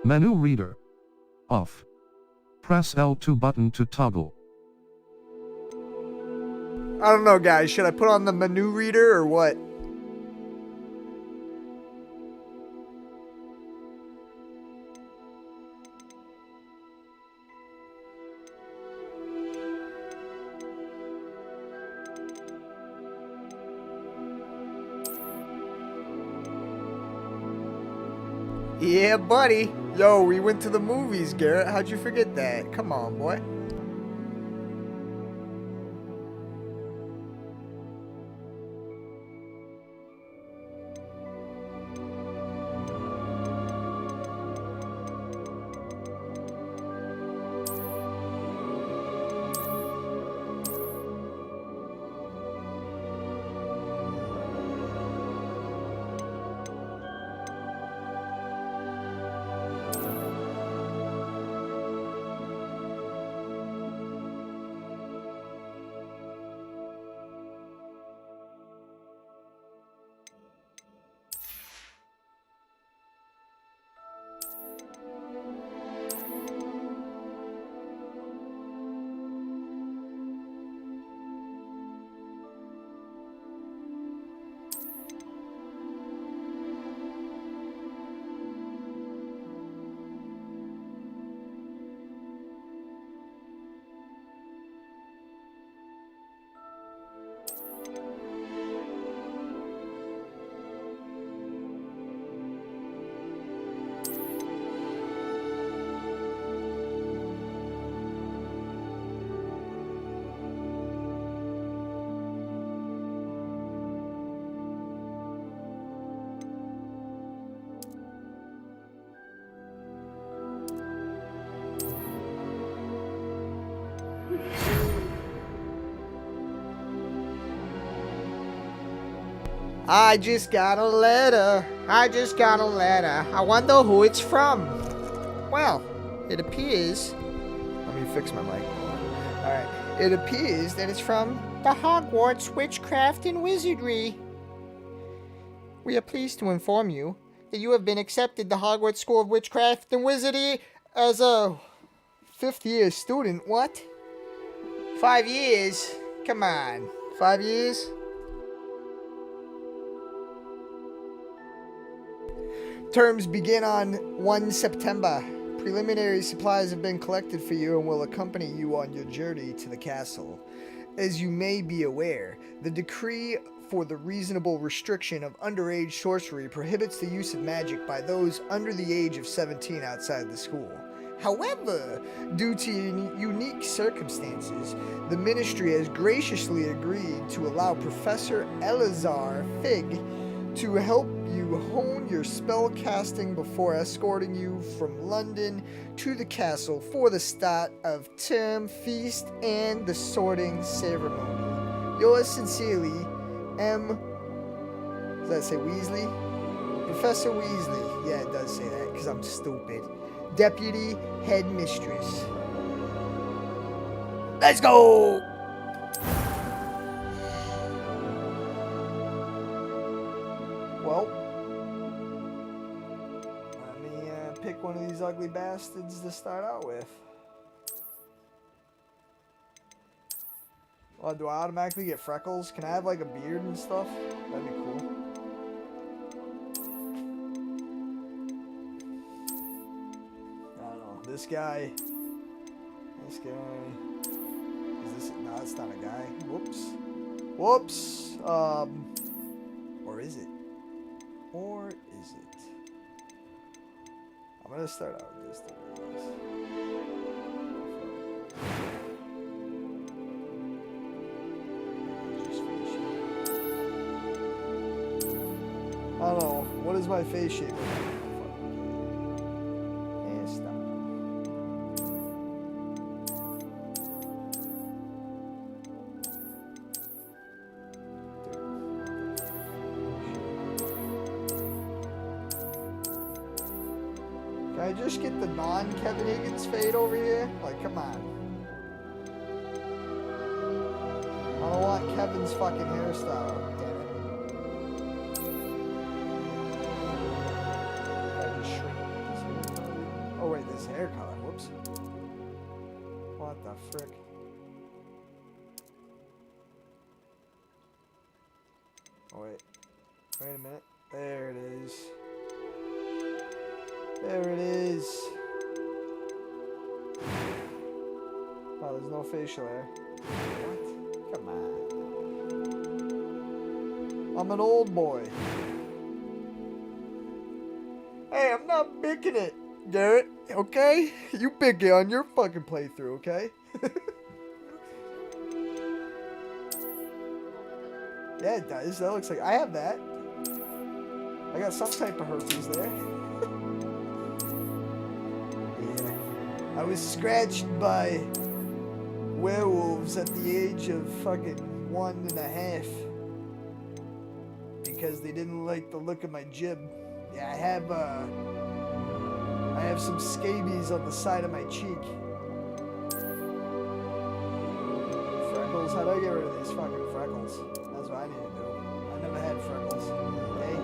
Menu reader. Off. Press L2 button to toggle. I don't know, guys. Should I put on the menu reader or what? Yeah, buddy. Yo, we went to the movies, Garrett. How'd you forget that? Come on, boy. I just got a letter. I wonder who it's from. Well, it appears... Let me fix my mic. Alright. It appears that it's from the Hogwarts Witchcraft and Wizardry. We are pleased to inform you that you have been accepted to Hogwarts School of Witchcraft and Wizardry as a 5th year student. What? 5 years? Come on. 5 years? Terms begin on 1 September. Preliminary supplies have been collected for you and will accompany you on your journey to the castle. As you may be aware, the decree for the reasonable restriction of underage sorcery prohibits the use of magic by those under the age of 17 outside the school. However, due to unique circumstances, the ministry has graciously agreed to allow Professor Eleazar Fig to help you hone your spell casting before escorting you from London to the castle for the start of term feast and the sorting ceremony. Yours sincerely, does that say Weasley? Professor Weasley. Yeah, it does say that because I'm stupid. Deputy Headmistress. Let's go! Well, let me pick one of these ugly bastards to start out with. Oh, do I automatically get freckles? Can I have like a beard and stuff? That'd be cool. I don't know. This guy. Is this? No, it's not a guy. Whoops. Or is it? Or is it? I'm gonna start out with this thing. I don't know. What is my face shape? And stop. Can I just get the non-Kevin Higgins fade over here? Like, come on. I don't want Kevin's fucking hairstyle, damn it. I just shrink this hair. hair color. Whoops. What the frick? Oh, wait. Wait a minute. There it is. There it is. Oh, there's no facial hair. What? Come on. I'm an old boy. Hey, I'm not picking it, Garrett. Okay? You pick it on your fucking playthrough, okay? Yeah, it does. That looks like I have that. I got some type of herpes there. Yeah. I was scratched by werewolves at the age of fucking 1.5 because they didn't like the look of my jib. Yeah, I have some scabies on the side of my cheek. Freckles. How do I get rid of these fucking freckles? That's what I need to do. I never had freckles. Okay.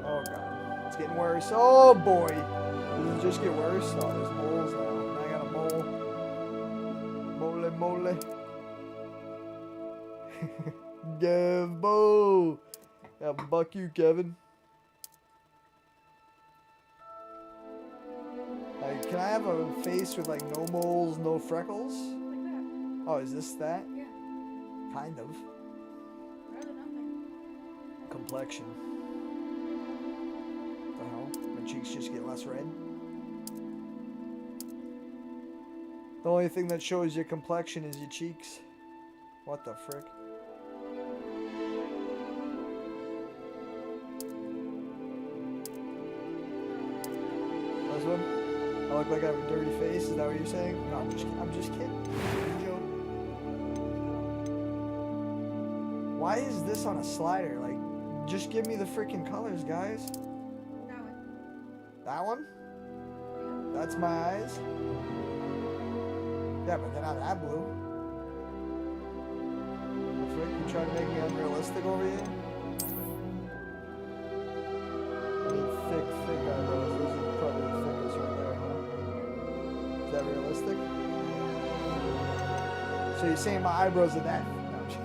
Oh god, it's getting worse. Oh boy, does it just get worse? Oh, there's moles now. I got a mole. Mole. Gavbo. Yeah, buck you, Kevin. Like, can I have a face with like no moles, no freckles? Like that. Oh, is this that? Yeah. Kind of. Rather nothing. Complexion. What the hell? My cheeks just get less red. The only thing that shows your complexion is your cheeks. What the frick? This one? I look like I have a dirty face? Is that what you're saying? No, I'm just kidding. Joke. Why is this on a slider? Like, just give me the freaking colors, guys. That one. That one? Yeah. That's my eyes? Yeah, but they're not that blue. The frick, you trying to make me unrealistic over here? I need thick eyebrows. Those are probably the thickest right there, huh? Is that realistic? So you're saying my eyebrows are that? No, I'm just-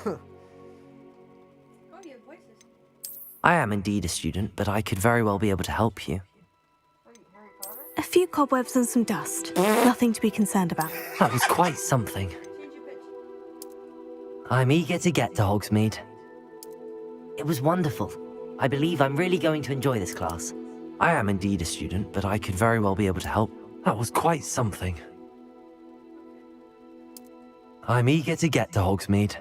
Oh, you have voices. I am indeed a student, but I could very well be able to help you. What are you, Harry Potter? A few cobwebs and some dust. Nothing to be concerned about. That was quite something. Change your pitch. I'm eager to get to Hogsmeade. It was wonderful. I believe I'm really going to enjoy this class. I am indeed a student, but I could very well be able to help. That was quite something. I'm eager to get to Hogsmeade.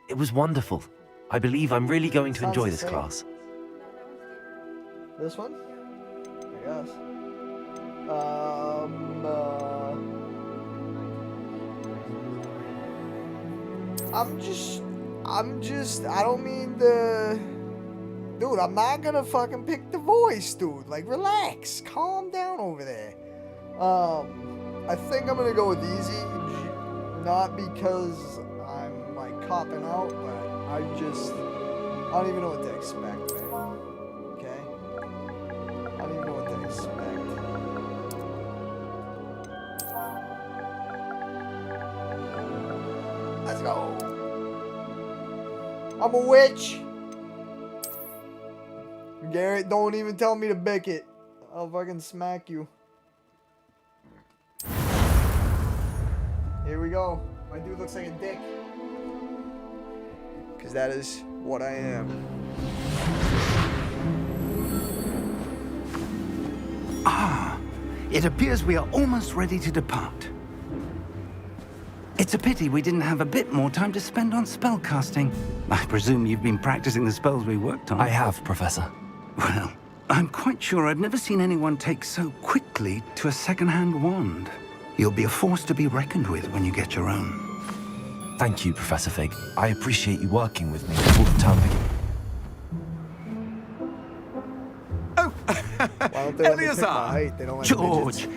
It was wonderful. I believe I'm really going to enjoy this class. No, that one's deeper. This one? I guess. I don't mean the... Dude, I'm not gonna fucking pick the voice, dude. Like, relax. Calm down over there. I think I'm gonna go with easy. Not because I'm, like, copping out, but I don't even know what to expect, man. Okay? I don't even know what to expect. Let's go. I'm a witch. Garrett, don't even tell me to bick it. I'll fucking smack you. Here we go. My dude looks like a dick. Because that is what I am. Ah, it appears we are almost ready to depart. It's a pity we didn't have a bit more time to spend on spellcasting. I presume you've been practicing the spells we worked on. I have, Professor. Well, I'm quite sure I've never seen anyone take so quickly to a second-hand wand. You'll be a force to be reckoned with when you get your own. Thank you, Professor Fig. I appreciate you working with me all the time. Why don't they let me pick my Eleazar! height? They don't like midgets. George!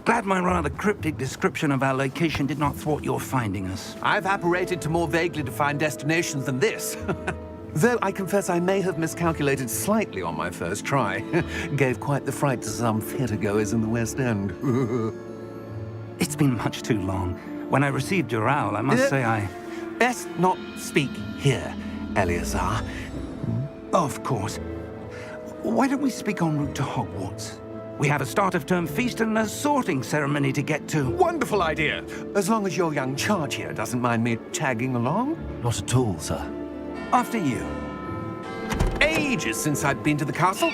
Glad my rather cryptic description of our location did not thwart your finding us. I've apparated to more vaguely defined destinations than this. Though I confess I may have miscalculated slightly on my first try. Gave quite the fright to some theatre-goers in the West End. It's been much too long. When I received your owl, I must say I... Best not speak here, Eleazar. Of course. Why don't we speak en route to Hogwarts? We have a start-of-term feast and a sorting ceremony to get to. Wonderful idea! As long as your young charge here doesn't mind me tagging along. Not at all, sir. After you. Ages since I've been to the castle.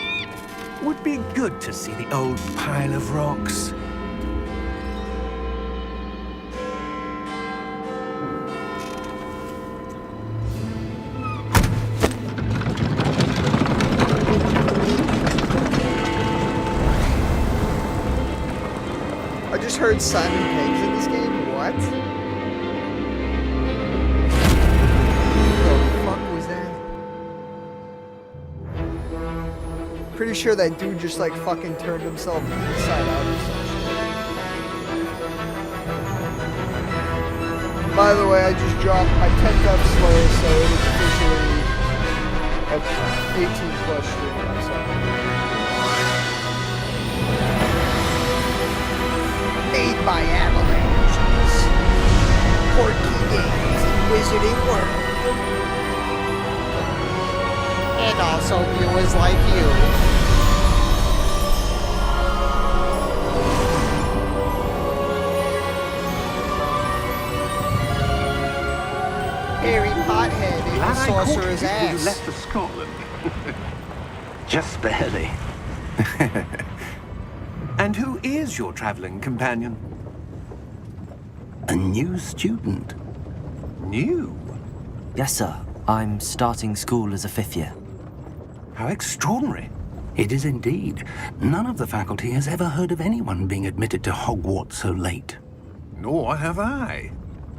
Would be good to see the old pile of rocks. I just heard Simon Pegg's in this game. What? The fuck was that? Pretty sure that dude just like fucking turned himself inside out or some shit. By the way, I just dropped my 10th slow, so it is officially a 18 plus stream. I'm sorry. Made by Avalanches. Porky Games and Wizarding World. And also viewers like you. Harry Pothead in the Sorcerer's ass. You left for Scotland. Just barely. And who is your traveling companion? A new student. New? Yes, sir. I'm starting school as a 5th year. How extraordinary. It is indeed. None of the faculty has ever heard of anyone being admitted to Hogwarts so late. Nor have I.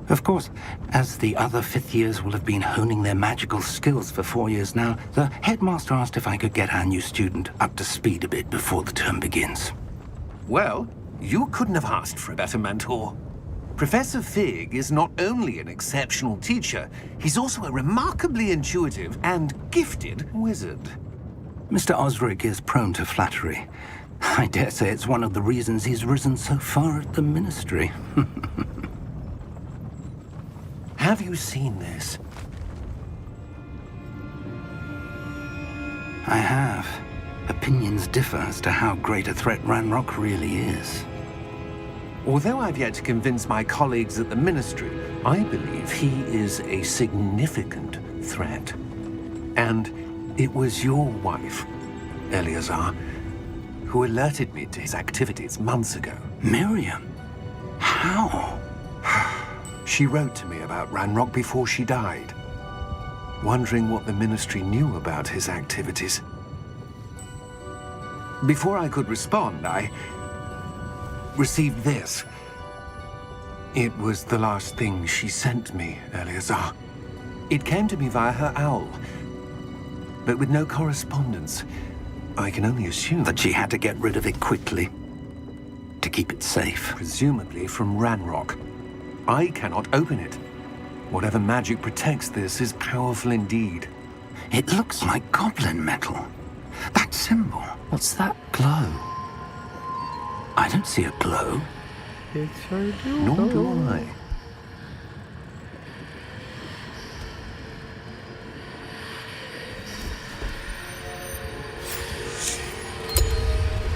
Of course, as the other 5th years will have been honing their magical skills for 4 years now, the headmaster asked if I could get our new student up to speed a bit before the term begins. Well, you couldn't have asked for a better mentor. Professor Fig is not only an exceptional teacher, he's also a remarkably intuitive and gifted wizard. Mr. Osric is prone to flattery. I dare say it's one of the reasons he's risen so far at the Ministry. Have you seen this? I have. Opinions differ as to how great a threat Ranrock really is. Although I've yet to convince my colleagues at the Ministry, I believe he is a significant threat. And it was your wife, Eleazar, who alerted me to his activities months ago. Miriam? How? She wrote to me about Ranrock before she died, wondering what the Ministry knew about his activities. Before I could respond, I received this. It was the last thing she sent me, Eleazar. It came to me via her owl, but with no correspondence. I can only assume That she had to get rid of it quickly to keep it safe. presumably from Ranrock. I cannot open it. Whatever magic protects this is powerful indeed. It looks like goblin metal. That symbol. What's that glow? I don't see a glow. Nor do I.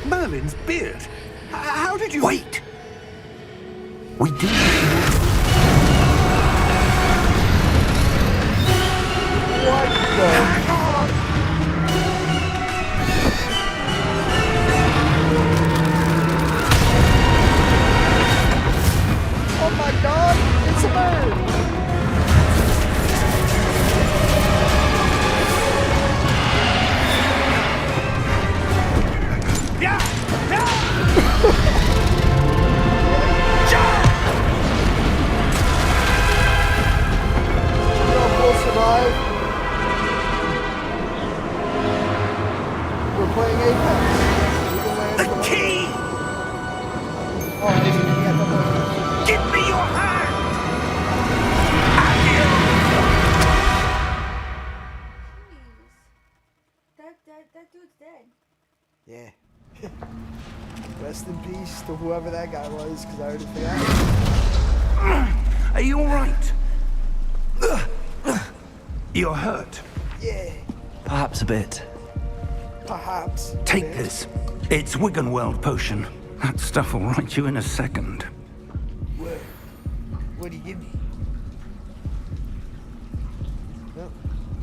Merlin's beard. How did you... Wait! We do. What the? Oh my god, it's a bird! to whoever that guy was, because I already forgot. Are you all right? You're hurt. Yeah, Perhaps a bit. perhaps. Take this. It's Wiggenweld potion. That stuff will right you in a second. What do you give me? Well,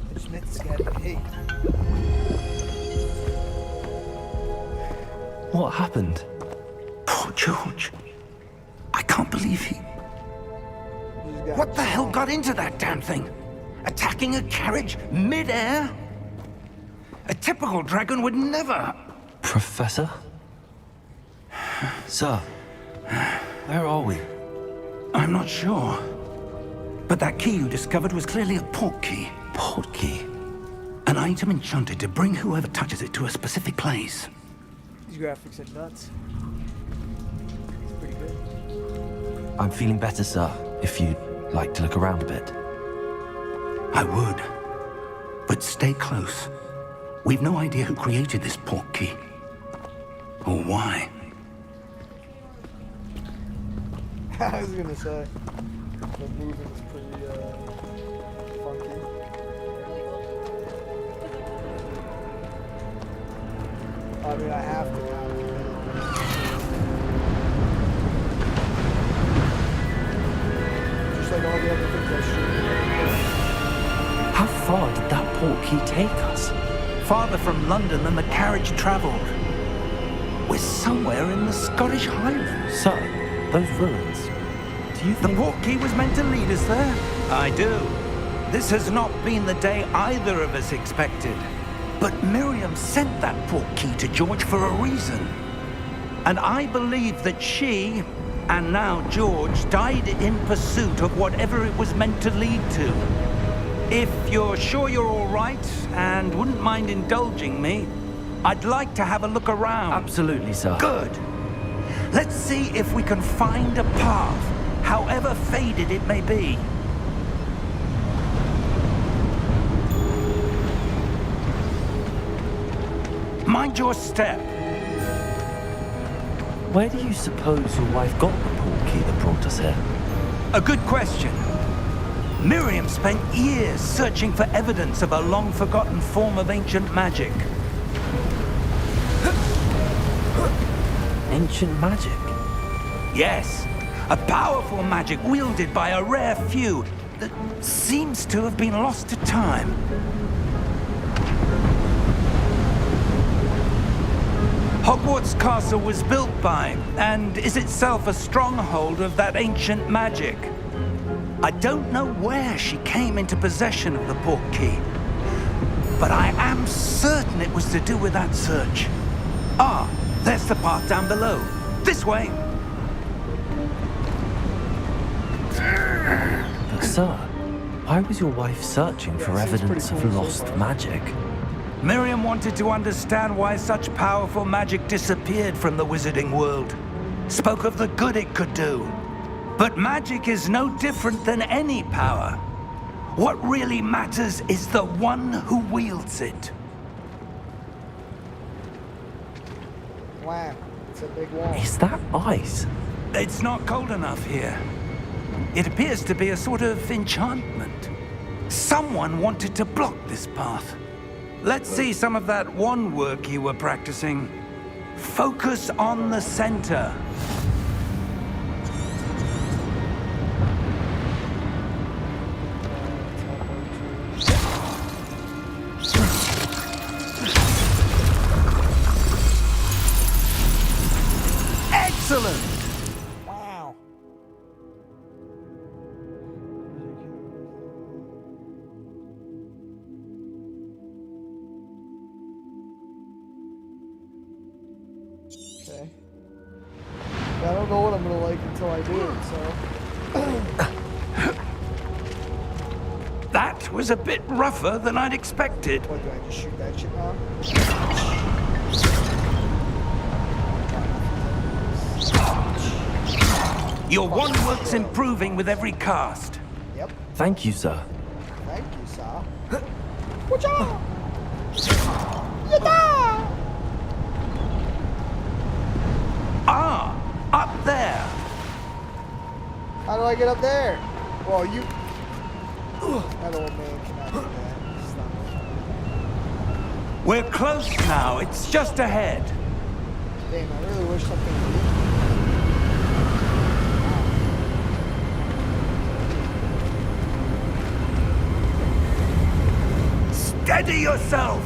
I just met this guy to hey. What happened? Poor George. I can't believe he... What the hell got into that damn thing? Attacking a carriage mid-air? A typical dragon would never... Professor? Sir, where are we? I'm not sure. But that key you discovered was clearly a port key. Port key? An item enchanted to bring whoever touches it to a specific place. These graphics are nuts. It's pretty good. I'm feeling better, sir, if you'd like to look around a bit. I would. But stay close. We've no idea who created this port key. Or why. I was gonna say, the movement is pretty, funky. I mean, I have to now. Just like all the other things I should. How far did that port key take us? Farther from London than the carriage traveled. We're somewhere in the Scottish Highlands. Sir, those ruins. Do you The think... port key was meant to lead us there? I do. This has not been the day either of us expected. But Miriam sent that port key to George for a reason. And I believe that she, and now George, died in pursuit of whatever it was meant to lead to. If you're sure you're all right and wouldn't mind indulging me, I'd like to have a look around. Absolutely, sir. Good. Let's see if we can find a path, however faded it may be. Mind your step. Where do you suppose your wife got the port key that brought us here? A good question. Miriam spent years searching for evidence of a long-forgotten form of ancient magic. Ancient magic? Yes, a powerful magic wielded by a rare few that seems to have been lost to time. Hogwarts Castle was built by, and is itself a stronghold of that ancient magic. I don't know where she came into possession of the port key, but I am certain it was to do with that search. Ah, there's the path down below. This way. But sir, why was your wife searching for Yeah, seems evidence pretty of cool so lost far. magic? Miriam wanted to understand why such powerful magic disappeared from the wizarding world. Spoke of the good it could do. But magic is no different than any power. What really matters is the one who wields it. Wow, it's a big wall. Is that ice? It's not cold enough here. It appears to be a sort of enchantment. Someone wanted to block this path. Let's see some of that wand work you were practicing. Focus on the center. Excellent! Wow. Okay. Yeah, I don't know what I'm gonna like until I do it, so. That was a bit rougher than I'd expected. What, do I just shoot that shit now? Your wand work's improving with every cast. Yep. Thank you, sir. Thank you, sir. Whatcha? Yada! Ah, Up there! How do I get up there? Well, you... That old man cannot do that. Stop. We're close now. It's just ahead. Damn, I really wish something would be. Steady yourself!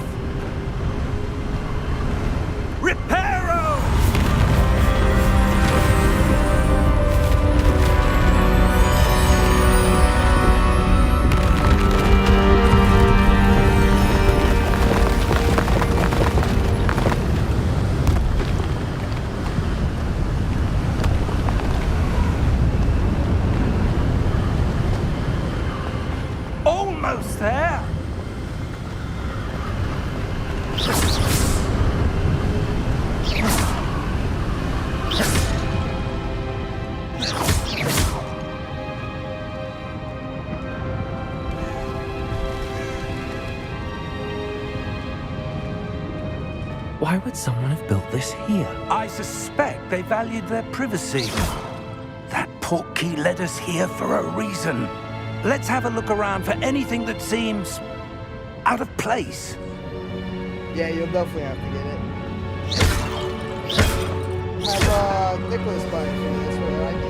Reparo! Almost there! Why would someone have built this here? I suspect they valued their privacy. That portkey led us here for a reason. Let's have a look around for anything that seems out of place. Yeah, you'll definitely have to get it. Have Nicholas buy it for you. That's what I did.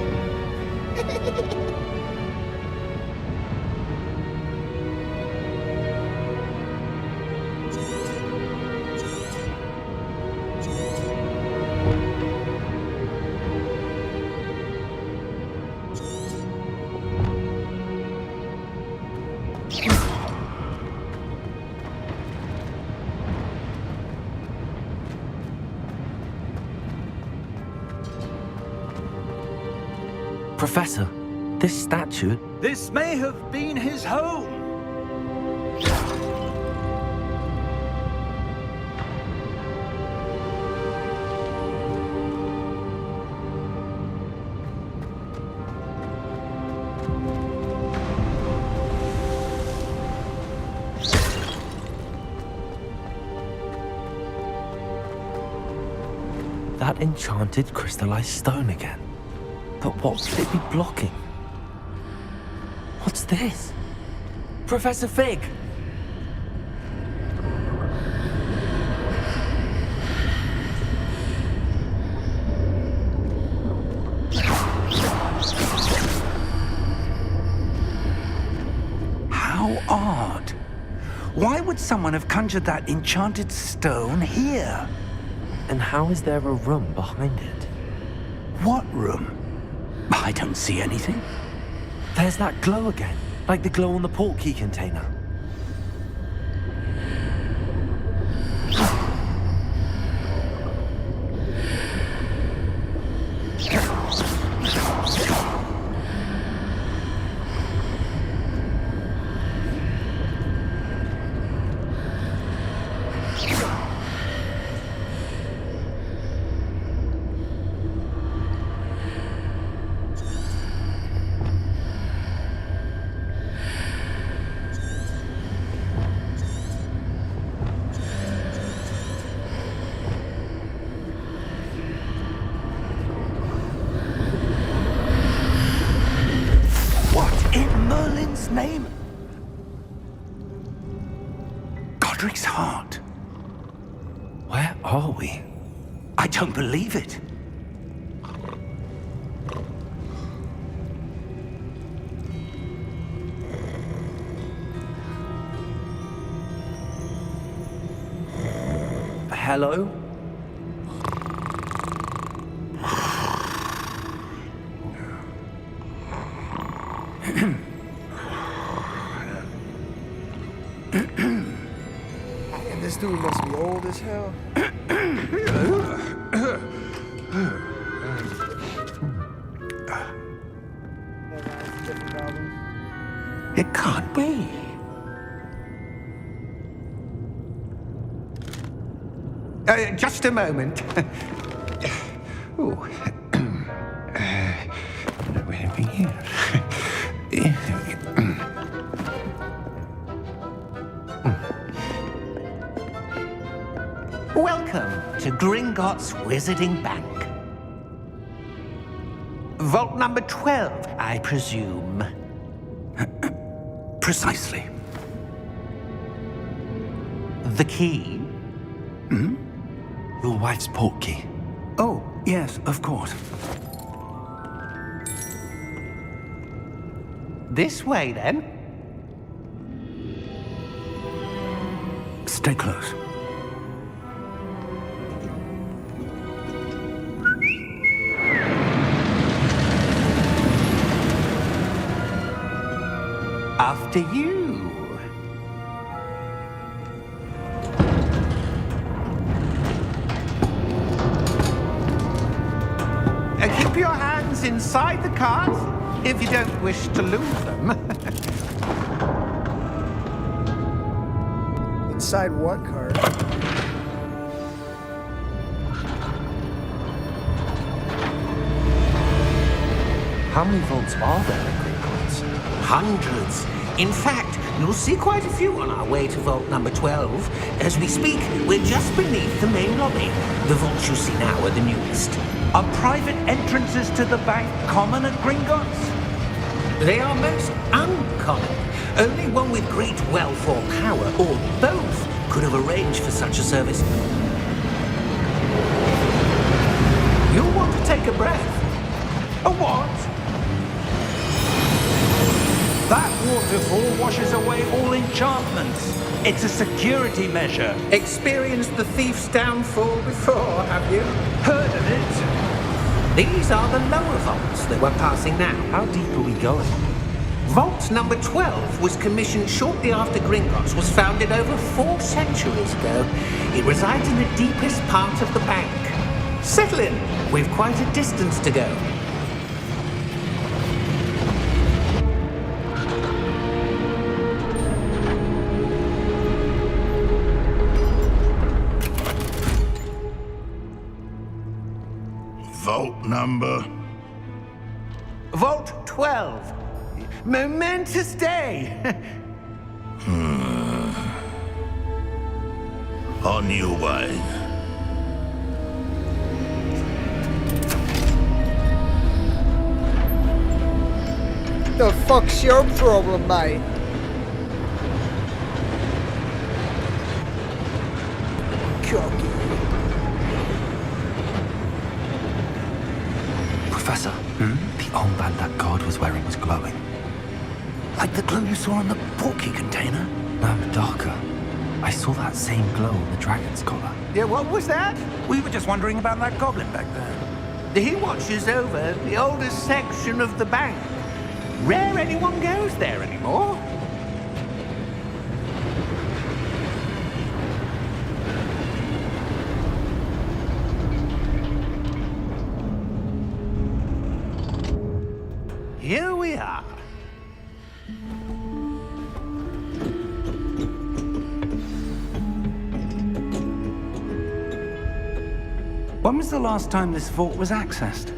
Professor, this statue... This may have been his home. That enchanted crystallized stone again. But what could it be blocking? What's this? Professor Fig! How odd. Why would someone have conjured that enchanted stone here? And how is there a room behind it? What room? I don't see anything. There's that glow again, like the glow on the portkey container. Name? Godric's heart. Where are we? I don't believe it. Hello? This dude must be old as hell. It can't be. Just a moment. Oh. Where are we here? Welcome to Gringotts Wizarding Bank. Vault number 12, I presume. Precisely. The key? Your wife's portkey. Oh, yes, of course. This way, then. Stay close. After you. Keep your hands inside the cart if you don't wish to lose them. Inside what card? How many vaults are there at Gringotts? Hundreds. In fact, you'll see quite a few on our way to vault number 12. As we speak, we're just beneath the main lobby. The vaults you see now are the newest. Are private entrances to the bank common at Gringotts? They are most uncommon. Only one with great wealth or power, or both, could have arranged for such a service. You'll want to take a breath. A what? That waterfall washes away all enchantments. It's a security measure. Experienced the thief's downfall before, have you? Heard of it? These are the lower vaults that we're passing now. How deep are we going? Vault number 12 was commissioned shortly after Gringotts was founded over 4 centuries ago. It resides in the deepest part of the bank. Settle in. We've quite a distance to go. Vault number? Vault 12. Momentous day. On your way. The fuck's your problem, mate? Cocky. Professor, the armband that guard was wearing was glowing. Like the glow you saw on the portkey container? No, darker. I saw that same glow on the dragon's collar. Yeah, what was that? We were just wondering about that goblin back there. He watches over the oldest section of the bank. Rare anyone goes there anymore. Here we are. When was the last time this vault was accessed?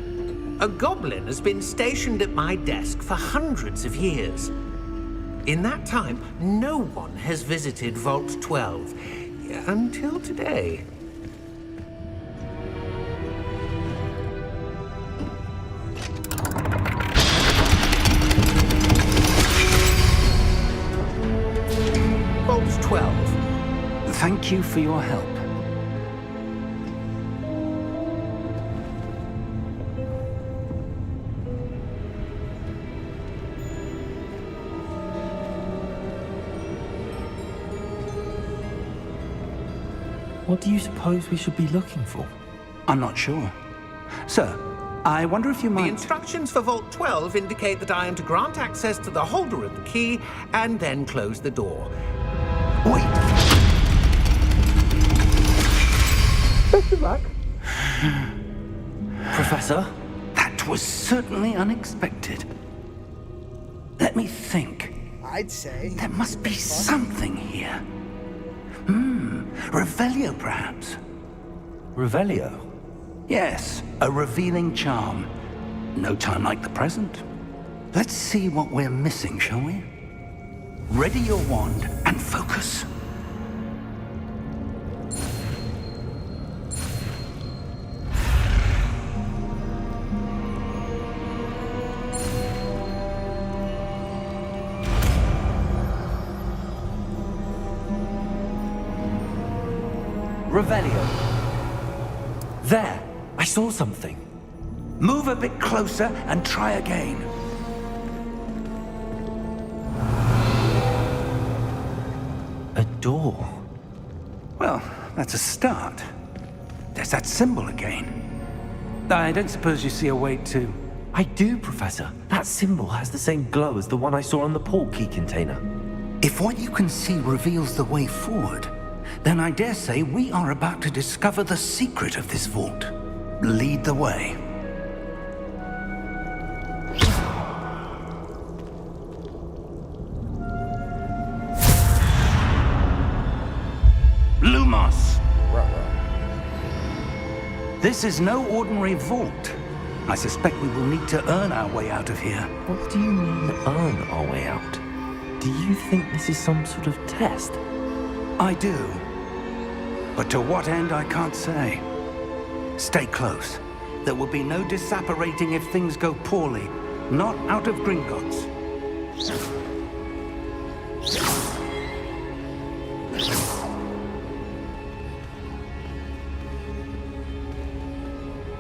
A goblin has been stationed at my desk for hundreds of years. In that time, no one has visited Vault 12 until today. Vault 12. Thank you for your help. What do you suppose we should be looking for? I'm not sure. Sir, I wonder if you The might... instructions for Vault 12 indicate that I am to grant access to the holder of the key and then close the door. Wait! Best of luck. Professor? That was certainly unexpected. Let me think. I'd say. There must be something here. Revelio, perhaps? Revelio? Yes, a revealing charm. No time like the present. Let's see what we're missing, shall we? Ready your wand and focus. Revelio. There! I saw something. Move a bit closer and try again. A door. Well, that's a start. There's that symbol again. I don't suppose you see a way to... I do, Professor. That symbol has the same glow as the one I saw on the port key container. If what you can see reveals the way forward, then I dare say we are about to discover the secret of this vault. Lead the way. Lumos! This is no ordinary vault. I suspect we will need to earn our way out of here. What do you mean, earn our way out? Do you think this is some sort of test? I do. But to what end, I can't say. Stay close. There will be no disapparating if things go poorly. Not out of Gringotts.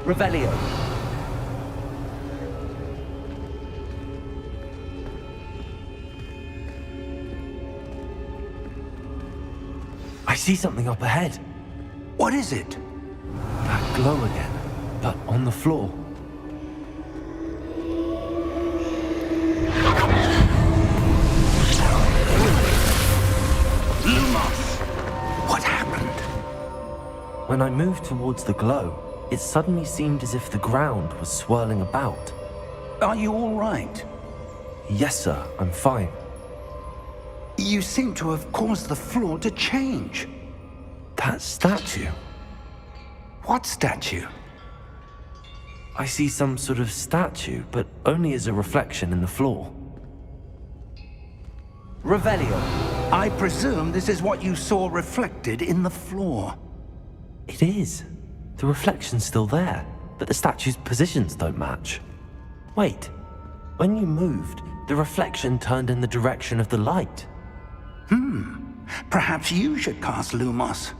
Revelio. I see something up ahead. What is it? That glow again, but on the floor. Lumos! What happened? When I moved towards the glow, it suddenly seemed as if the ground was swirling about. Are you all right? Yes, sir, I'm fine. You seem to have caused the floor to change. That statue. What statue? I see some sort of statue, but only as a reflection in the floor. Revelio. I presume this is what you saw reflected in the floor. It is. The reflection's still there, but the statue's positions don't match. Wait. When you moved, the reflection turned in the direction of the light. Perhaps you should cast Lumos.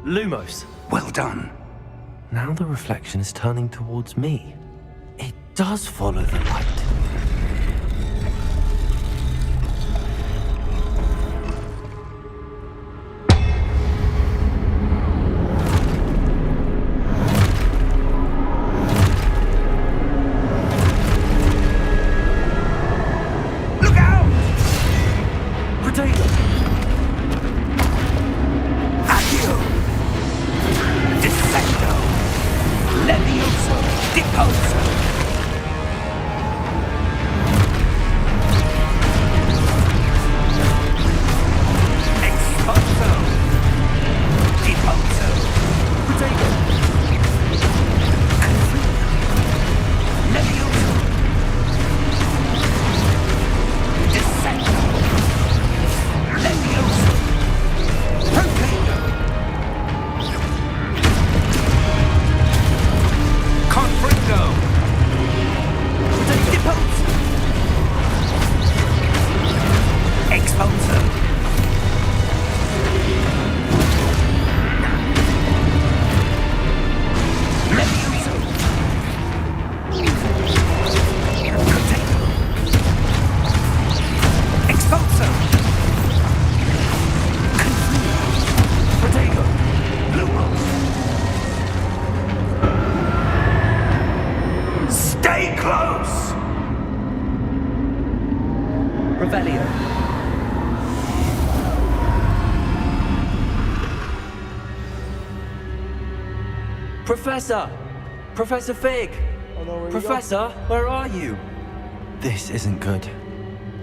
Lumos. Well done. Now the reflection is turning towards me. It does follow the light. Look out! Potato! Accio! Dissecto! Levioso! Deposo! Exposo! Deposo! Potato! Levioso! Dissecto! Levioso! Potato! Confringo! Deposo! Exposo! Levioso! Potato! Exposo! Potato! Lumos! Stay close! Revelio. Professor! Professor Fig! Oh no, where'd he go? Professor, where are you? This isn't good.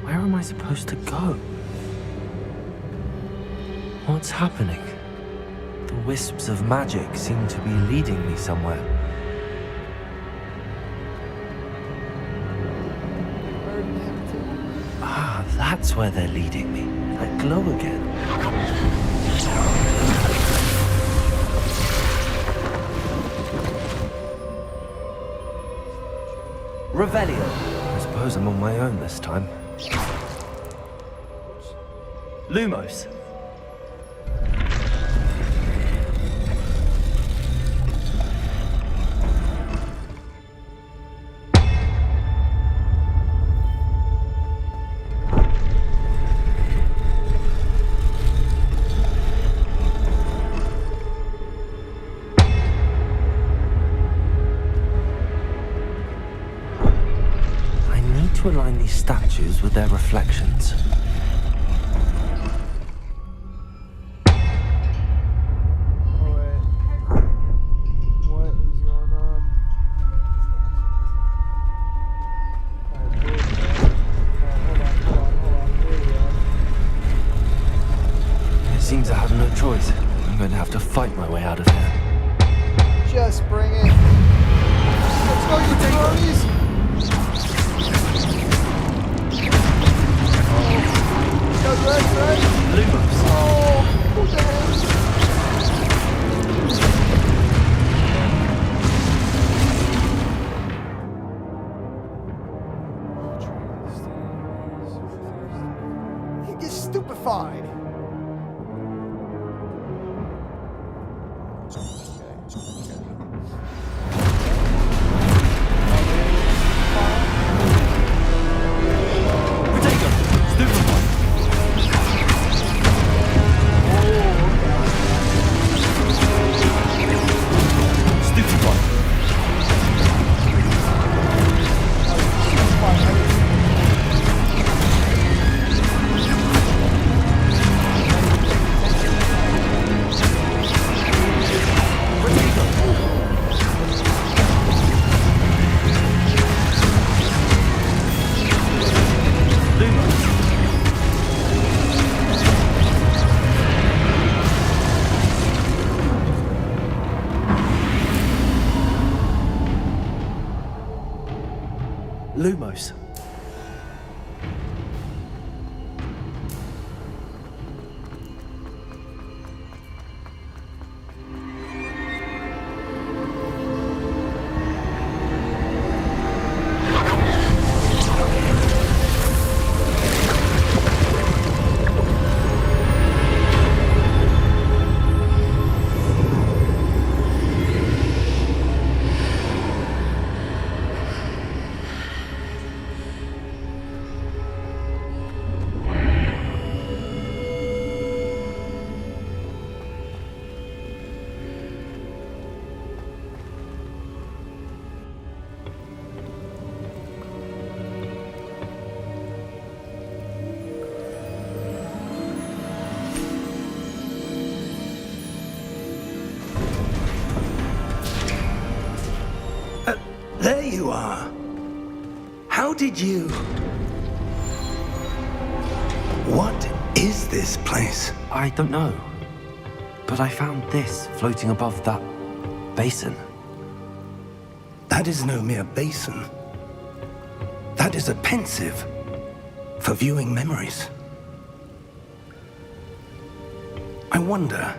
Where am I supposed to go? What's happening? The wisps of magic seem to be leading me somewhere. where they're leading me. That glow again. Revelio. I suppose I'm on my own this time. Lumos. To align these statues with their reflections. What is going on? Hold on. Here we go. It seems I have no choice. I'm going to have to fight my way out of here. Just bring it. Let's go, you jabronis! Right? Lumos. Oh, who the hell? He gets stupefied. Lumos. There you are. How did you... What is this place? I don't know. But I found this floating above that basin. That is no mere basin. That is a pensive for viewing memories. I wonder...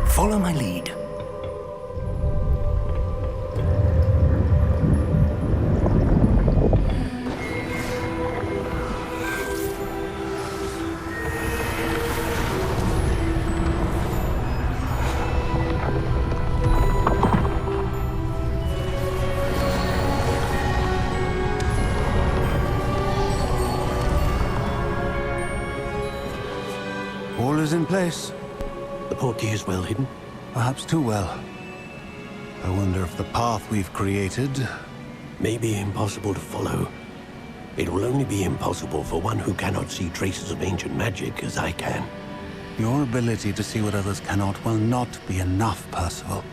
Follow my lead. All is in place. The portkey is well hidden. Perhaps too well. I wonder if the path we've created... May be impossible to follow. It will only be impossible for one who cannot see traces of ancient magic as I can. Your ability to see what others cannot will not be enough, Percival.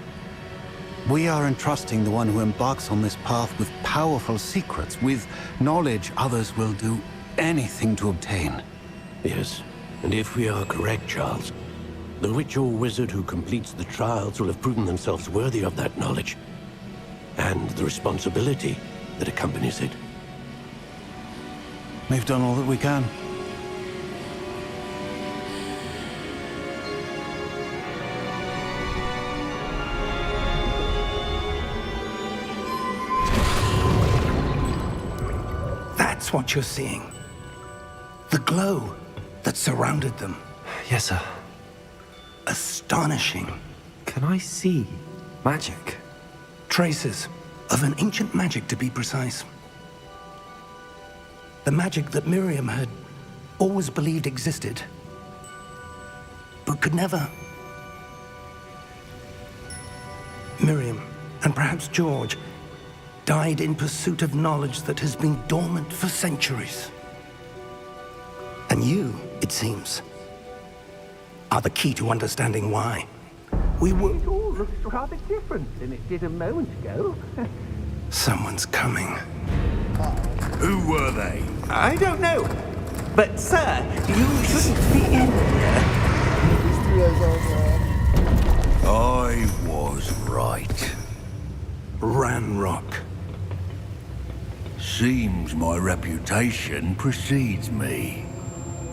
We are entrusting the one who embarks on this path with powerful secrets, with knowledge others will do anything to obtain. Yes, And if we are correct, Charles, the witch or wizard who completes the trials will have proven themselves worthy of that knowledge and the responsibility that accompanies it. We've done all that we can. That's what you're seeing. The glow that surrounded them. Yes, sir. Astonishing. Can I see magic? Traces of an ancient magic, to be precise. The magic that Miriam had always believed existed, but could never. Miriam, and perhaps George, died in pursuit of knowledge that has been dormant for centuries. And you, it seems, are the key to understanding why. We were... It all looks rather different than it did a moment ago. Someone's coming. Who were they? I don't know. But, sir, you shouldn't be in here. These three guys all I was right. Marhq. Seems my reputation precedes me.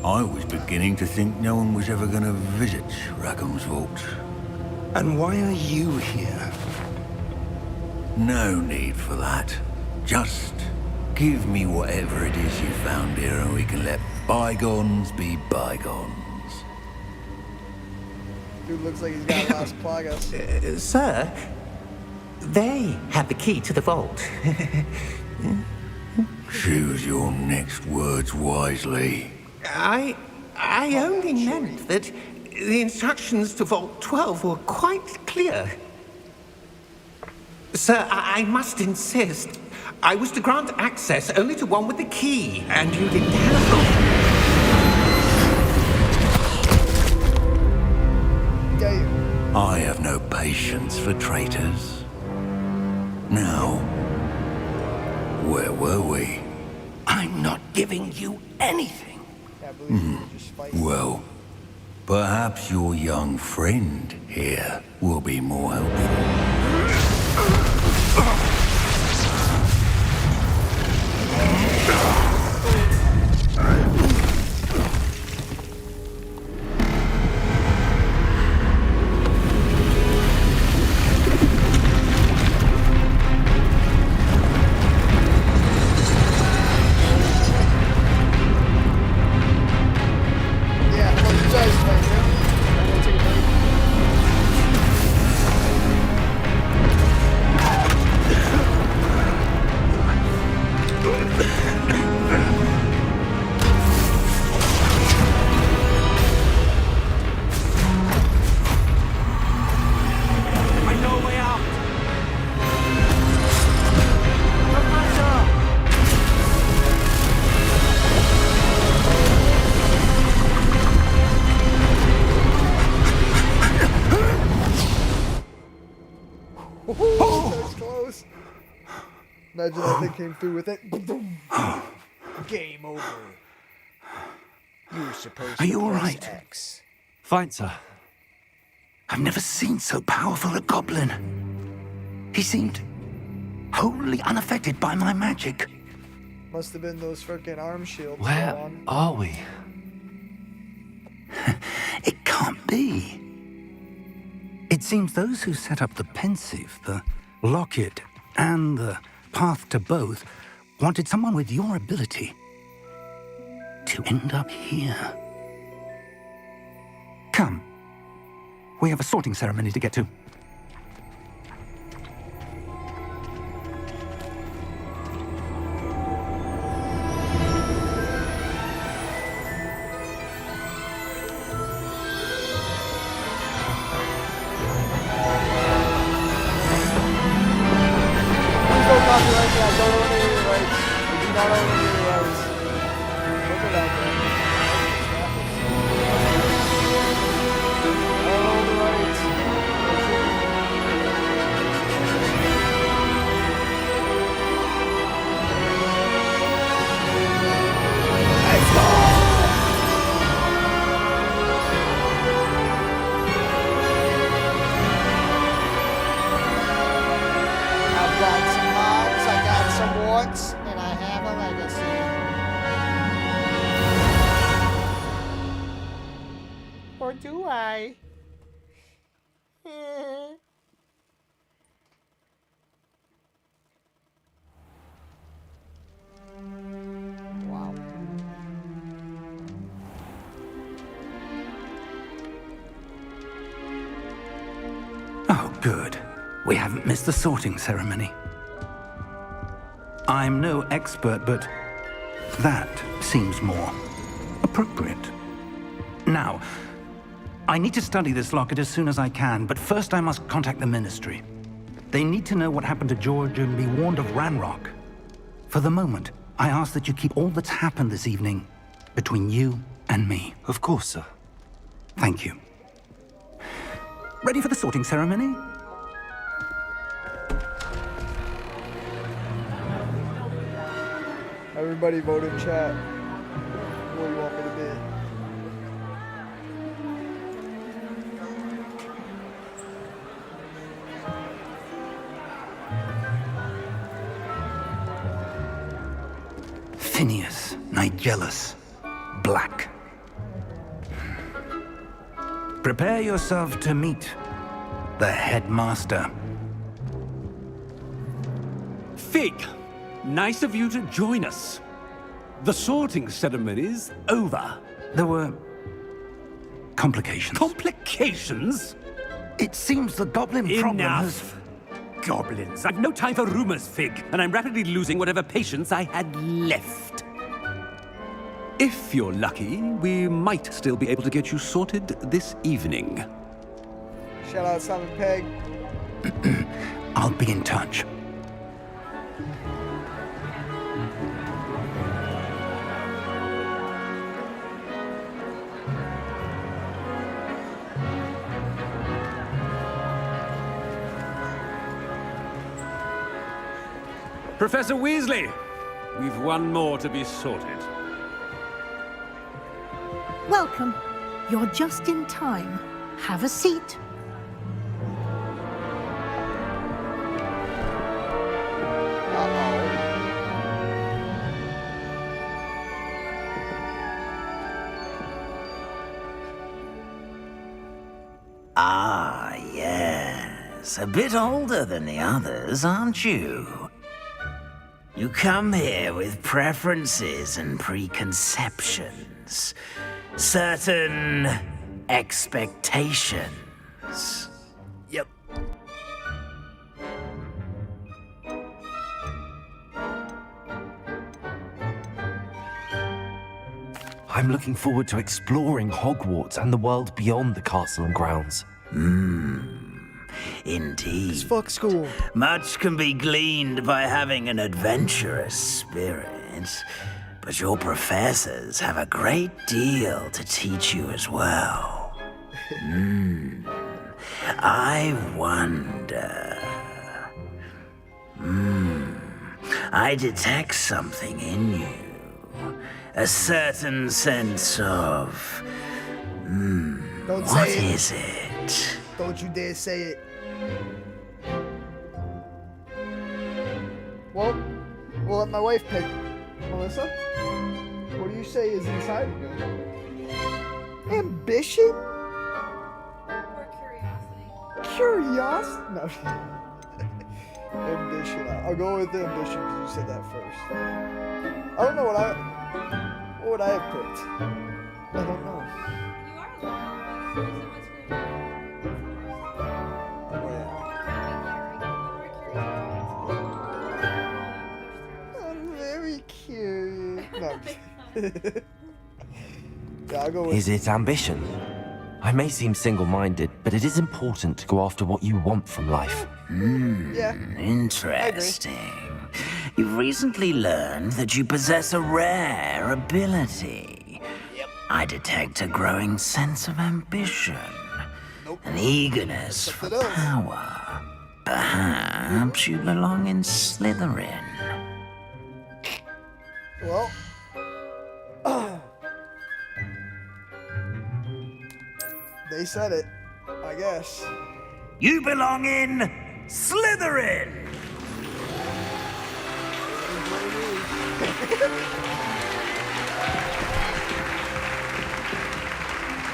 I was beginning to think no one was ever going to visit Rackham's vault. And why are you here? No need for that. Just give me whatever it is you found here and we can let bygones be bygones. Dude looks like he's got Las Plagas. Sir, they have the key to the vault. Choose your next words wisely. I only meant that the instructions to Vault 12 were quite clear. Sir, I must insist. I was to grant access only to one with the key, and you didn't have Damn. I have no patience for traitors. Now, where were we? I'm not giving you anything. Can't believe you were just fighting. Well, perhaps your young friend here will be more helpful. Yeah, well, you guys fight him. I'm gonna take a break. I know a way out. Oh, that's close. Imagine that thing came through with it. Game over. You were supposed Are to you all press right? X. Fine, sir. I've never seen so powerful a goblin. He seemed wholly unaffected by my magic. Must have been those freaking arm shields. Where on. are we? It can't be. It seems those who set up the pensive, the locket, and the path to both wanted someone with your ability to end up here. Come. We have a sorting ceremony to get to. Please don't copyright me. I don't own any rights. I do not own any rights. Look at that thing. I don't own the rights. Let's go! Good. We haven't missed the sorting ceremony. I'm no expert, but that seems more appropriate. Now, I need to study this locket as soon as I can, but first I must contact the Ministry. They need to know what happened to George and be warned of Ranrock. For the moment, I ask that you keep all that's happened this evening between you and me. Of course, sir. Thank you. Ready for the sorting ceremony? Everybody vote in chat. What do you want me to be? Phineas, Nigellus, Black. Prepare yourself to meet the headmaster. Fig, nice of you to join us. The sorting ceremony's over. There were complications. Complications? It seems the goblin problem has... Enough. Goblins. I've no time for rumors, Fig, and I'm rapidly losing whatever patience I had left. If you're lucky, we might still be able to get you sorted this evening. Shout out Simon Pegg. I'll be in touch. Professor Weasley, we've one more to be sorted. Welcome. You're just in time. Have a seat. Ah, yes. A bit older than the others, aren't you? You come here with preferences and preconceptions. Certain expectations. Yep. I'm looking forward to exploring Hogwarts and the world beyond the castle and grounds. Indeed. It's fuck school. Much can be gleaned by having an adventurous spirit, but your professors have a great deal to teach you as well. I wonder... I detect something in you. A certain sense of... Don't what say it. is it? Don't you dare say it. Well, we'll let my wife pick. Melissa, what do you say is inside of me? Ambition? Or curiosity. Curiosity? No. Ambition. I'll go with ambition because you said that first. I don't know what would I have picked? I don't know. You are alone. Oh yeah. I'm very curious. No, I'm just yeah, I'll go with Is it ambition? I may seem single-minded, but it is important to go after what you want from life. yeah. Interesting. You've recently learned that you possess a rare ability. I detect a growing sense of ambition. An eagerness for Except it does. power. Perhaps you belong in Slytherin. Well. They said it, I guess. You belong in Slytherin!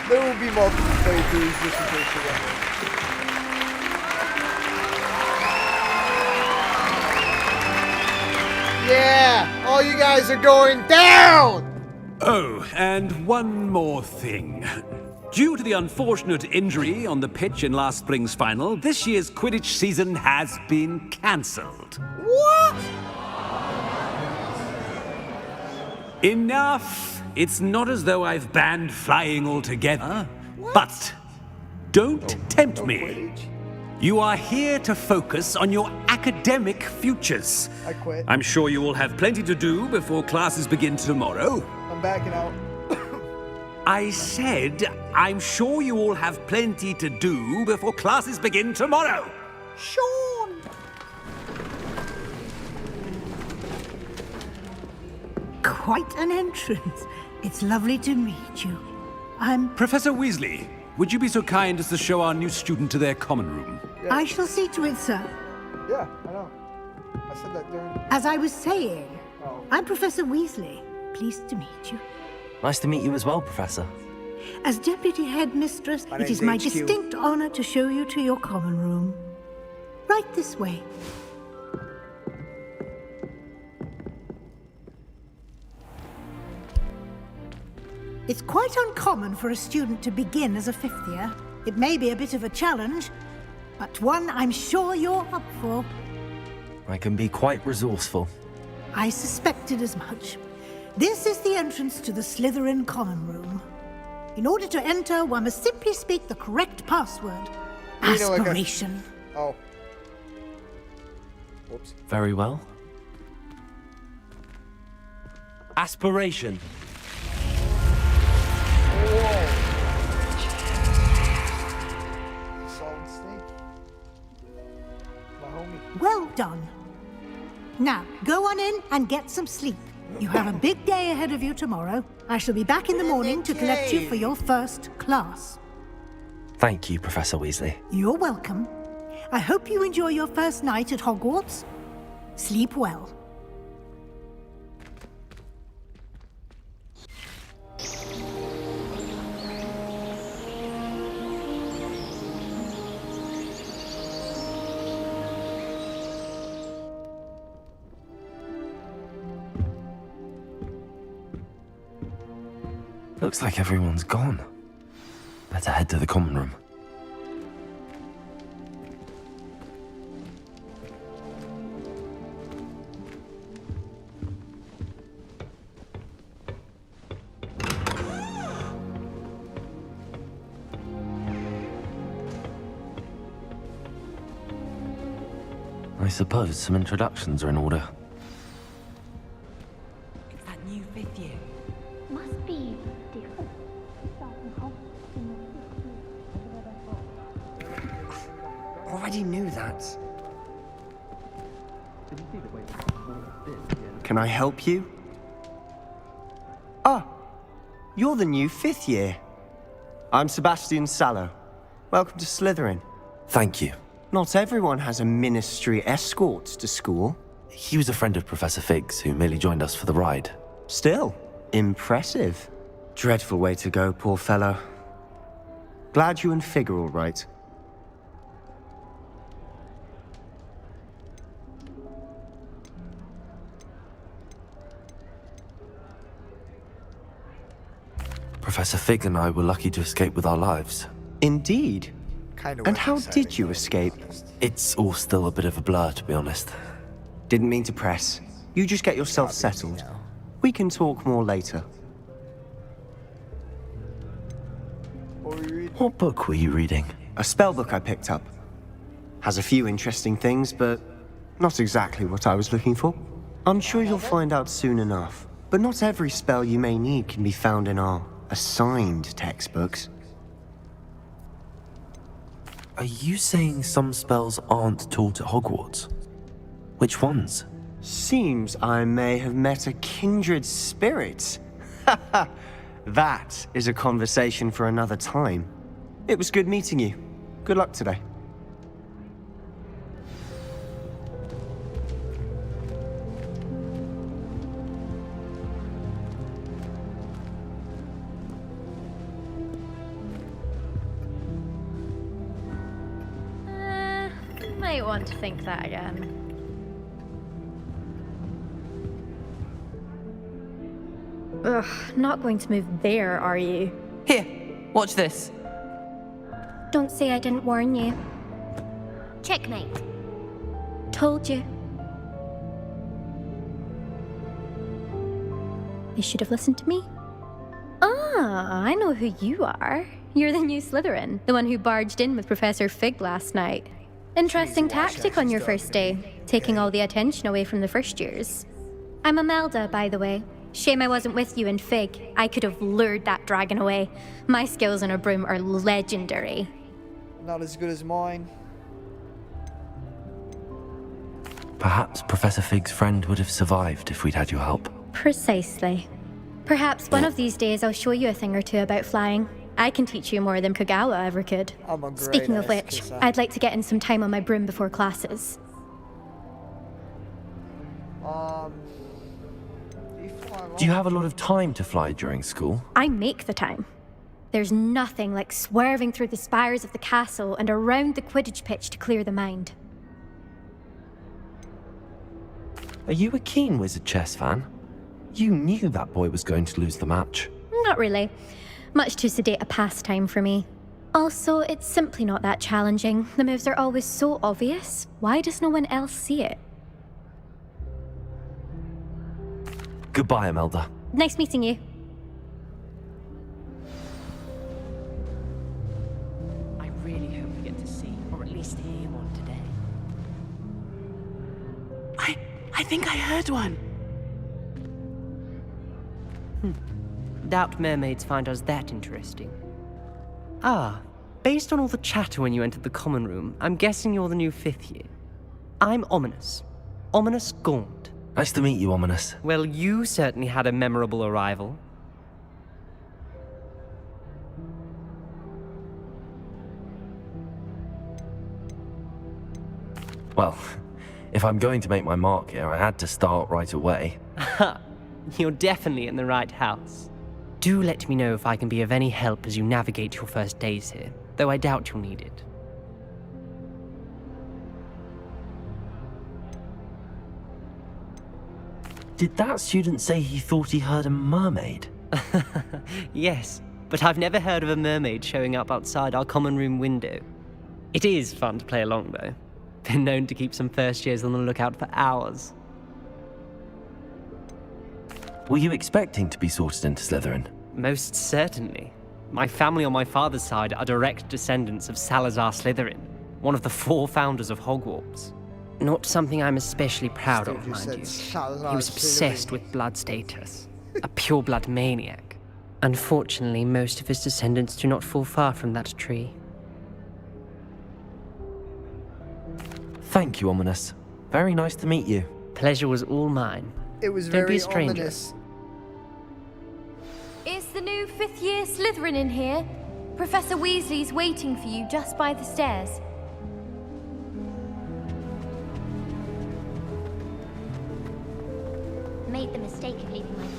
There will be multiple playthroughs just in case you want. Yeah! All you guys are going down! Oh, and one more thing. Due to the unfortunate injury on the pitch in last spring's final, this year's Quidditch season has been cancelled. What? Enough! It's not as though I've banned flying altogether. But don't tempt me. Quidditch. You are here to focus on your academic futures. I quit. I'm sure you will have plenty to do before classes begin tomorrow. I'm backing out. I said, I'm sure you all have plenty to do before classes begin tomorrow. Sean! Quite an entrance. It's lovely to meet you. I'm... Professor Weasley, would you be so kind as to show our new student to their common room? Yeah. I shall see to it, sir. Yeah, I know. I said that during... As I was saying, Oh. I'm Professor Weasley. Pleased to meet you. Nice to meet you as well, Professor. As Deputy Headmistress, My it is name's my HQ. distinct honor to show you to your common room. Right this way. It's quite uncommon for a student to begin as a fifth year. It may be a bit of a challenge, but one I'm sure you're up for. I can be quite resourceful. I suspected as much. This is the entrance to the Slytherin common room. In order to enter, one must simply speak the correct password. You know, like a- Aspiration. Oh. Whoops. Very well. Aspiration. Whoa. Solid snake. My homie. Well done. Now, go on in and get some sleep. You have a big day ahead of you tomorrow. I shall be back in the morning to collect you for your first class. Thank you, Professor Weasley. You're welcome. I hope you enjoy your first night at Hogwarts. Sleep well. Looks like everyone's gone. Better head to the common room. I suppose some introductions are in order. It's that new fifth year. Must be different. Starting Hogwarts in the 50s. Already knew that. Can I help you? Ah, you're the new fifth year. I'm Sebastian Sallow. Welcome to Slytherin. Thank you. Not everyone has a ministry escort to school. He was a friend of Professor Fig's who merely joined us for the ride. Still, impressive. Dreadful way to go, poor fellow. Glad you and Fig are all right. Professor Fig and I were lucky to escape with our lives. Indeed. Kind of. And how did you escape? It's all still a bit of a blur, to be honest. Didn't mean to press. You just get yourself settled. We can talk more later. What book were you reading? A spell book I picked up. Has a few interesting things, but not exactly what I was looking for. I'm sure you'll find out soon enough. But not every spell you may need can be found in our assigned textbooks. Are you saying some spells aren't taught at Hogwarts? Which ones? Seems I may have met a kindred spirit. That is a conversation for another time. It was good meeting you. Good luck today. Might want to think that again. Ugh, not going to move there, are you? Here, Watch this. Don't say I didn't warn you. Checkmate. Told you. You should have listened to me. Ah, I know who you are. You're the new Slytherin, the one who barged in with Professor Fig last night. Interesting tactic on your first day, taking all the attention away from the first years. I'm Imelda, by the way. Shame I wasn't with you in Fig. I could have lured that dragon away. My skills on a broom are legendary. Not as good as mine. Perhaps Professor Fig's friend would have survived if we'd had your help. Precisely. Perhaps one of these days I'll show you a thing or two about flying. I can teach you more than Kagawa ever could. Speaking of which, I'd like to get in some time on my broom before classes. Do you have a lot of time to fly during school? I make the time. There's nothing like swerving through the spires of the castle and around the Quidditch pitch to clear the mind. Are you a keen Wizard chess fan? You knew that boy was going to lose the match. Not really. Much too sedate a pastime for me. Also, it's simply not that challenging. The moves are always so obvious. Why does no one else see it? Goodbye, Imelda. Nice meeting you. I really hope we get to see, or at least hear one today. I think I heard one. Doubt mermaids find us that interesting. Ah, based on all the chatter when you entered the common room, I'm guessing you're the new 5th year. I'm Ominous. Ominous Gaunt. Nice to meet you, Ominous. Well, you certainly had a memorable arrival. Well, if I'm going to make my mark here, I had to start right away. Ha! You're definitely in the right house. Do let me know if I can be of any help as you navigate your first days here, though I doubt you'll need it. Did that student say he thought he heard a mermaid? Yes, but I've never heard of a mermaid showing up outside our common room window. It is fun to play along, though. Been known to keep some first years on the lookout for hours. Were you expecting to be sorted into Slytherin? Most certainly. My family on my father's side are direct descendants of Salazar Slytherin, one of the 4 founders of Hogwarts. Not something I'm especially proud of, mind you. He was obsessed with blood status, a pure-blood maniac. Unfortunately, most of his descendants do not fall far from that tree. Thank you, Ominous. Very nice to meet you. Pleasure was all mine. It was Don't be very a stranger. ominous. Is the new 5th year Slytherin in here? Professor Weasley's waiting for you just by the stairs. Made the mistake of leaving my clue.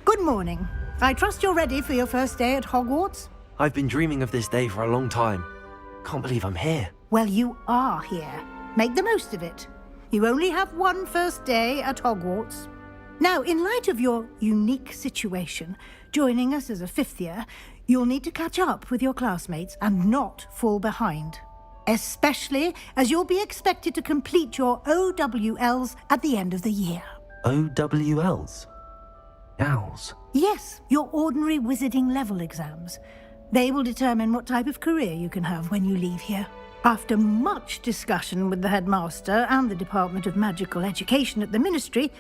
Good morning. I trust you're ready for your first day at Hogwarts? I've been dreaming of this day for a long time. Can't believe I'm here. Well, you are here. Make the most of it. You only have one first day at Hogwarts. Now, in light of your unique situation, joining us as a 5th year, you'll need to catch up with your classmates and not fall behind. Especially as you'll be expected to complete your OWLs at the end of the year. OWLs? Owls? Yes, your ordinary wizarding level exams. They will determine what type of career you can have when you leave here. After much discussion with the headmaster and the Department of Magical Education at the Ministry,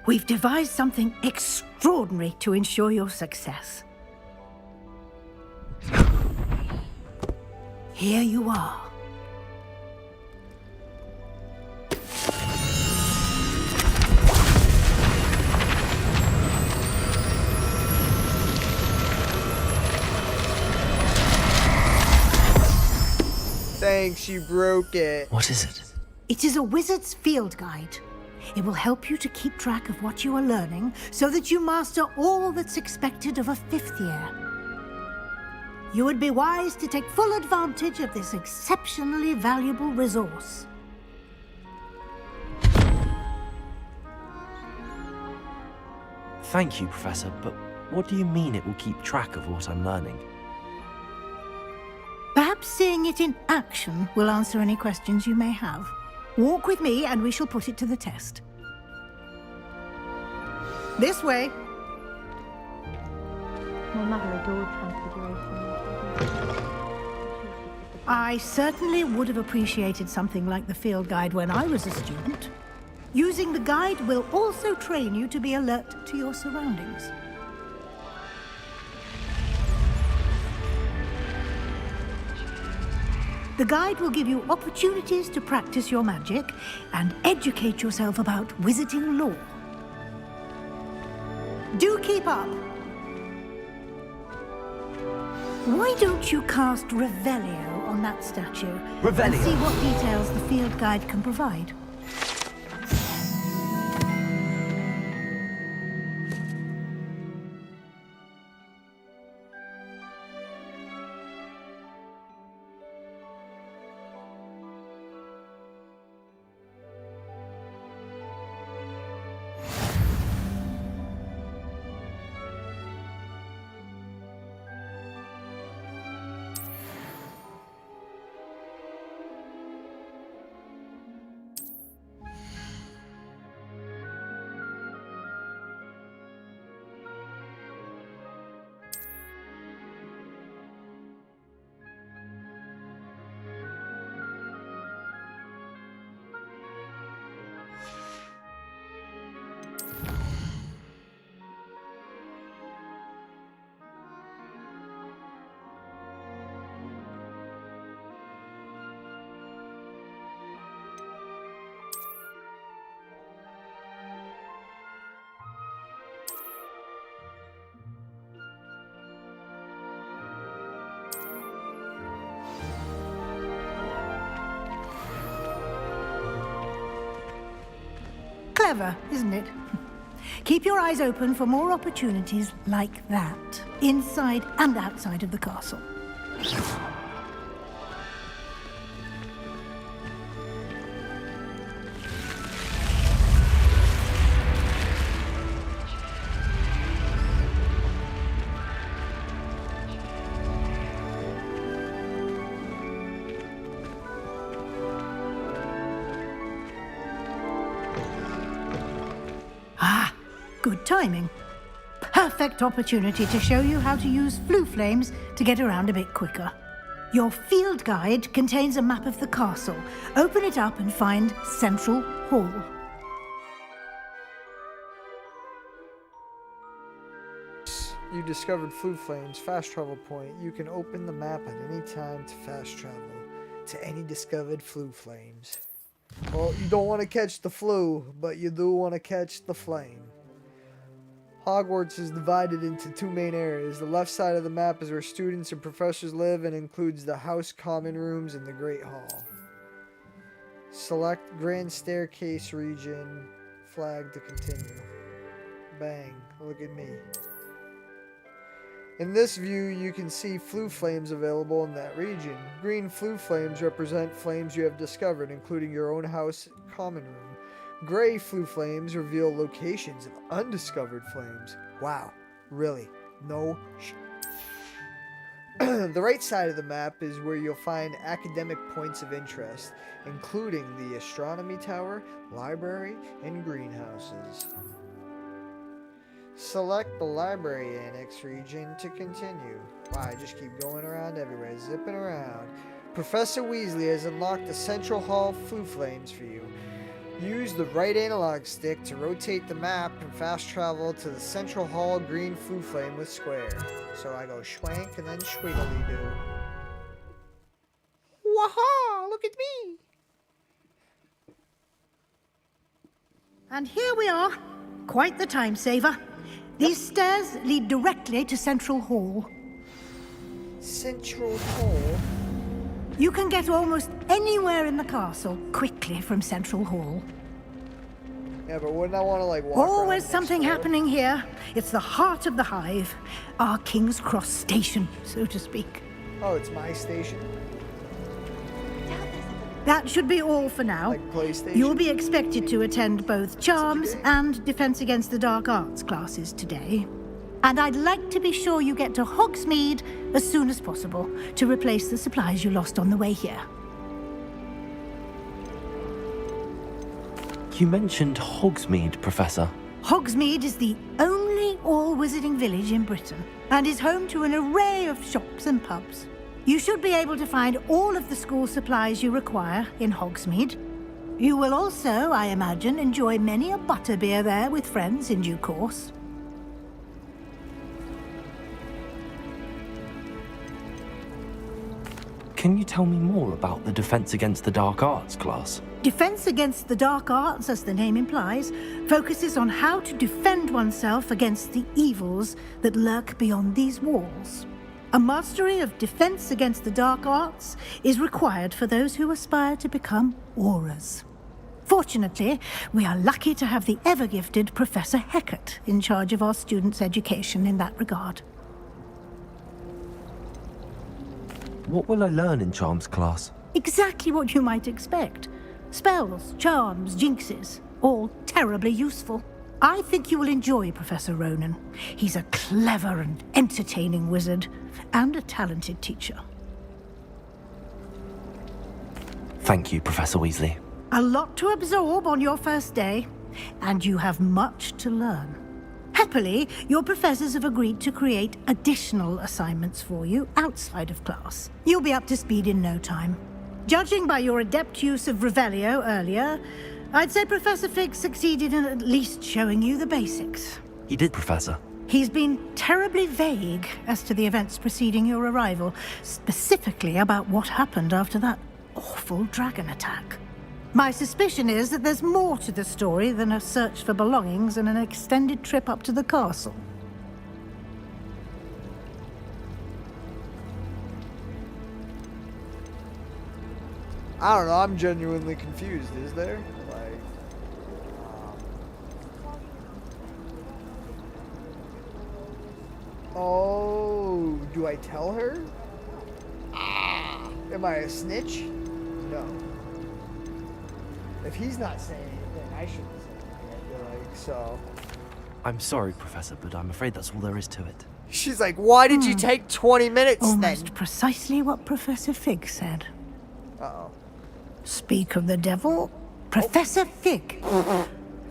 we've devised something extraordinary to ensure your success. Here you are. Thanks, you broke it. What is it? It is a wizard's field guide. It will help you to keep track of what you are learning so that you master all that's expected of a 5th year. you would be wise to take full advantage of this exceptionally valuable resource. Thank you, Professor, but what do you mean it will keep track of what I'm learning? Perhaps seeing it in action will answer any questions you may have. Walk with me and we shall put it to the test. This way. My mother adored Transfiguration. I certainly would have appreciated something like the field guide when I was a student. Using the guide will also train you to be alert to your surroundings. The guide will give you opportunities to practice your magic and educate yourself about wizarding lore. Do keep up! Why don't you cast Revelio on that statue? Revelio? And see what details the field guide can provide. Clever, isn't it? Keep your eyes open for more opportunities like that, inside and outside of the castle. Good timing. Perfect opportunity to show you how to use flue flames to get around a bit quicker. Your field guide contains a map of the castle. Open it up and find Central Hall. You discovered flue flames, fast travel point. You can open the map at any time to fast travel to any discovered flue flames. Well, you don't want to catch the flu, but you do want to catch the flame. Hogwarts is divided into two main areas. The left side of the map is where students and professors live and includes the house common rooms and the Great Hall. Select Grand Staircase region, flag to continue. Bang, look at me. In this view, you can see flue flames available in that region. Green flue flames represent flames you have discovered, including your own house common room. Gray flue flames reveal locations of undiscovered flames. Wow, really? No sh. The right side of the map is where you'll find academic points of interest, including the astronomy tower, library, and greenhouses. Select the library annex region to continue. Wow, I just keep going around everywhere, zipping around. Professor Weasley has unlocked the Central Hall flue flames for you. Use the right analog stick to rotate the map and fast travel to the Central Hall green flue flame with square. So I go schwank and then schwiggly-doo. Waha! Look at me! And here we are. Quite the time saver. These stairs lead directly to Central Hall. Central Hall? You can get almost anywhere in the castle quickly from Central Hall. Yeah, but wouldn't I want to like walk Always around something happening here. It's the heart of the hive. Our King's Cross station, so to speak. Oh, it's my station? That should be all for now. Like PlayStation? You'll be expected to attend both Charms and Defense Against the Dark Arts classes today. And I'd like to be sure you get to Hogsmeade as soon as possible to replace the supplies you lost on the way here. You mentioned Hogsmeade, Professor. Hogsmeade is the only all-wizarding village in Britain and is home to an array of shops and pubs. You should be able to find all of the school supplies you require in Hogsmeade. You will also, I imagine, enjoy many a butterbeer there with friends in due course. Can you tell me more about the Defense Against the Dark Arts class? Defense Against the Dark Arts, as the name implies, focuses on how to defend oneself against the evils that lurk beyond these walls. A mastery of Defense Against the Dark Arts is required for those who aspire to become Aurors. Fortunately, we are lucky to have the ever-gifted Professor Hecat in charge of our students' education in that regard. What will I learn in Charms class? Exactly what you might expect. Spells, charms, jinxes, all terribly useful. I think you will enjoy Professor Ronan. He's a clever and entertaining wizard, and a talented teacher. Thank you, Professor Weasley. A lot to absorb on your first day, and you have much to learn. Happily, your professors have agreed to create additional assignments for you outside of class. You'll be up to speed in no time. Judging by your adept use of Revelio earlier, I'd say Professor Fig succeeded in at least showing you the basics. He did, Professor. He's been terribly vague as to the events preceding your arrival, specifically about what happened after that awful dragon attack. My suspicion is that there's more to the story than a search for belongings and an extended trip up to the castle. I don't know, I'm genuinely confused, is there? Like, oh, do I tell her? Am I a snitch? No. If he's not saying anything, I shouldn't say anything, I feel like, so. I'm sorry, Professor, but I'm afraid that's all there is to it. She's like, why did you take 20 minutes Almost then? precisely what Professor Fig said. Uh-oh. Speak of the devil, Professor Fig.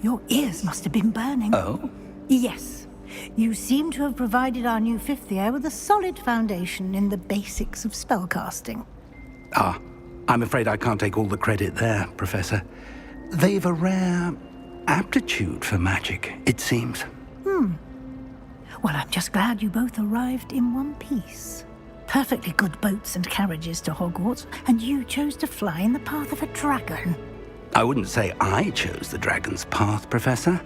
Your ears must have been burning. Oh? Yes. You seem to have provided our new fifth year with a solid foundation in the basics of spellcasting. Ah, I'm afraid I can't take all the credit there, Professor. They've a rare aptitude for magic, it seems. Well, I'm just glad you both arrived in one piece. Perfectly good boats and carriages to Hogwarts, and you chose to fly in the path of a dragon. I wouldn't say I chose the dragon's path, Professor.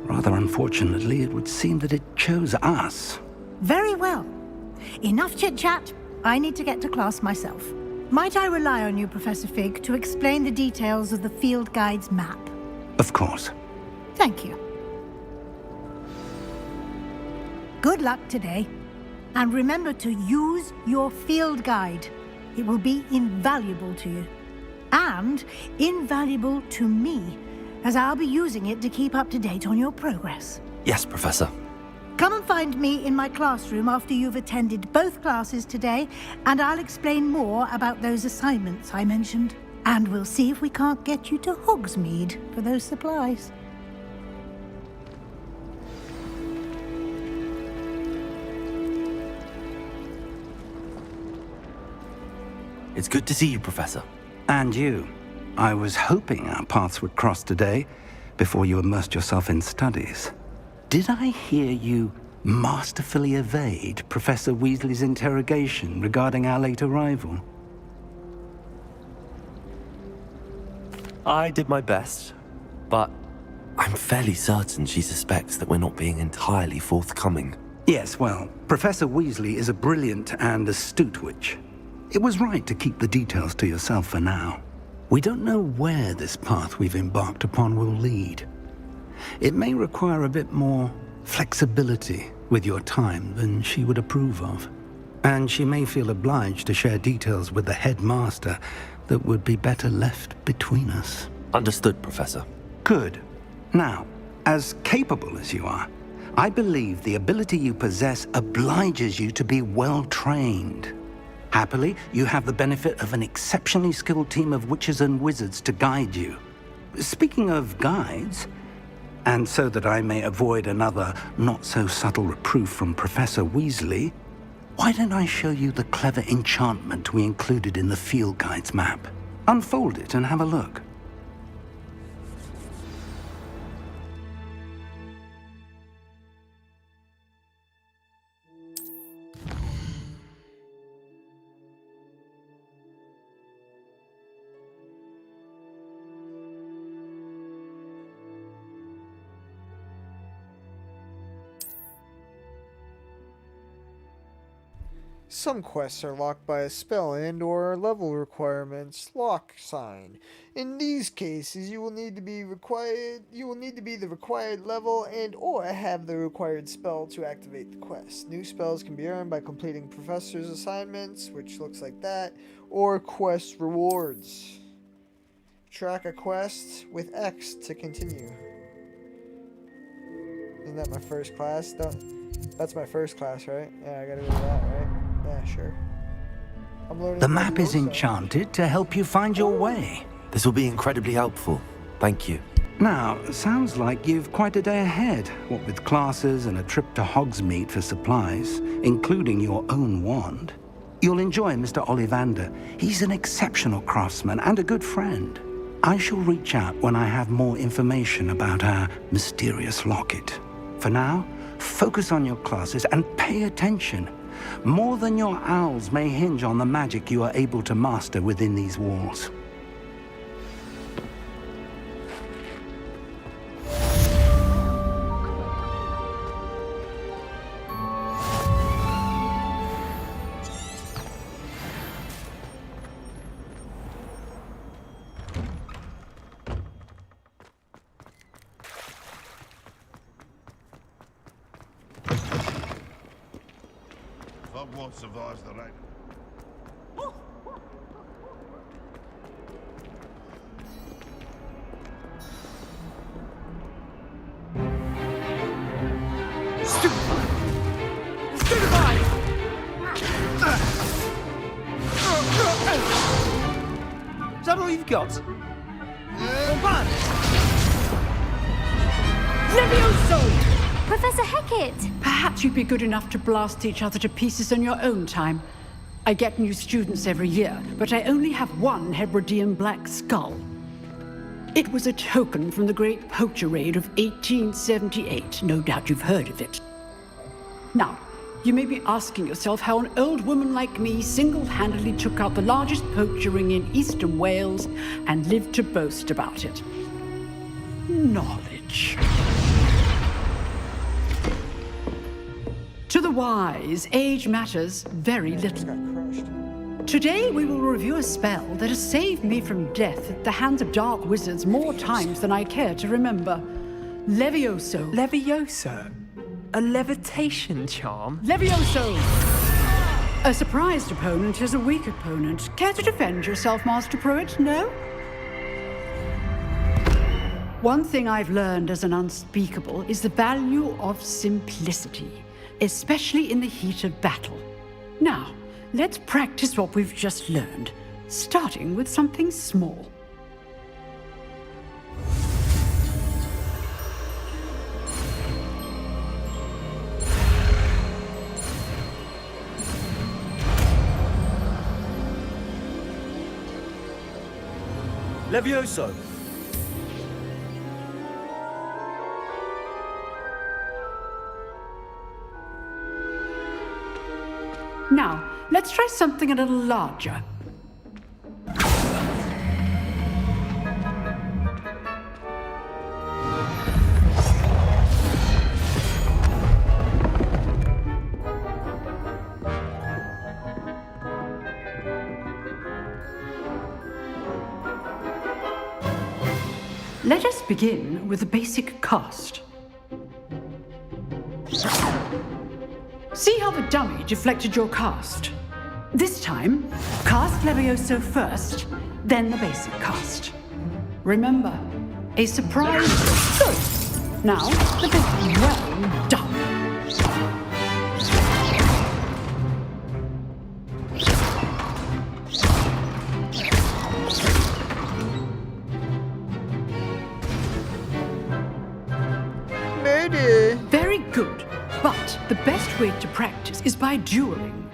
Rather unfortunately, it would seem that it chose us. Very well. Enough chit-chat. I need to get to class myself. Might I rely on you, Professor Fig, to explain the details of the field guide's map? Of course. Thank you. Good luck today. And remember to use your field guide. It will be invaluable to you. And invaluable to me, as I'll be using it to keep up to date on your progress. Yes, Professor. Come and find me in my classroom after you've attended both classes today, and I'll explain more about those assignments I mentioned. And we'll see if we can't get you to Hogsmeade for those supplies. It's good to see you, Professor. And you. I was hoping our paths would cross today, before you immersed yourself in studies. Did I hear you masterfully evade Professor Weasley's interrogation regarding our late arrival? I did my best, but I'm fairly certain she suspects that we're not being entirely forthcoming. Yes, well, Professor Weasley is a brilliant and astute witch. It was right to keep the details to yourself for now. We don't know where this path we've embarked upon will lead. It may require a bit more flexibility with your time than she would approve of. And she may feel obliged to share details with the headmaster that would be better left between us. Understood, Professor. Good. Now, as capable as you are, I believe the ability you possess obliges you to be well trained. Happily, you have the benefit of an exceptionally skilled team of witches and wizards to guide you. Speaking of guides, and so that I may avoid another not-so-subtle reproof from Professor Weasley, why don't I show you the clever enchantment we included in the field guide's map? Unfold it and have a look. Some quests are locked by a spell and/or level requirements lock sign. In these cases, you will need to be the required level and/or have the required spell to activate the quest. New spells can be earned by completing professor's assignments, which looks like that, or quest rewards. Track a quest with X to continue. Isn't that my first class? That's my first class, right? Yeah, I gotta go to that, right? Yeah, sure. I'm learning. The map is enchanted to help you find your way. This will be incredibly helpful. Thank you. Now, sounds like you've quite a day ahead, what with classes and a trip to Hogsmeade for supplies, including your own wand. You'll enjoy Mr. Ollivander. He's an exceptional craftsman and a good friend. I shall reach out when I have more information about our mysterious locket. For now, focus on your classes and pay attention. More than your owls may hinge on the magic you are able to master within these walls. Hogwarts survives the rain. Is that all you've got? Levioso! Professor Hecat! Perhaps you'd be good enough to blast each other to pieces on your own time. I get new students every year, but I only have one Hebridean black skull. It was a token from the Great Poacher Raid of 1878. No doubt you've heard of it. Now, you may be asking yourself how an old woman like me single-handedly took out the largest poacher ring in eastern Wales and lived to boast about it. Knowledge. To the wise, age matters very little. Today we will review a spell that has saved me from death at the hands of dark wizards more times than I care to remember. Levioso. Levioso? A levitation charm? Levioso! A surprised opponent is a weak opponent. Care to defend yourself, Master Pruitt? No? One thing I've learned as an unspeakable is the value of simplicity, especially in the heat of battle. Now, let's practice what we've just learned, starting with something small. Levioso! Now, let's try something a little larger. Let us begin with the basic cast. See how the dummy deflected your cast? This time, cast Levioso first, then the basic cast. Remember, a surprise. Good. Now, the big well done. Very good. But the best way to practice is by dueling.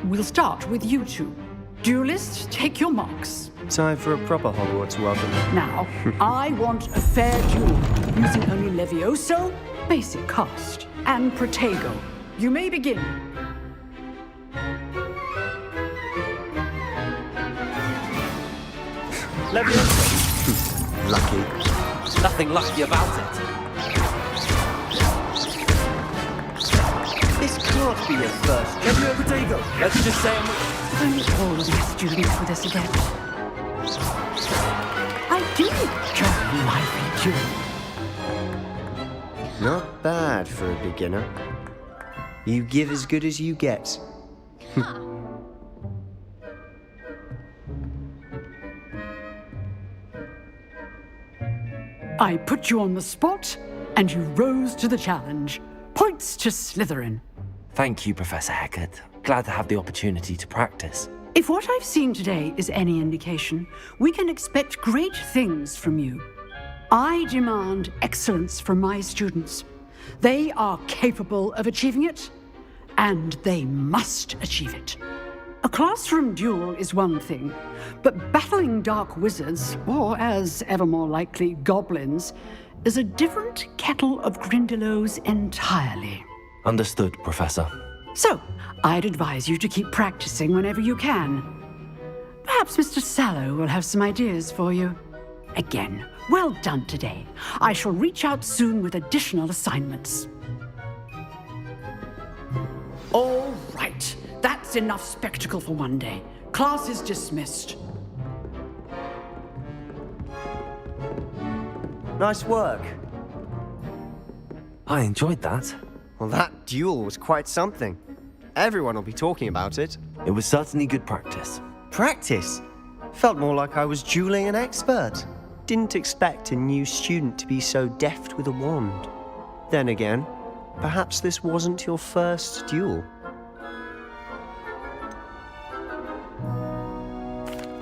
We'll start with you two. Duelists, take your marks. Time for a proper Hogwarts welcome. Now, I want a fair duel, using only Levioso, basic cast, and Protego. You may begin. Levioso. Lucky. Nothing lucky about it. This can't be your first. Protego. Let's just say I'm all of my students with this event. I do enjoy my duel. Not bad for a beginner. You give as good as you get. I put you on the spot, and you rose to the challenge. Points to Slytherin. Thank you, Professor Hecat. Glad to have the opportunity to practice. If what I've seen today is any indication, we can expect great things from you. I demand excellence from my students. They are capable of achieving it, and they must achieve it. A classroom duel is one thing, but battling dark wizards, or as ever more likely, goblins, is a different kettle of Grindylows entirely. Understood, Professor. So, I'd advise you to keep practicing whenever you can. Perhaps Mr. Sallow will have some ideas for you. Again, well done today. I shall reach out soon with additional assignments. All right, that's enough spectacle for one day. Class is dismissed. Nice work. I enjoyed that. Well, that duel was quite something. Everyone will be talking about it. It was certainly good practice. Practice? Felt more like I was dueling an expert. Didn't expect a new student to be so deft with a wand. Then again, perhaps this wasn't your first duel.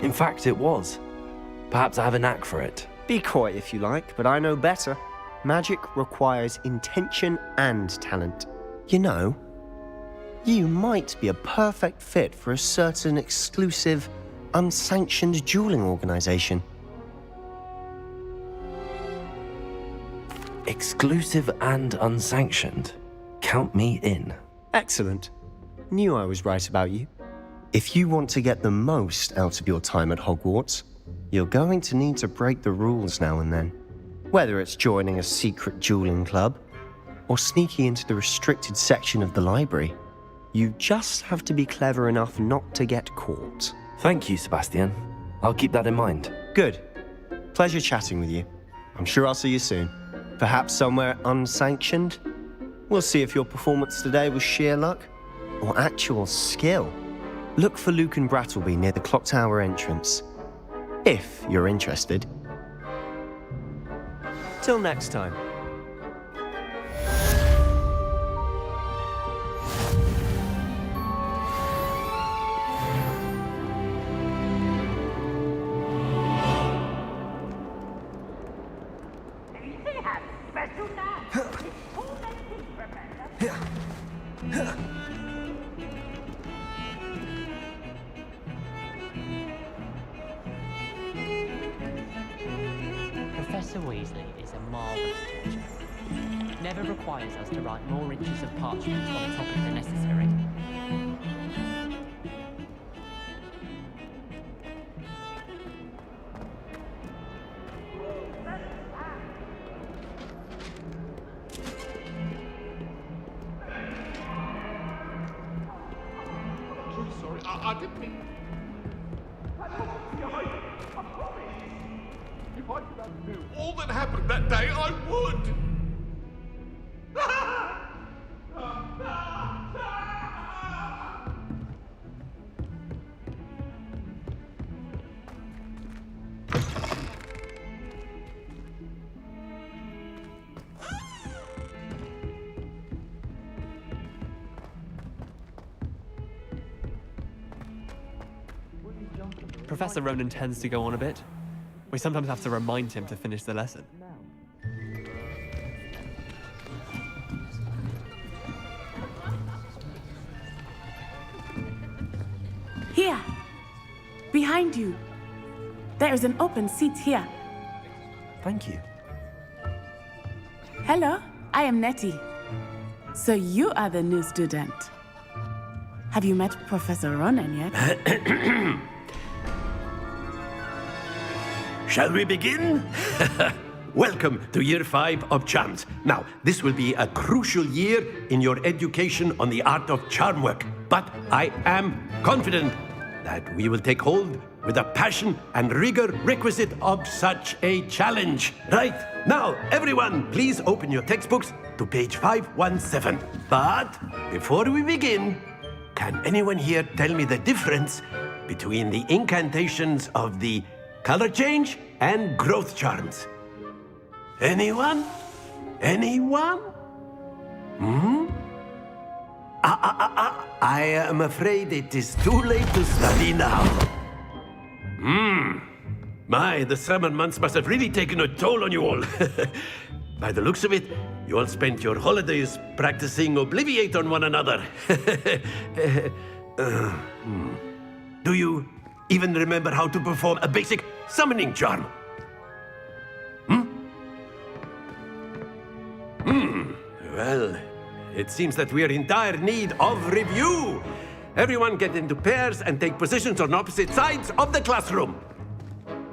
In fact, it was. Perhaps I have a knack for it. Be coy if you like, but I know better. Magic requires intention and talent. You know, you might be a perfect fit for a certain exclusive, unsanctioned dueling organization. Exclusive and unsanctioned. Count me in. Excellent. Knew I was right about you. If you want to get the most out of your time at Hogwarts, you're going to need to break the rules now and then. Whether it's joining a secret dueling club, or sneaking into the restricted section of the library, you just have to be clever enough not to get caught. Thank you, Sebastian. I'll keep that in mind. Good. Pleasure chatting with you. I'm sure I'll see you soon. Perhaps somewhere unsanctioned? We'll see if your performance today was sheer luck, or actual skill. Look for Luke and Brattleby near the clock tower entrance. If you're interested. Till next time. Professor Weasley is a marvellous teacher. Never requires us to write more inches of parchment on a topic than necessary. Sorry, I didn't mean... I promise. If I all that happened that day, I would. Professor Ronan tends to go on a bit. We sometimes have to remind him to finish the lesson. Here. Behind you. There is an open seat here. Thank you. Hello, I am Nettie. So you are the new student. Have you met Professor Ronan yet? Shall we begin? Welcome to Year 5 of Charms. Now, this will be a crucial year in your education on the art of charm work. But I am confident that we will take hold with the passion and rigor requisite of such a challenge. Right, now, everyone, please open your textbooks to page 517. But before we begin, can anyone here tell me the difference between the incantations of the color change and growth charms? Anyone? Anyone? I am afraid it is too late to study now. My, the summer months must have really taken a toll on you all. By the looks of it, you all spent your holidays practicing Obliviate on one another. Do you even remember how to perform a basic summoning charm? Well, it seems that we are in dire need of review. Everyone get into pairs and take positions on opposite sides of the classroom.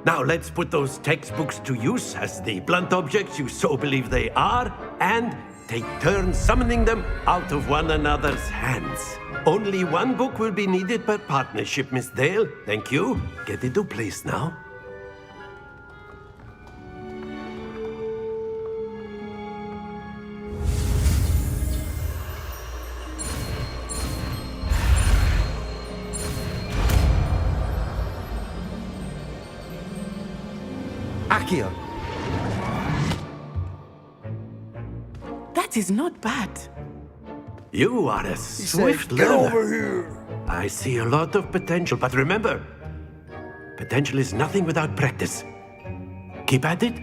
Now let's put those textbooks to use as the blunt objects you so believe they are, and take turns summoning them out of one another's hands. Only one book will be needed per partnership, Miss Dale. Thank you. Get into place now. Akio. That is not bad. You are a swift "Get learner. over here." I see a lot of potential, but remember, potential is nothing without practice. Keep at it.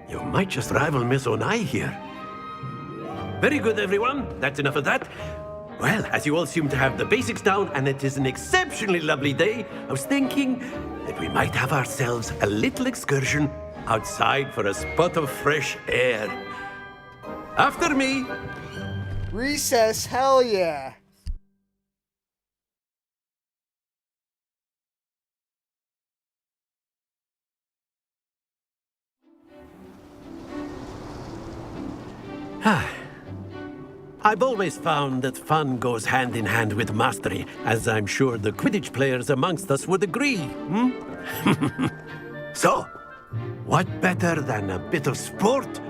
You might just rival Miss Onai here. Very good, everyone. That's enough of that. Well, as you all seem to have the basics down, and it is an exceptionally lovely day, I was thinking that we might have ourselves a little excursion outside for a spot of fresh air. After me. Recess, hell yeah. I've always found that fun goes hand in hand with mastery, as I'm sure the Quidditch players amongst us would agree. So, what better than a bit of sport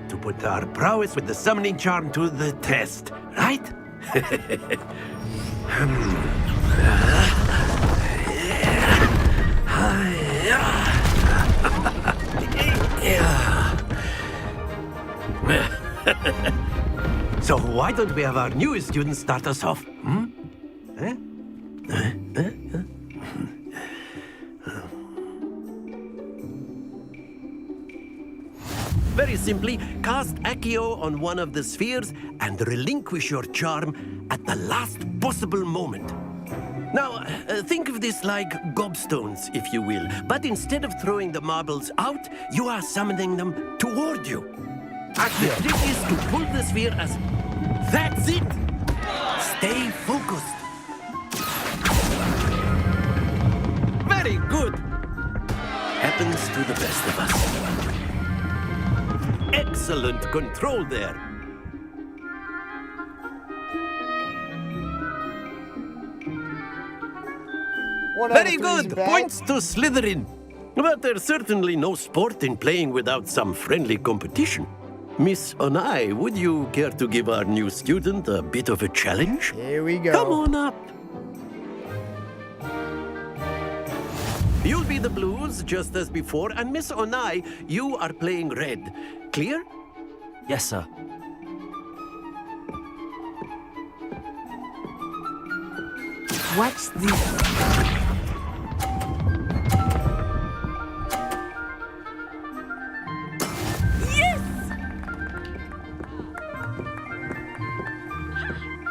to put our prowess with the summoning charm to the test, right? So why don't we have our newest student start us off? Very simply, cast Accio on one of the spheres and relinquish your charm at the last possible moment. Now, think of this like gobstones, if you will, but instead of throwing the marbles out, you are summoning them toward you. And the trick is to pull the sphere as... That's it! Stay focused. Very good. Happens to the best of us. Excellent control there. One out Very of three is good. bad. Points to Slytherin. But there's certainly no sport in playing without some friendly competition. Miss Onai, would you care to give our new student a bit of a challenge? Here we go. Come on up. You'll be the blues, just as before, and Miss Onai, you are playing red. Clear? Yes, sir. Watch this.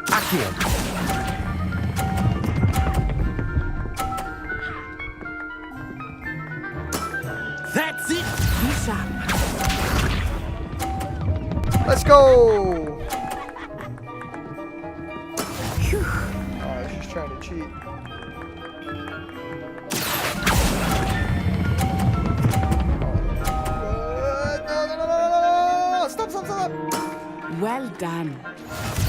Accio. That's it! Be sharp. Let's go! Oh, she's trying to cheat. No. Stop. Well done.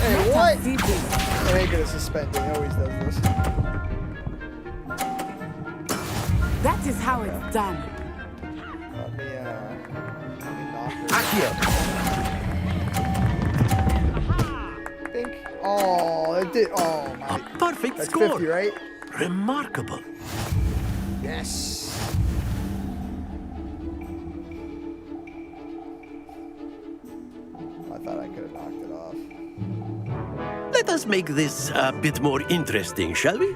Hey, Let what? us see this. I ain't gonna suspend it. He always does this. That is how it's done. Let me knock her. Accio. Think. Oh, it did. Oh, my. A perfect That's score. 50, right? Remarkable. Yes. I thought I could have knocked it off. Let us make this a bit more interesting, shall we?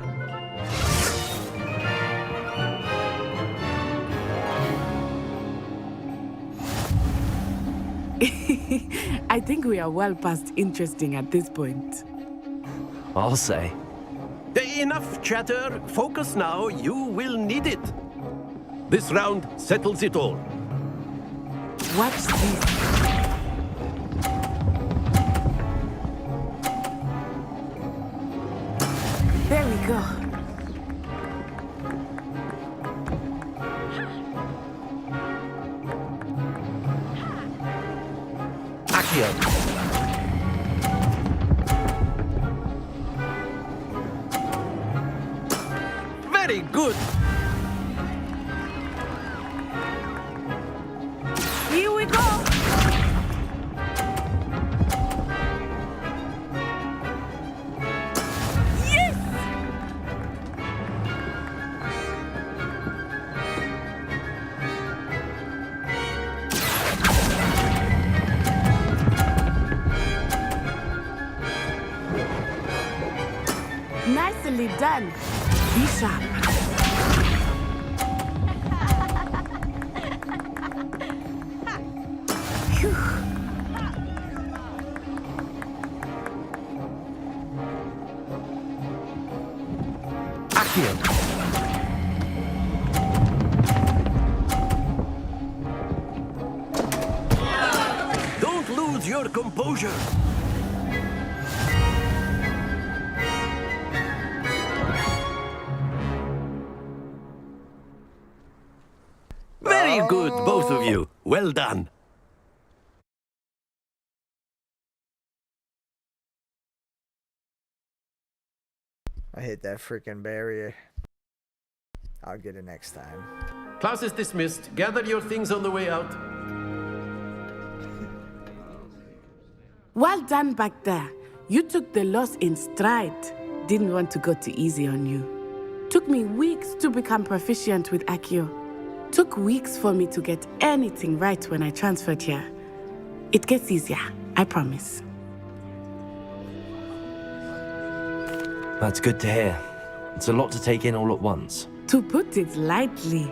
I think we are well past interesting at this point. I'll say. Enough chatter. Focus now. You will need it. This round settles it all. Watch this. There we go. Accio. Very good. Here we go. Yes! Nicely done. Be sharp. Phew. Accio. Don't lose your composure. Very good, both of you. Well done. I hit that freaking barrier. I'll get it next time. Class is dismissed. Gather your things on the way out. Well done back there. You took the loss in stride. Didn't want to go too easy on you. Took me weeks to become proficient with Accio. Took weeks for me to get anything right when I transferred here. It gets easier, I promise. That's good to hear. It's a lot to take in all at once. To put it lightly,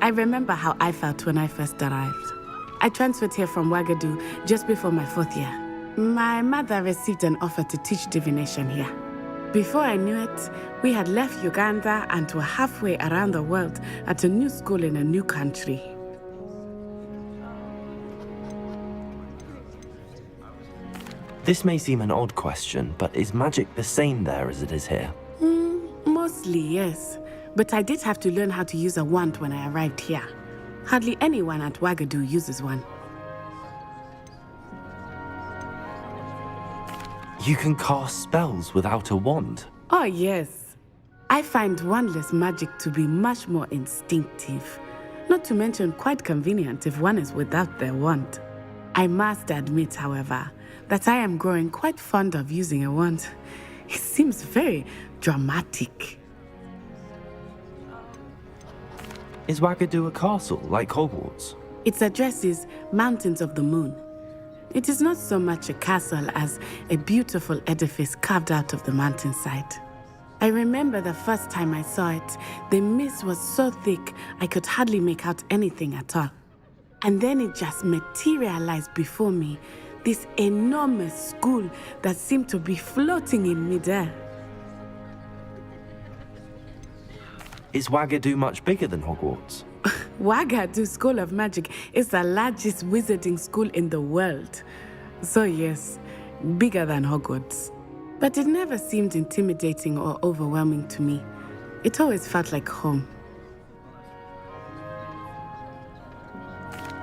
I remember how I felt when I first arrived. I transferred here from Ouagadougou just before my 4th year. My mother received an offer to teach divination here. Before I knew it, we had left Uganda and were halfway around the world at a new school in a new country. This may seem an odd question, but is magic the same there as it is here? Mostly, yes. But I did have to learn how to use a wand when I arrived here. Hardly anyone at Ouagadougou uses one. You can cast spells without a wand. Oh, yes. I find wandless magic to be much more instinctive, not to mention quite convenient if one is without their wand. I must admit, however, that I am growing quite fond of using a wand. It seems very dramatic. Is Wagadu a castle, like Hogwarts? Its address is Mountains of the Moon. It is not so much a castle as a beautiful edifice carved out of the mountainside. I remember the first time I saw it, the mist was so thick I could hardly make out anything at all. And then it just materialized before me, this enormous school that seemed to be floating in midair. Is Wagadu much bigger than Hogwarts? Wagadu School of Magic is the largest wizarding school in the world. So yes, bigger than Hogwarts. But it never seemed intimidating or overwhelming to me. It always felt like home.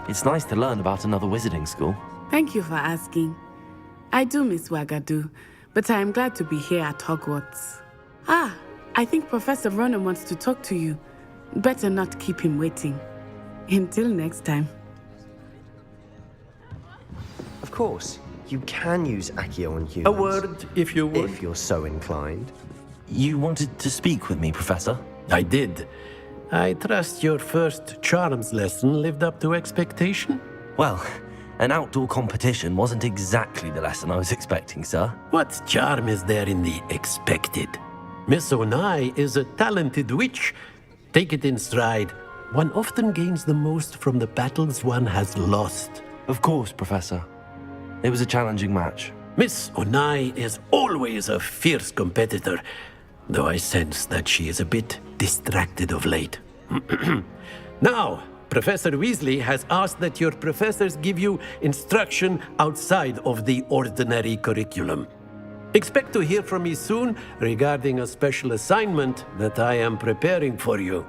It's nice to learn about another wizarding school. Thank you for asking. I do miss Wagadu, but I am glad to be here at Hogwarts. I think Professor Ronan wants to talk to you. Better not keep him waiting. Until next time. Of course, you can use Accio on humans. A word, if you would. If you're so inclined. You wanted to speak with me, Professor? I did. I trust your first charms lesson lived up to expectation? Well, an outdoor competition wasn't exactly the lesson I was expecting, sir. What charm is there in the expected? Miss Onai is a talented witch. Take it in stride. One often gains the most from the battles one has lost. Of course, Professor. It was a challenging match. Miss Onai is always a fierce competitor, though I sense that she is a bit distracted of late. Now, Professor Weasley has asked that your professors give you instruction outside of the ordinary curriculum. Expect to hear from me soon regarding a special assignment that I am preparing for you.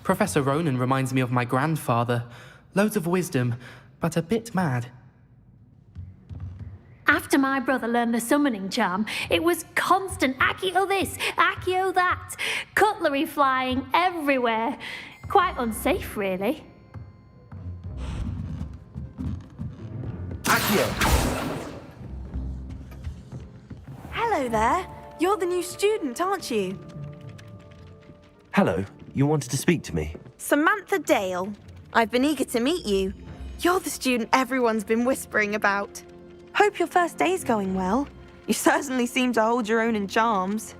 Professor Ronan reminds me of my grandfather. Loads of wisdom, but a bit mad. After my brother learned the summoning charm, it was constant Accio this, Accio that, cutlery flying everywhere. Quite unsafe, really. Accio! Hello there. You're the new student, aren't you? Hello. You wanted to speak to me? Samantha Dale. I've been eager to meet you. You're the student everyone's been whispering about. Hope your first day's going well. You certainly seem to hold your own in charms.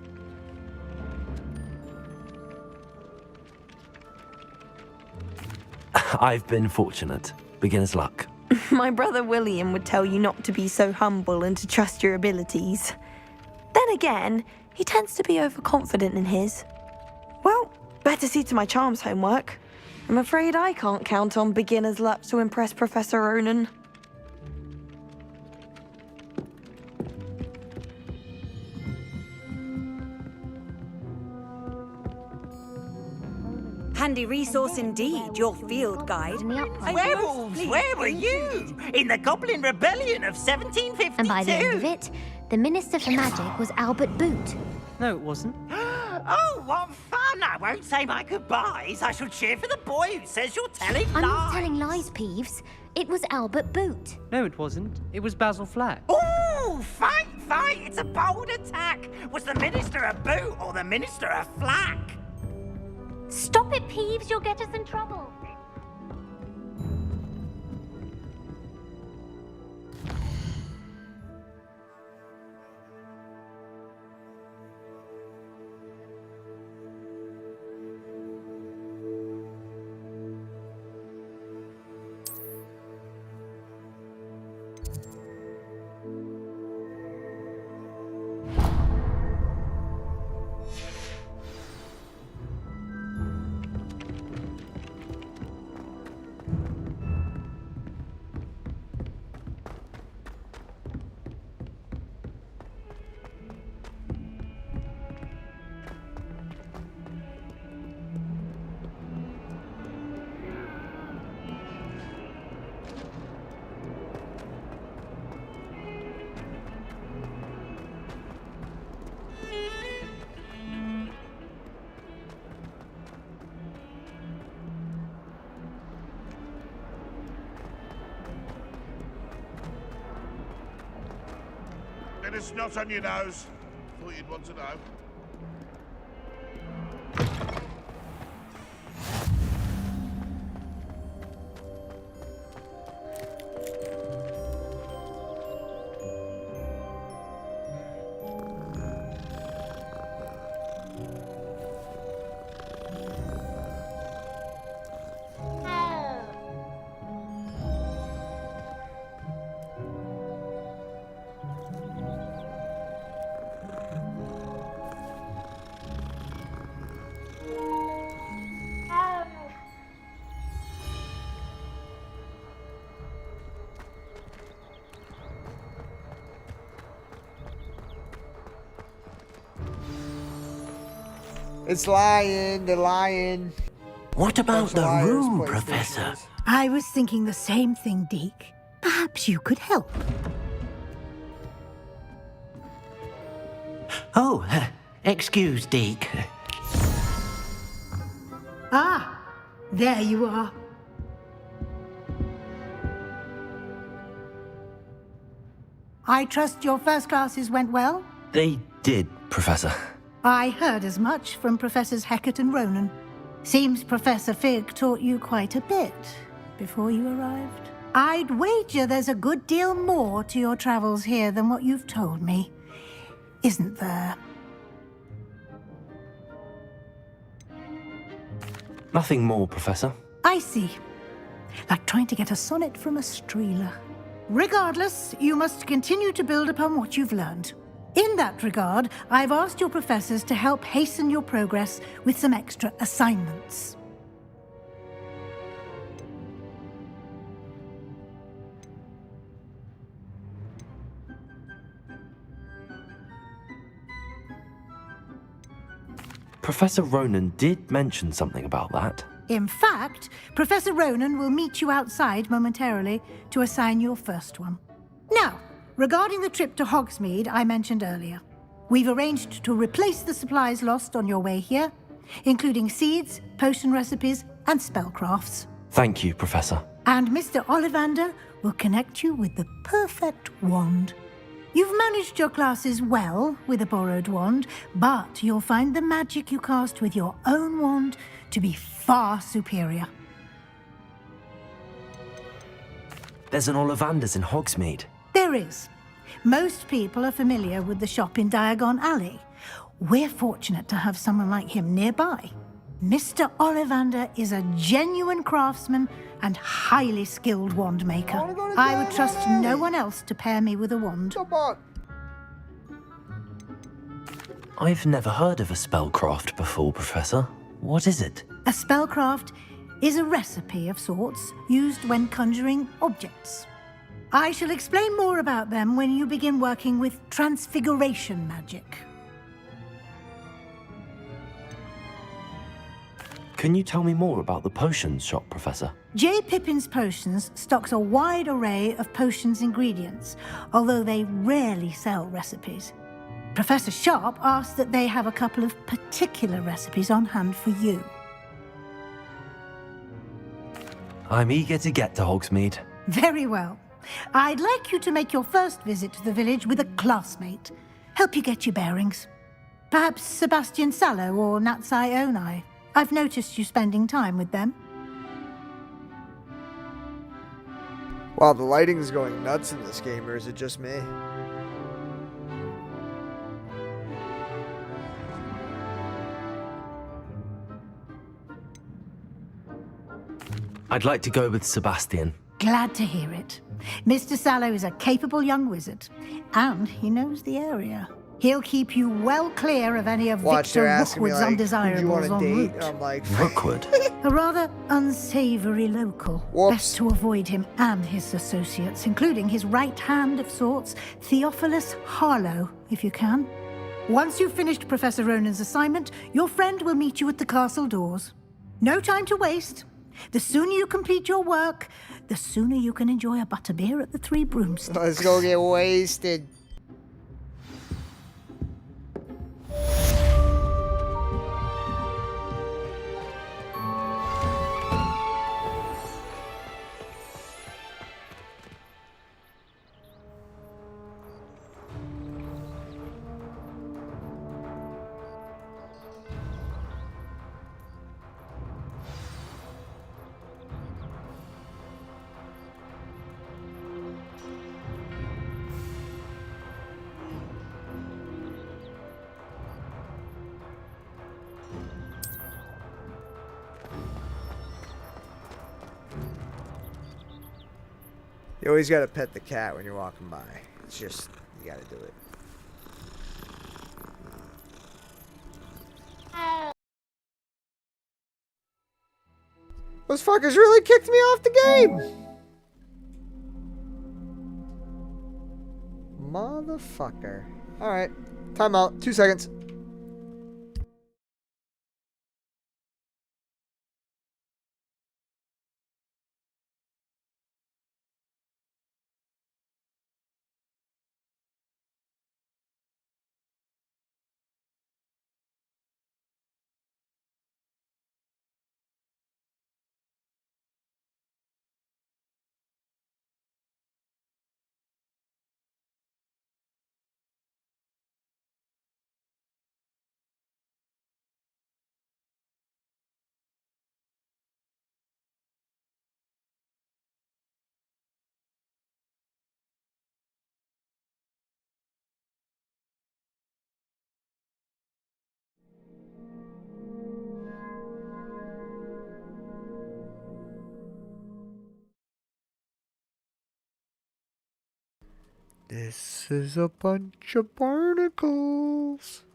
I've been fortunate. Beginner's luck. My brother William would tell you not to be so humble and to trust your abilities. Then again, he tends to be overconfident in his. Well, better see to my charms homework. I'm afraid I can't count on beginner's luck to impress Professor Ronan. Handy resource indeed, your field guide. Werewolves, where were you? In the Goblin Rebellion of 1752? And by the end of it, the Minister for Magic was Albert Boot. No, it wasn't. Oh, what fun! I won't say my goodbyes. I shall cheer for the boy who says you're telling lies. I'm not telling lies, Peeves. It was Albert Boot. No, it wasn't. It was Basil Flack. Ooh, fight! It's a bold attack. Was the Minister a boot or the Minister a flack? Stop it, Peeves. You'll get us in trouble. Bit of snot on your nose. Thought you'd want to know. It's lying. They're lying. What about the Liars, room, PlayStation Professor? is. I was thinking the same thing, Deke. Perhaps you could help. Oh, excuse, Deke. Ah, there you are. I trust your first classes went well? They did, Professor. I heard as much from Professors Hecat and Ronan. Seems Professor Fig taught you quite a bit before you arrived. I'd wager there's a good deal more to your travels here than what you've told me. Isn't there? Nothing more, Professor. I see. Like trying to get a sonnet from a streeler. Regardless, you must continue to build upon what you've learned. In that regard, I've asked your professors to help hasten your progress with some extra assignments. Professor Ronan did mention something about that. In fact, Professor Ronan will meet you outside momentarily to assign your first one. Now, regarding the trip to Hogsmeade I mentioned earlier, we've arranged to replace the supplies lost on your way here, including seeds, potion recipes, and spellcrafts. Thank you, Professor. And Mr. Ollivander will connect you with the perfect wand. You've managed your classes well with a borrowed wand, but you'll find the magic you cast with your own wand to be far superior. There's an Ollivander's in Hogsmeade. There is. Most people are familiar with the shop in Diagon Alley. We're fortunate to have someone like him nearby. Mr. Ollivander is a genuine craftsman and highly skilled wand maker. I would trust no one else to pair me with a wand. Come on. I've never heard of a spellcraft before, Professor. What is it? A spellcraft is a recipe of sorts used when conjuring objects. I shall explain more about them when you begin working with transfiguration magic. Can you tell me more about the potions shop, Professor? J. Pippin's Potions stocks a wide array of potions ingredients, although they rarely sell recipes. Professor Sharp asked that they have a couple of particular recipes on hand for you. I'm eager to get to Hogsmeade. Very well. I'd like you to make your first visit to the village with a classmate. Help you get your bearings. Perhaps Sebastian Sallow or Natsai Onai. I've noticed you spending time with them. Wow, the lighting's going nuts in this game, or is it just me? I'd like to go with Sebastian. Glad to hear it. Mr. Sallow is a capable young wizard, and he knows the area. He'll keep you well clear of any of Victor Rookwood's undesirables en route. I'm like, Rookwood? A rather unsavory local. Best to avoid him and his associates, including his right hand of sorts, Theophilus Harlow, if you can. Once you've finished Professor Ronan's assignment, your friend will meet you at the castle doors. No time to waste. The sooner you complete your work, the sooner you can enjoy a butterbeer at the Three Broomsticks. Let's go get wasted. You always gotta pet the cat when you're walking by. It's just, you gotta do it. Those fuckers really kicked me off the game! Motherfucker. Alright. Time out. 2 seconds. This is a bunch of barnacles.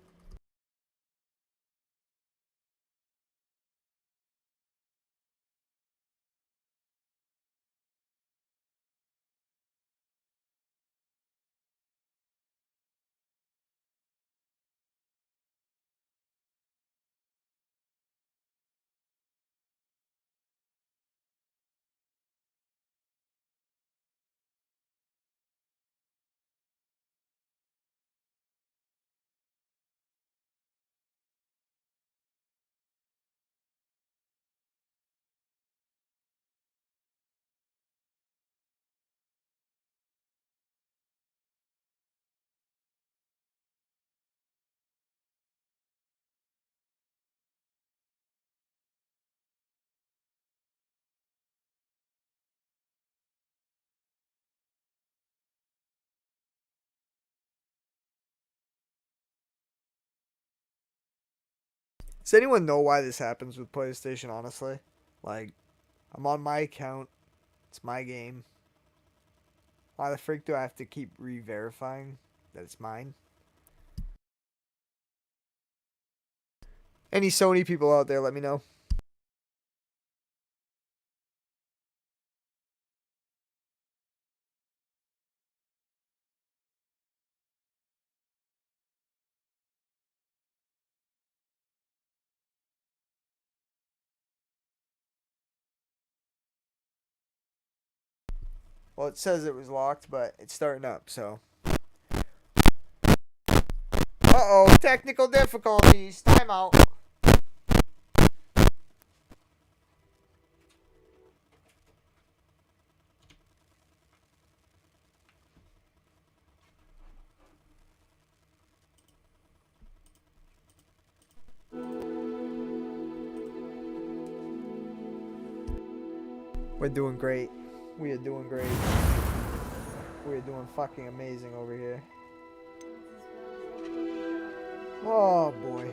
Does anyone know why this happens with PlayStation, honestly? Like, I'm on my account. It's my game. Why the frick do I have to keep re-verifying that it's mine? Any Sony people out there, let me know. Well, it says it was locked, but it's starting up, so. Uh-oh, technical difficulties. Timeout. We're doing great. We are doing great. We are doing fucking amazing over here. Oh boy.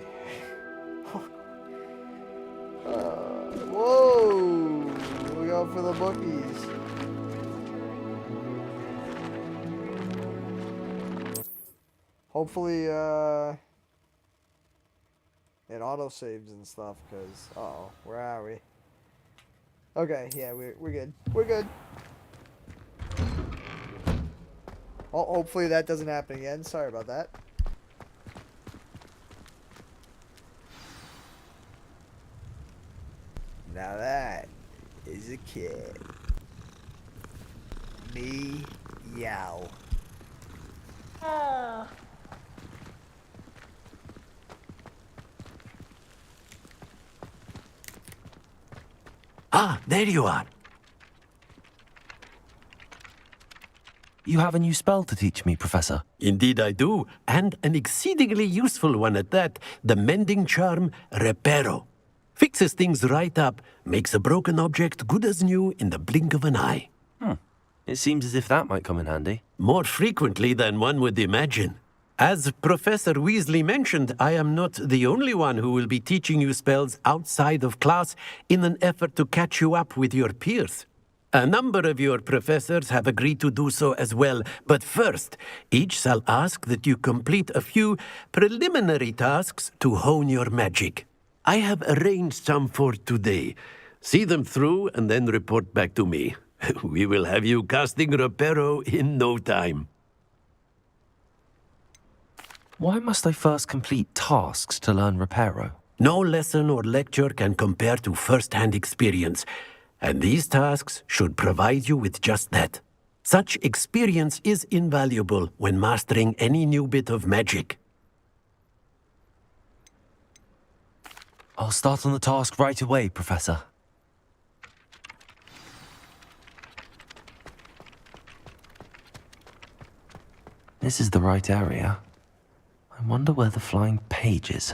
Whoa! Look out for the bookies. Hopefully, it auto-saves and stuff, because, uh-oh, where are we? Okay, yeah, we're good. We're good. Oh, hopefully that doesn't happen again. Sorry about that. Now that is a kid. Me, yow. Oh. Ah, there you are. You have a new spell to teach me, Professor. Indeed I do, and an exceedingly useful one at that. The mending charm, Reparo. Fixes things right up, makes a broken object good as new in the blink of an eye. It seems as if that might come in handy. More frequently than one would imagine. As Professor Weasley mentioned, I am not the only one who will be teaching you spells outside of class in an effort to catch you up with your peers. A number of your professors have agreed to do so as well, but first, each shall ask that you complete a few preliminary tasks to hone your magic. I have arranged some for today. See them through and then report back to me. We will have you casting Reparo in no time. Why must I first complete tasks to learn Reparo? No lesson or lecture can compare to first-hand experience, and these tasks should provide you with just that. Such experience is invaluable when mastering any new bit of magic. I'll start on the task right away, Professor. This is the right area. I wonder where the flying page is.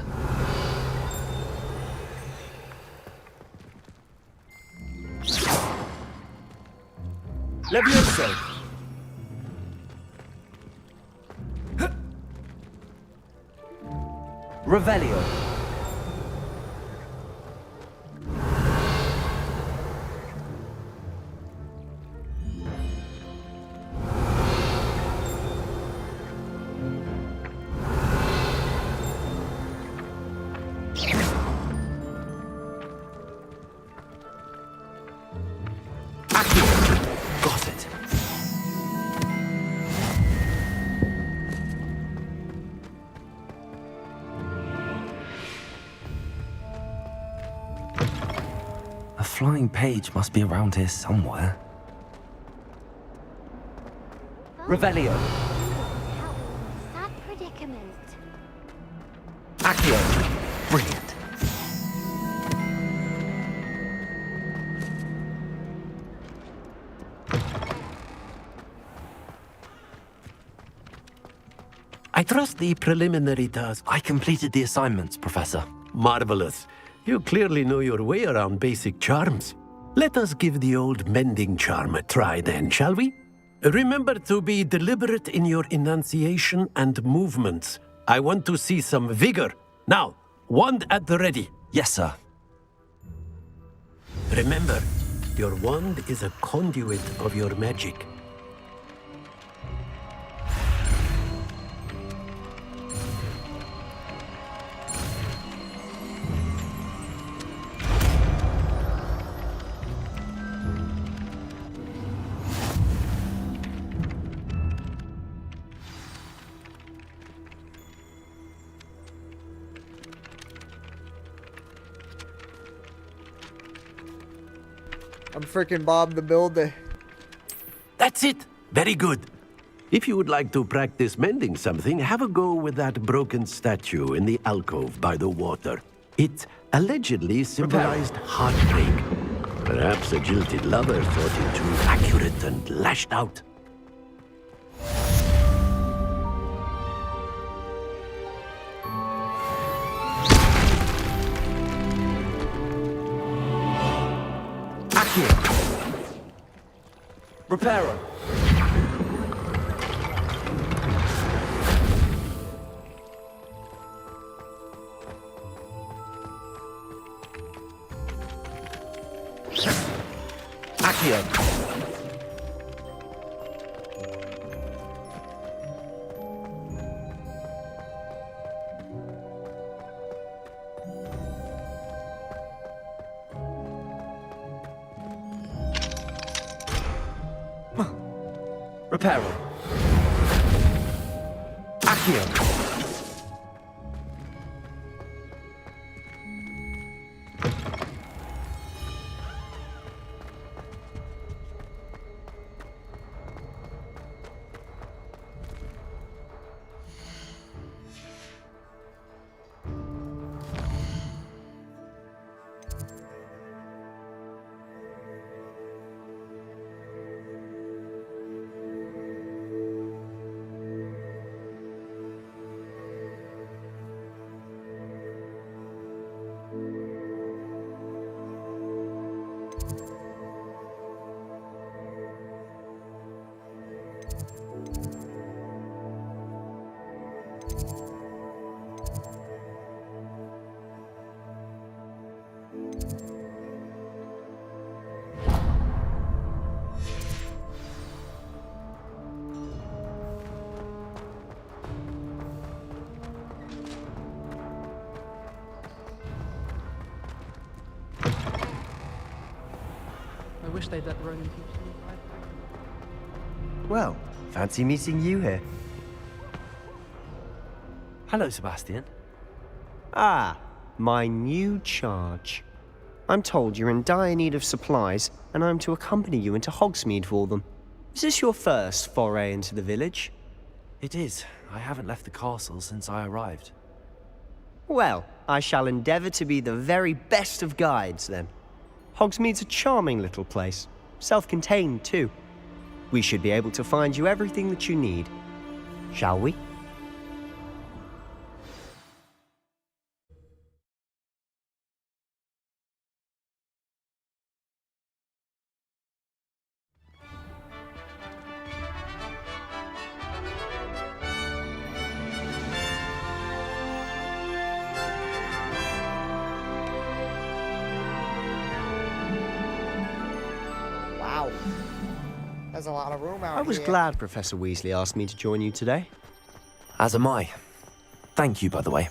Levioso! Revelio. Got it. A flying page must be around here somewhere. Revelio. Sad predicament. Accio. Brilliant. I trust the preliminary task. I completed the assignments, Professor. Marvelous. You clearly know your way around basic charms. Let us give the old mending charm a try then, shall we? Remember to be deliberate in your enunciation and movements. I want to see some vigor. Now, wand at the ready. Yes, sir. Remember, your wand is a conduit of your magic. I'm freaking Bob the Builder. That's it. Very good. If you would like to practice mending something, have a go with that broken statue in the alcove by the water. It allegedly symbolized heartbreak. Perhaps a jilted lover thought it too accurate and lashed out. Reparo. Accio. Reparo. Accio. wish they'd let Ronan teach me back. Well, fancy meeting you here. Hello, Sebastian. Ah, my new charge. I'm told you're in dire need of supplies, and I'm to accompany you into Hogsmeade for them. Is this your first foray into the village? It is. I haven't left the castle since I arrived. Well, I shall endeavour to be the very best of guides, then. Hogsmeade's a charming little place. Self-contained, too. We should be able to find you everything that you need. Shall we? Wow. There's a lot of room out I was here. glad Professor Weasley asked me to join you today. As am I. Thank you, by the way.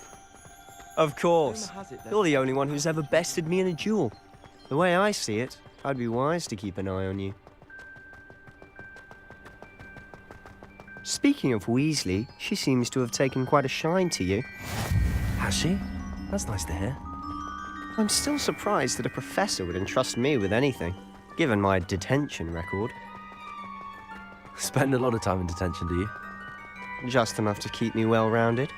Of course. You're the only one who's ever bested me in a duel. The way I see it, I'd be wise to keep an eye on you. Speaking of Weasley, she seems to have taken quite a shine to you. Has she? That's nice to hear. I'm still surprised that a professor would entrust me with anything, given my detention record. Spend a lot of time in detention, do you? Just enough to keep me well-rounded.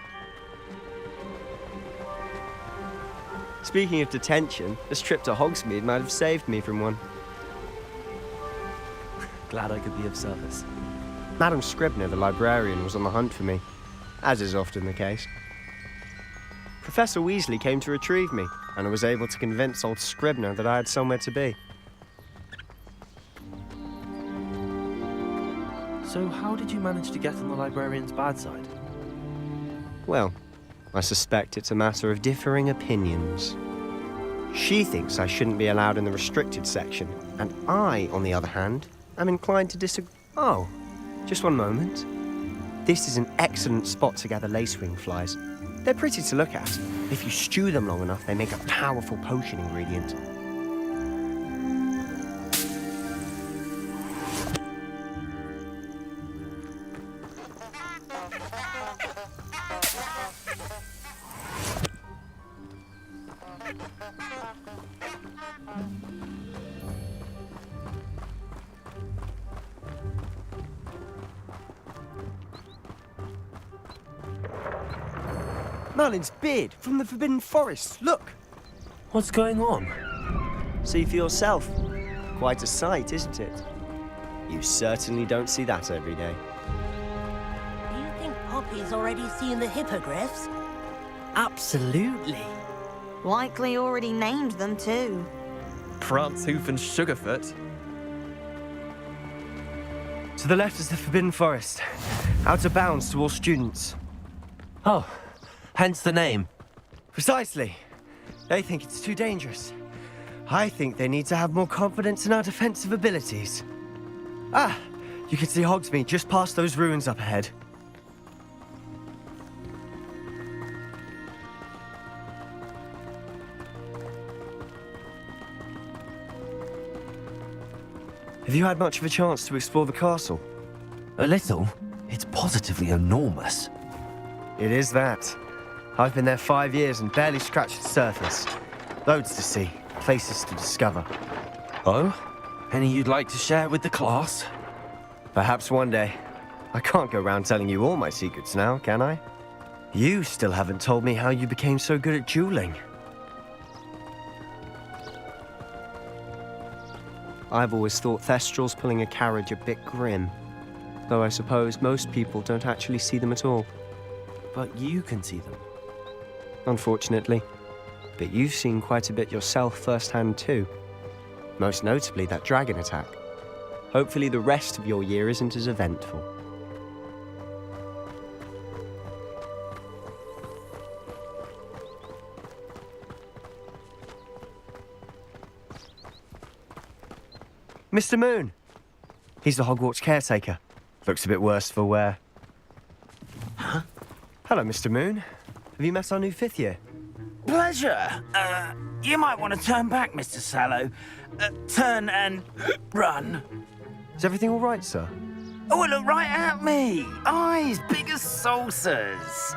Speaking of detention, this trip to Hogsmeade might have saved me from one. Glad I could be of service. Madam Scribner, the librarian, was on the hunt for me, as is often the case. Professor Weasley came to retrieve me, and I was able to convince old Scribner that I had somewhere to be. So how did you manage to get on the librarian's bad side? Well, I suspect it's a matter of differing opinions. She thinks I shouldn't be allowed in the restricted section, and I, on the other hand, am inclined to disagree. Oh, just one moment. This is an excellent spot to gather lacewing flies. They're pretty to look at. If you stew them long enough, they make a powerful potion ingredient. Merlin's beard from the Forbidden Forest. Look! What's going on? See for yourself. Quite a sight, isn't it? You certainly don't see that every day. Do you think Poppy's already seen the hippogriffs? Absolutely. Likely already named them too. Prance, Hoof, and Sugarfoot. To the left is the Forbidden Forest. Out of bounds to all students. Oh, hence the name. Precisely. They think it's too dangerous. I think they need to have more confidence in our defensive abilities. Ah, you can see Hogsmeade just past those ruins up ahead. Have you had much of a chance to explore the castle? A little. It's positively enormous. It is that. I've been there 5 years and barely scratched the surface. Loads to see, places to discover. Oh? Any you'd like to share with the class? Perhaps one day. I can't go around telling you all my secrets now, can I? You still haven't told me how you became so good at dueling. I've always thought Thestrals pulling a carriage a bit grim. Though I suppose most people don't actually see them at all. But you can see them. Unfortunately. But you've seen quite a bit yourself firsthand too. Most notably that dragon attack. Hopefully the rest of your year isn't as eventful. Mr. Moon! He's the Hogwarts caretaker. Looks a bit worse for wear. Huh? Hello, Mr. Moon. Have you met our new 5th year? Pleasure. You might want to turn back, Mr. Sallow. Turn and run. Is everything all right, sir? Oh, look right at me. Eyes big as saucers.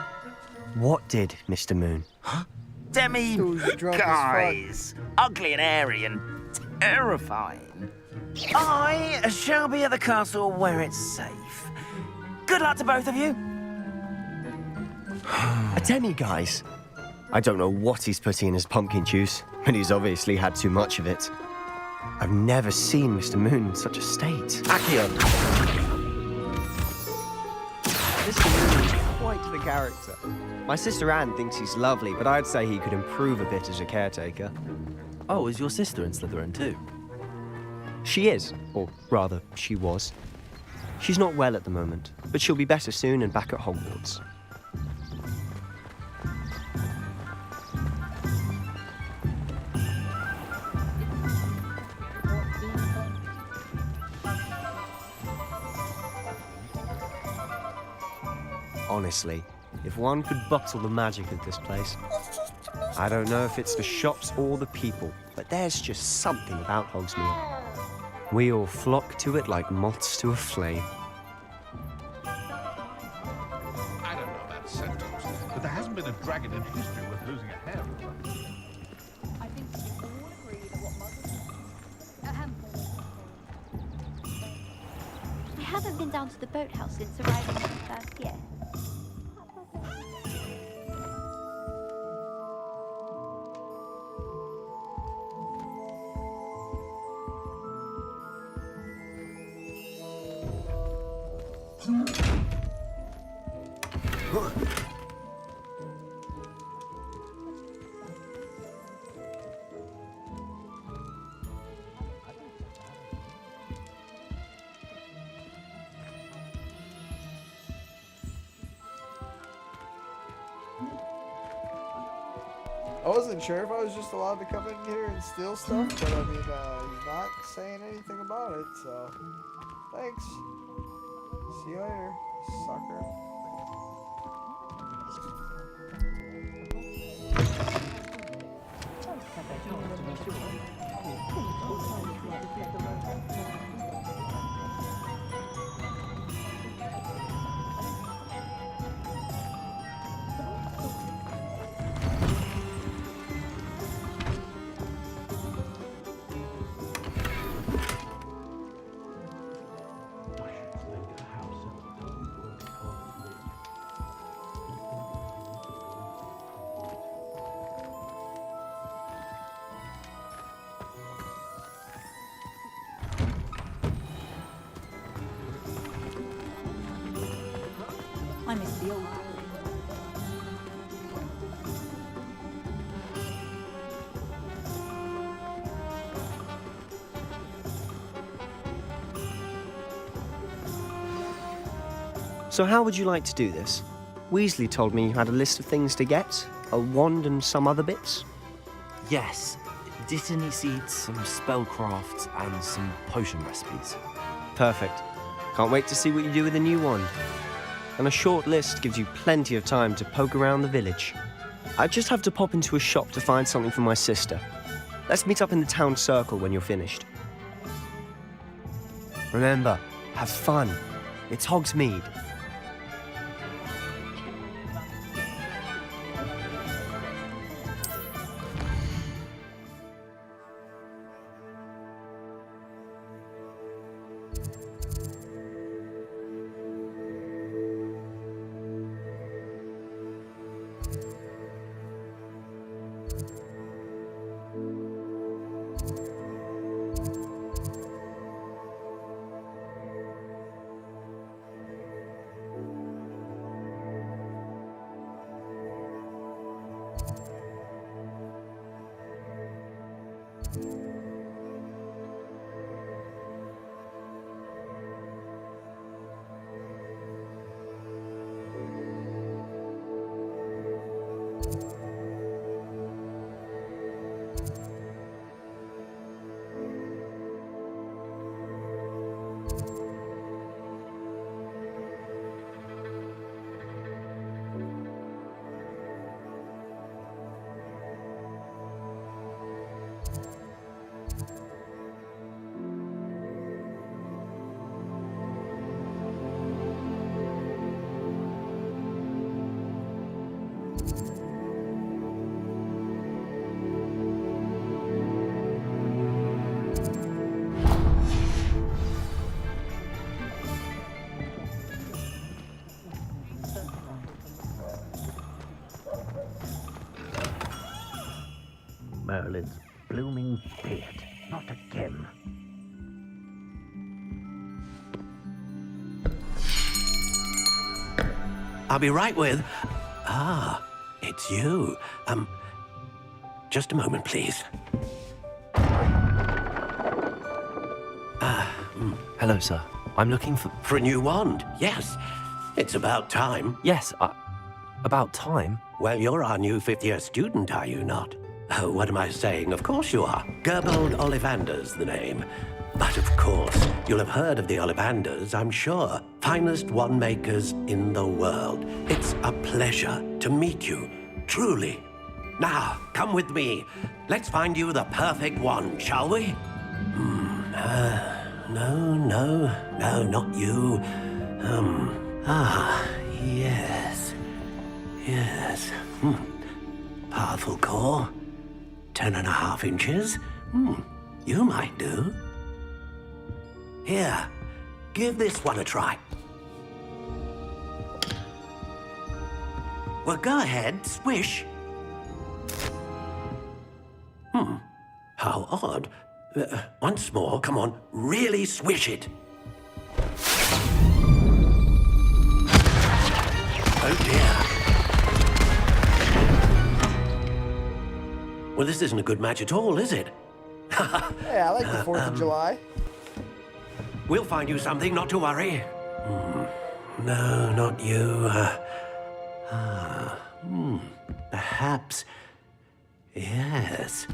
What did, Mr. Moon? Demi guys. Ugly and hairy and terrifying. I shall be at the castle where it's safe. Good luck to both of you. A demi-guise? I don't know what he's putting in his pumpkin juice, but he's obviously had too much of it. I've never seen Mr. Moon in such a state. Accio. Mr. Moon is quite the character. My sister Anne thinks he's lovely, but I'd say he could improve a bit as a caretaker. Oh, is your sister in Slytherin too? She is, or rather, she was. She's not well at the moment, but she'll be better soon and back at Hogwarts. Honestly, if one could bottle the magic of this place. I don't know if it's the shops or the people, but there's just something about Hogsmeade. We all flock to it like moths to a flame. I don't know about sentence, but there hasn't been a dragon in history worth losing a hair over. I think we all agree that what I haven't been down to the boathouse since arriving in the first year. I wasn't sure if I was just allowed to come in here and steal stuff, but I mean, he's not saying anything about it, so thanks. See you later, sucker. I miss the old. So how would you like to do this? Weasley told me you had a list of things to get, a wand and some other bits. Yes. Didn't he seed some spellcrafts and some potion recipes? Perfect. Can't wait to see what you do with the new wand. And a short list gives you plenty of time to poke around the village. I just have to pop into a shop to find something for my sister. Let's meet up in the town circle when you're finished. Remember, have fun. It's Hogsmeade. Merlin's blooming beard. Not again. I'll be right with... Ah, it's you. Just a moment, please. Hello, sir. I'm looking for... For a new wand, yes. It's about time. Yes, about time? Well, you're our new fifth-year student, are you not? Oh, what am I saying? Of course you are. Gerbold Ollivander's the name. But of course, you'll have heard of the Ollivanders, I'm sure. Finest wand makers in the world. It's a pleasure to meet you, truly. Now, come with me. Let's find you the perfect wand, shall we? No, not you. Yes. Powerful core. 10.5 inches. You might do. Here, give this one a try. Well, go ahead, swish. How odd. Once more, come on, really swish it. Oh dear. Well, this isn't a good match at all, is it? Yeah, I like the 4th of July. We'll find you something, not to worry. No, not you. Perhaps. Yes.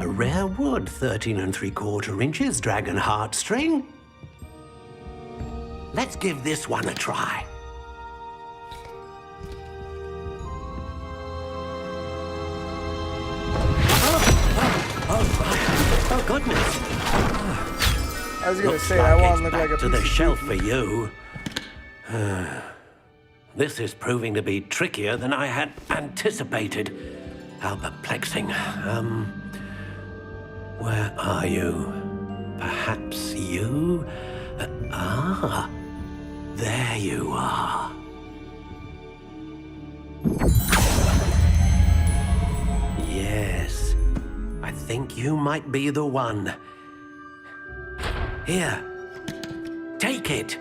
A rare wood, 13 3/4 inches, dragon heartstring. Let's give this one a try. Oh, goodness. I was gonna Looks say, that like one looked like a to piece the of shelf cookie. for you. This is proving to be trickier than I had anticipated. How perplexing. Where are you? Perhaps you? There you are. Yes, I think you might be the one. Here, take it.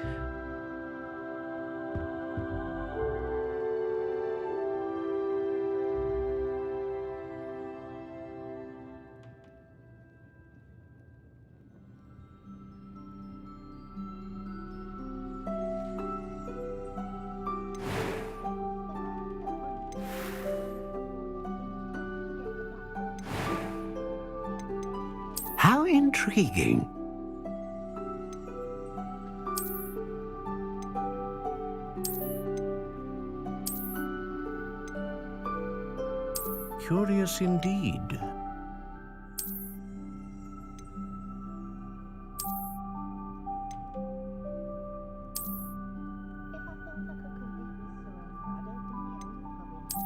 How intriguing. Curious indeed.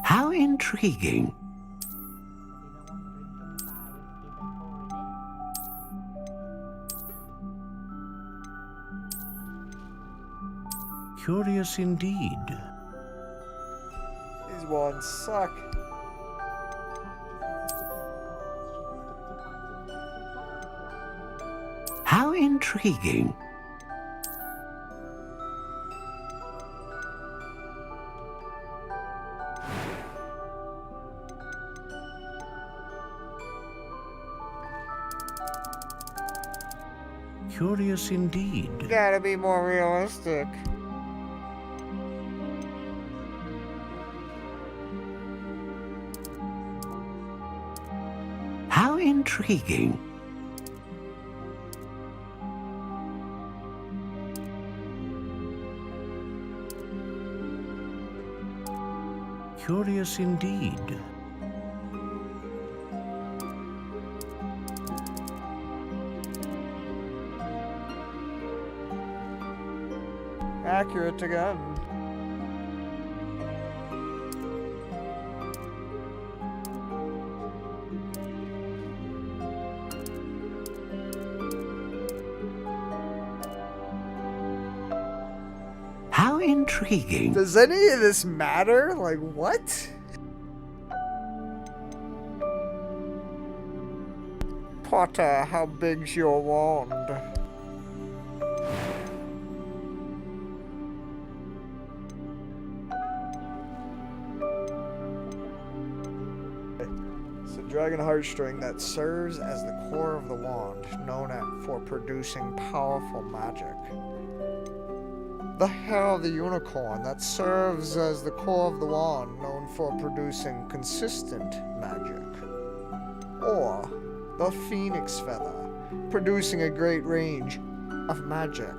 How intriguing. Curious indeed. These wands suck. How intriguing. Curious indeed. Gotta be more realistic. How intriguing. Curious indeed. Accurate again. How intriguing. Does any of this matter? Like, what? Potter, how big's your wand? It's a dragon heartstring that serves as the core of the wand, known for producing powerful magic. The hair of the unicorn that serves as the core of the wand, known for producing consistent magic. Or the phoenix feather, producing a great range of magic.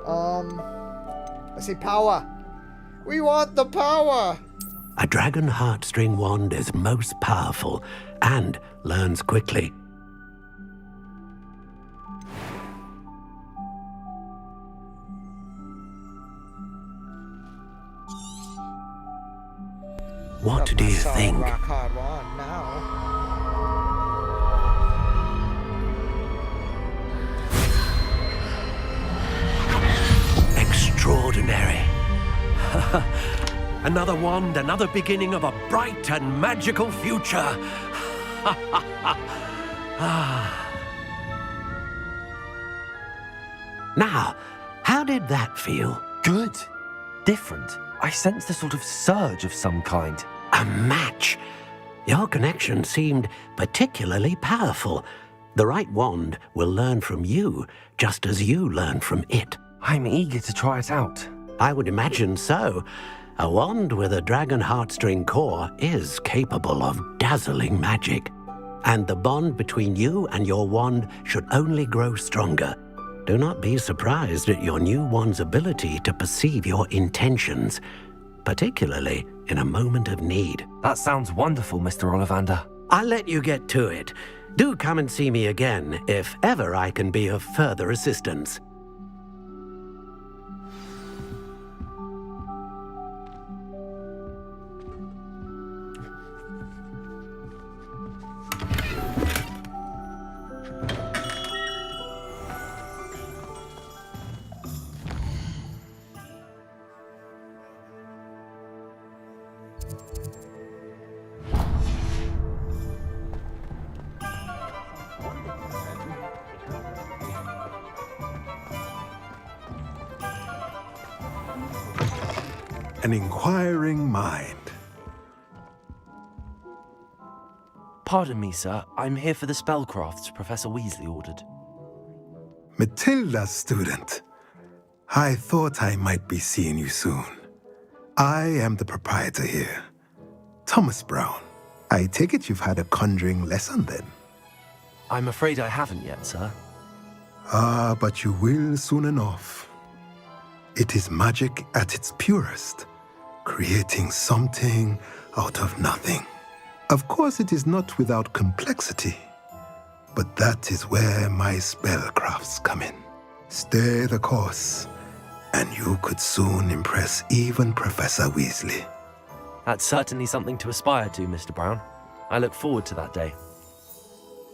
I say power. We want the power. A dragon heartstring wand is most powerful and learns quickly. What do you think? Rock hard wand now. Extraordinary. Another wand, another beginning of a bright and magical future. Now, how did that feel? Good. Different. I sensed a sort of surge of some kind. A match. Your connection seemed particularly powerful. The right wand will learn from you, just as you learn from it. I'm eager to try it out. I would imagine so. A wand with a dragon heartstring core is capable of dazzling magic. And the bond between you and your wand should only grow stronger. Do not be surprised at your new wand's ability to perceive your intentions, particularly in a moment of need. That sounds wonderful, Mr. Ollivander. I'll let you get to it. Do come and see me again if ever I can be of further assistance. An inquiring mind. Pardon me, sir. I'm here for the spellcrafts Professor Weasley ordered. Matilda, student. I thought I might be seeing you soon. I am the proprietor here, Thomas Brown. I take it you've had a conjuring lesson then? I'm afraid I haven't yet, sir. Ah, but you will soon enough. It is magic at its purest, creating something out of nothing. Of course, it is not without complexity, but that is where my spellcrafts come in. Stay the course, and you could soon impress even Professor Weasley. That's certainly something to aspire to, Mr. Brown. I look forward to that day.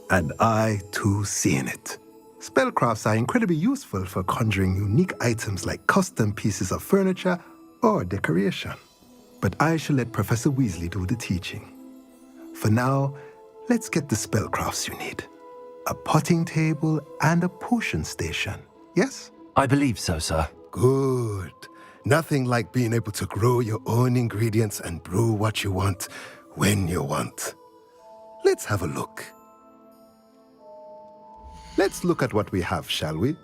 And I, too, seeing it. Spellcrafts are incredibly useful for conjuring unique items like custom pieces of furniture or decoration. But I shall let Professor Weasley do the teaching. For now, let's get the spellcrafts you need. A potting table and a potion station, yes? I believe so, sir. Good. Nothing like being able to grow your own ingredients and brew what you want when you want. Let's have a look. Let's look at what we have, shall we?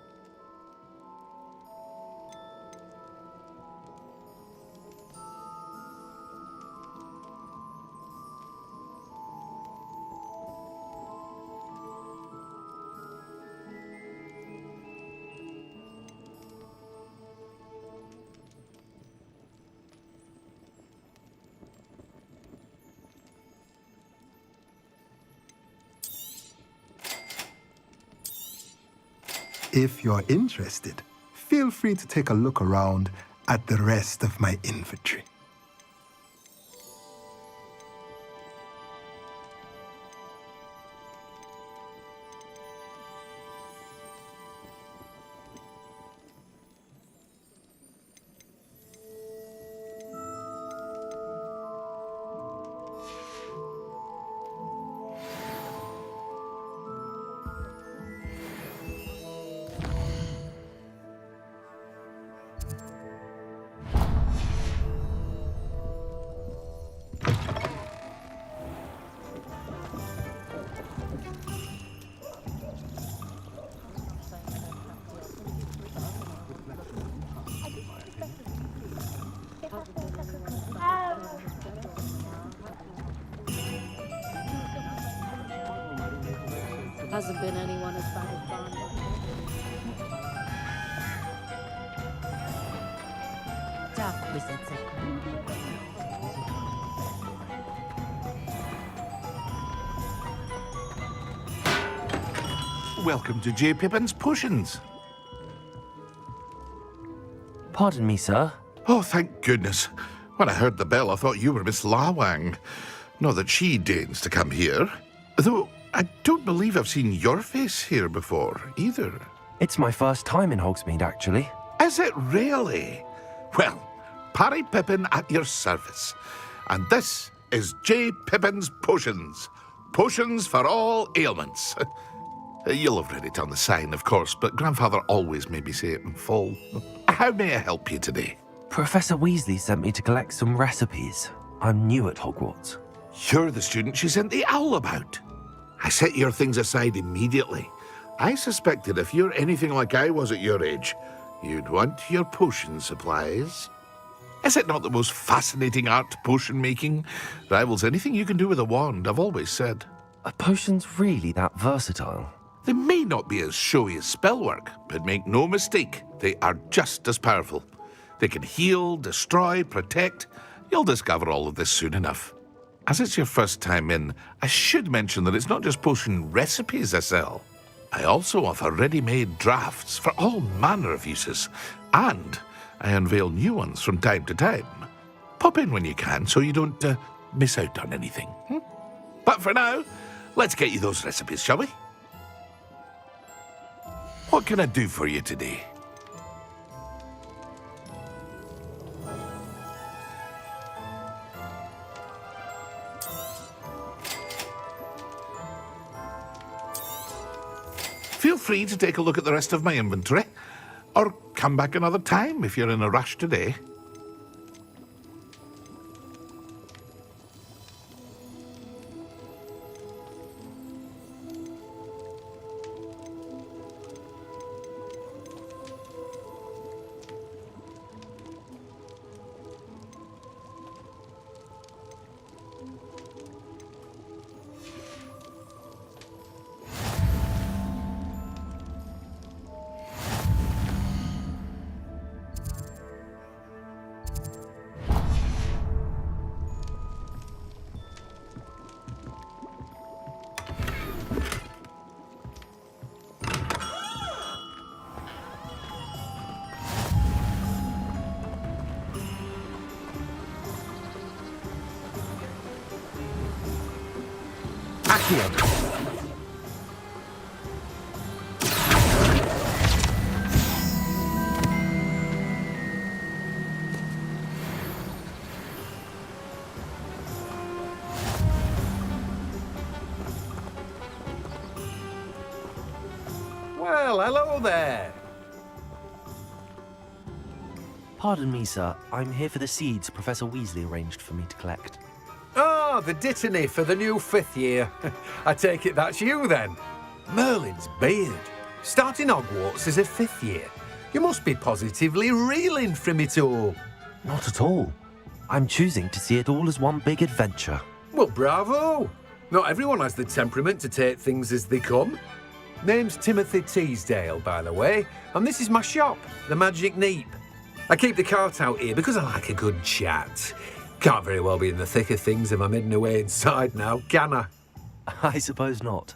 If you're interested, feel free to take a look around at the rest of my inventory. Hasn't been anyone as bad as Barney. Dark wizards are Welcome to J. Pippin's Potions. Pardon me, sir. Oh, thank goodness. When I heard the bell, I thought you were Miss Lawang. Not that she deigns to come here. Though I don't believe I've seen your face here before, either. It's my first time in Hogsmeade, actually. Is it really? Well, Parry Pippin at your service. And this is J. Pippin's Potions. Potions for all ailments. You'll have read it on the sign, of course, but Grandfather always made me say it in full. How may I help you today? Professor Weasley sent me to collect some recipes. I'm new at Hogwarts. You're the student she sent the owl about. I set your things aside immediately. I suspected if you're anything like I was at your age, you'd want your potion supplies. Is it not the most fascinating art, potion making? Rivals anything you can do with a wand, I've always said. Are potions really that versatile? They may not be as showy as spellwork, but make no mistake, they are just as powerful. They can heal, destroy, protect. You'll discover all of this soon enough. As it's your first time in, I should mention that it's not just potion recipes I sell. I also offer ready-made drafts for all manner of uses, and I unveil new ones from time to time. Pop in when you can so you don't miss out on anything. But for now, let's get you those recipes, shall we? What can I do for you today? Feel free to take a look at the rest of my inventory, or come back another time if you're in a rush today. Well, hello there. Pardon me, sir. I'm here for the seeds Professor Weasley arranged for me to collect. Oh, the dittany for the new 5th year. I take it that's you, then. Merlin's beard. Starting Hogwarts as a 5th year. You must be positively reeling from it all. Not at all. I'm choosing to see it all as one big adventure. Well, bravo. Not everyone has the temperament to take things as they come. Name's Timothy Teasdale, by the way, and this is my shop, the Magic Neep. I keep the cart out here because I like a good chat. Can't very well be in the thick of things if I'm hidden away inside now, can I? I suppose not.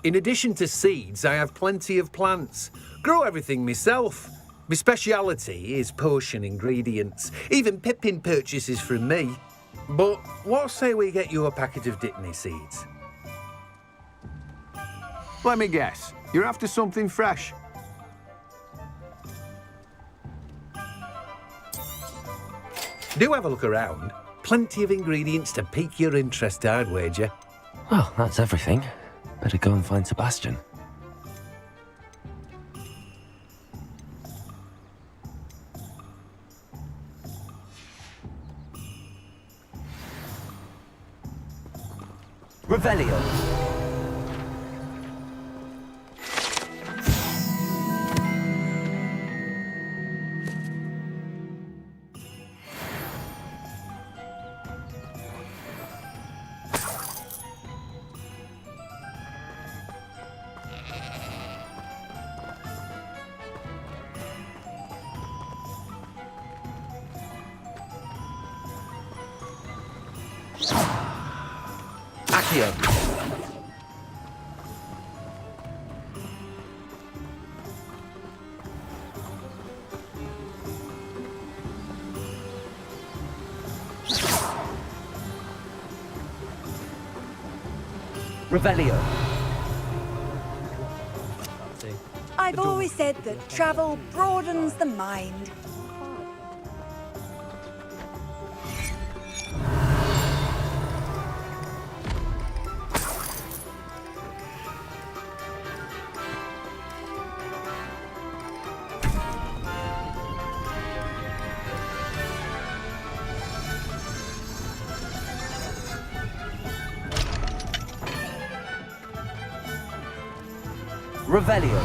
In addition to seeds, I have plenty of plants. Grow everything myself. My speciality is potion ingredients. Even Pippin purchases from me. But what say we get you a packet of Dittany seeds? Let me guess. You're after something fresh. Do have a look around. Plenty of ingredients to pique your interest, I'd wager. Well, that's everything. Better go and find Sebastian. Revelio. Accio. Revelio. I've always said that travel broadens the mind. Revelio.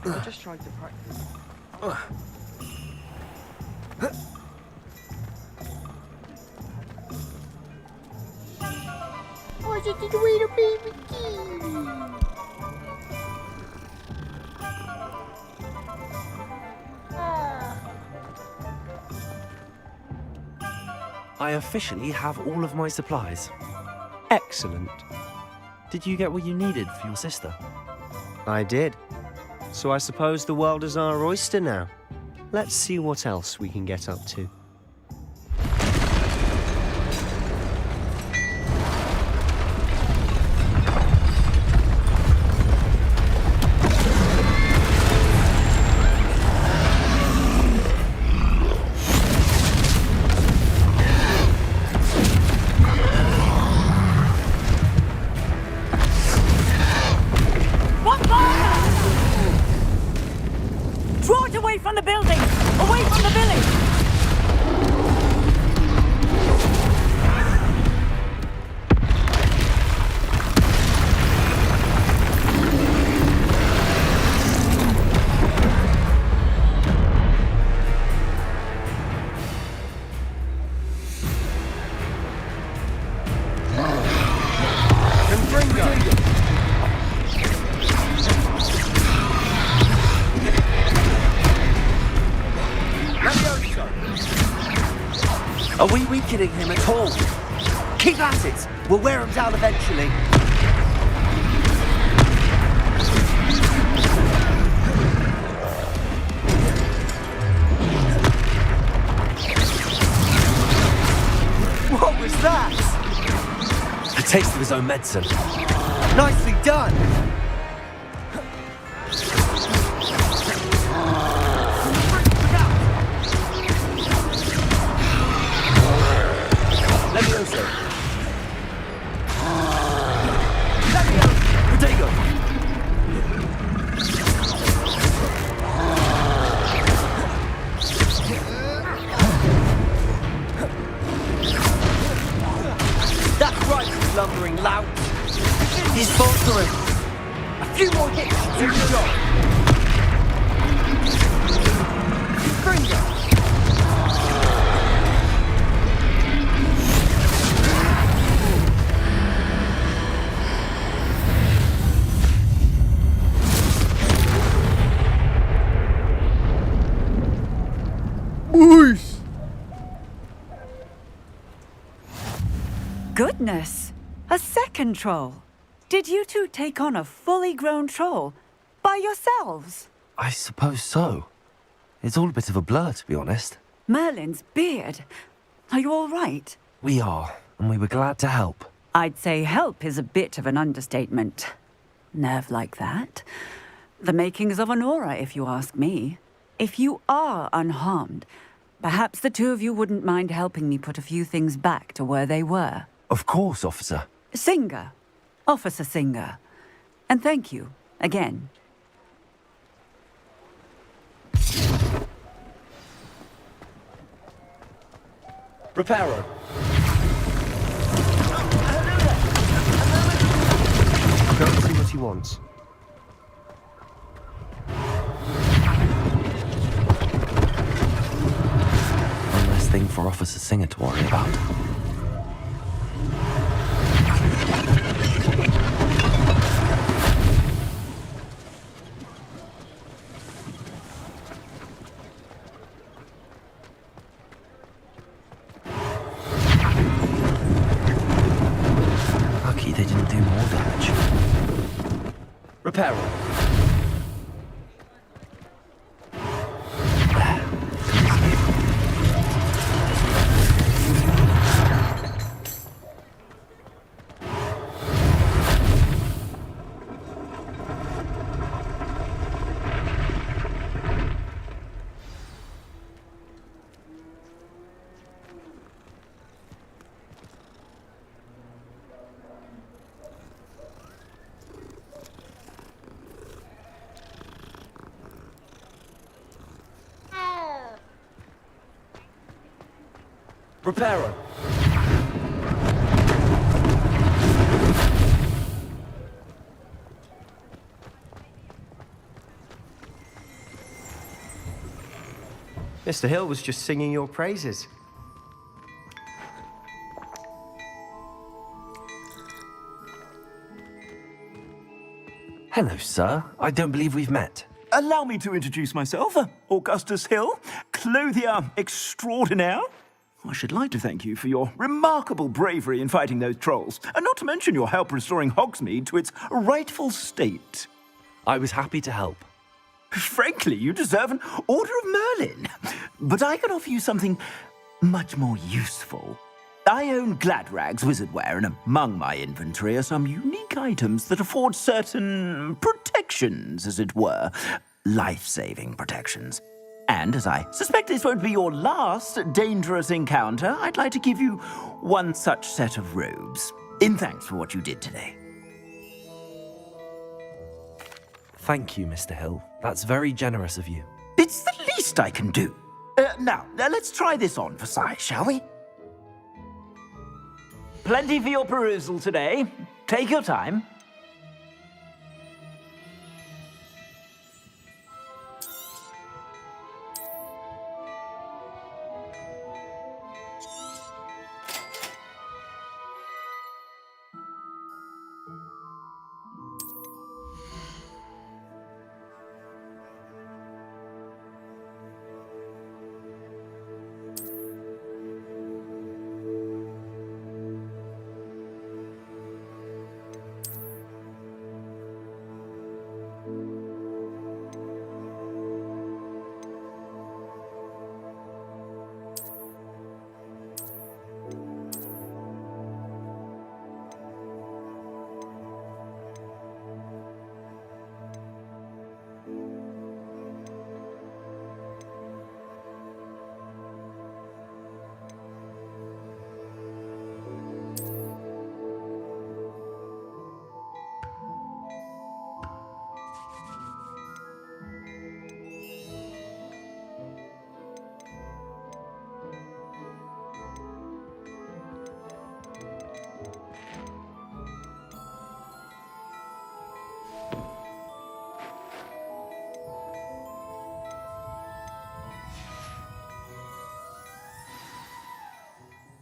I just tried to practice. Oh, just the way to baby key. I officially have all of my supplies. Excellent. Did you get what you needed for your sister? I did. So I suppose the world is our oyster now. Let's see what else we can get up to. Draw it away from the building! Away from the village! Are we weakening him at all? Keep at it! We'll wear him down eventually. What was that? A taste of his own medicine. Nicely done! Levioso. Protego. That's right, you lumbering lout. He's faltering. A few more hits to do the job. Gringo. Goodness! A second troll! Did you two take on a fully grown troll? By yourselves? I suppose so. It's all a bit of a blur, to be honest. Merlin's beard. Are you all right? We are, and we were glad to help. I'd say help is a bit of an understatement. Nerve like that. The makings of an aura, if you ask me. If you are unharmed, perhaps the two of you wouldn't mind helping me put a few things back to where they were. Of course, officer. Singer. Officer Singer. And thank you, again. Reparo. Go and see what he wants. One less thing for Officer Singer to worry about. they didn't do more damage. Repair. Repairer. Mr. Hill was just singing your praises. Hello, sir. I don't believe we've met. Allow me to introduce myself, Augustus Hill, clothier extraordinaire. I should like to thank you for your remarkable bravery in fighting those trolls, and not to mention your help restoring Hogsmeade to its rightful state. I was happy to help. Frankly, you deserve an Order of Merlin. But I can offer you something much more useful. I own Gladrag's wizardware, and among my inventory are some unique items that afford certain protections, as it were. Life-saving protections. And as I suspect this won't be your last dangerous encounter, I'd like to give you one such set of robes, in thanks for what you did today. Thank you, Mr. Hill. That's very generous of you. It's the least I can do. Now, let's try this on for size, shall we? Plenty for your perusal today. Take your time.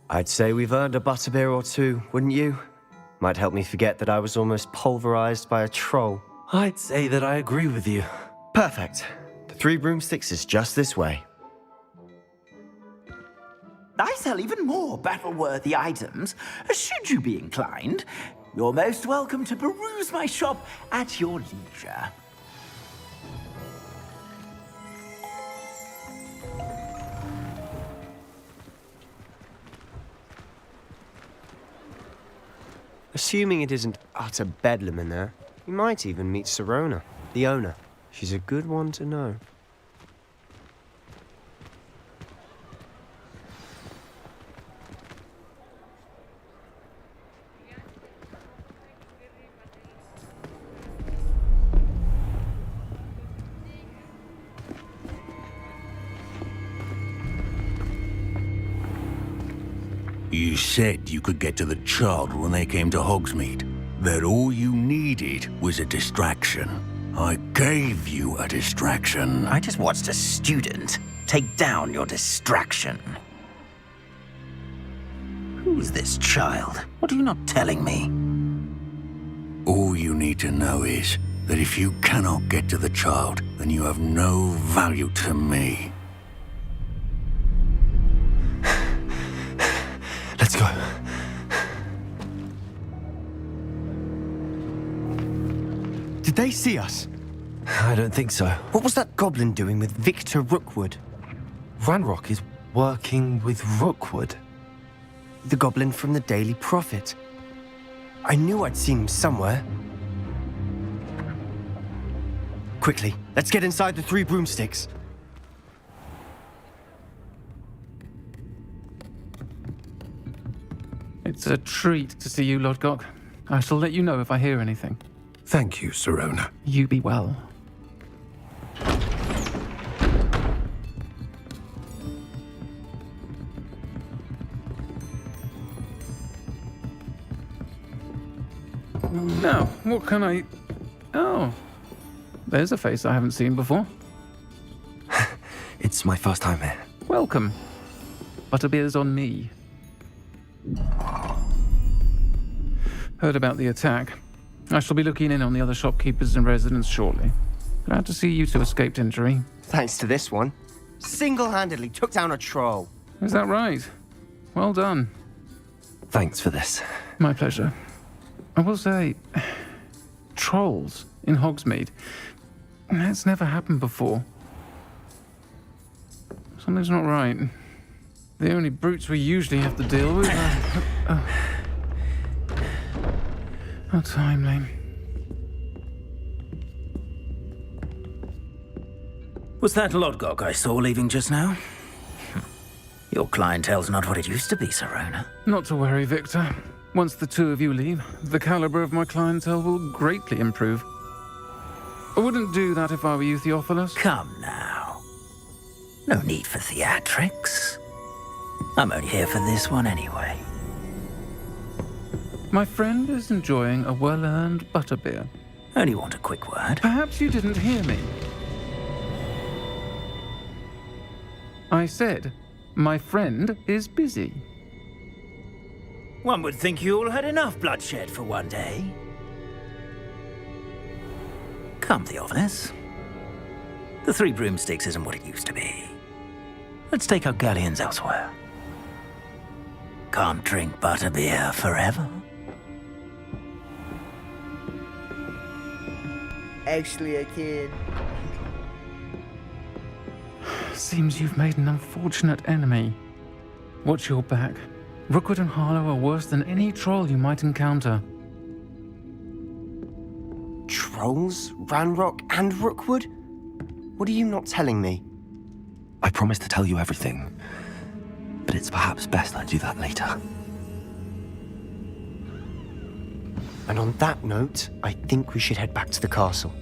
I'd say we've earned a butterbeer or two, wouldn't you? Might help me forget that I was almost pulverized by a troll. I'd say that I agree with you. Perfect. The 3 broomsticks is just this way. I sell even more battle-worthy items. Should you be inclined, you're most welcome to peruse my shop at your leisure. Assuming it isn't utter bedlam in there, you might even meet Sirona, the owner. She's a good one to know. You said you could get to the child when they came to Hogsmeade. That all you needed was a distraction. I gave you a distraction. I just watched a student take down your distraction. Who's this child? What are you not telling me? All you need to know is that if you cannot get to the child, then you have no value to me. Let's go. Did they see us? I don't think so. What was that goblin doing with Victor Rookwood? Ranrock is working with Rookwood. The goblin from the Daily Prophet. I knew I'd seen him somewhere. Quickly, let's get inside the 3 broomsticks. It's a treat to see you, Lodgok. I shall let you know if I hear anything. Thank you, Sirona. You be well. Now, what can I... Oh, there's a face I haven't seen before. It's my first time here. Welcome. Butterbeer's on me. Heard about the attack. I shall be looking in on the other shopkeepers and residents shortly. Glad to see you two escaped injury. Thanks to this one. Single-handedly took down a troll. Is that right? Well done. Thanks for this. My pleasure. I will say, trolls in Hogsmeade. That's never happened before. Something's not right. The only brutes we usually have to deal with are... How timely. Was that Lodgok I saw leaving just now? Your clientele's not what it used to be, Sirona. Not to worry, Victor. Once the 2 of you leave, the caliber of my clientele will greatly improve. I wouldn't do that if I were you, Theophilus. Come now. No need for theatrics. I'm only here for this one anyway. My friend is enjoying a well-earned butterbeer. Only want a quick word. Perhaps you didn't hear me. I said, my friend is busy. One would think you all had enough bloodshed for one day. Come, Theophilus. The 3 broomsticks isn't what it used to be. Let's take our galleons elsewhere. Can't drink butterbeer forever. Actually, I can. Seems you've made an unfortunate enemy. Watch your back. Rookwood and Harlow are worse than any troll you might encounter. Trolls? Ranrock and Rookwood? What are you not telling me? I promised to tell you everything, but it's perhaps best I do that later. And on that note, I think we should head back to the castle.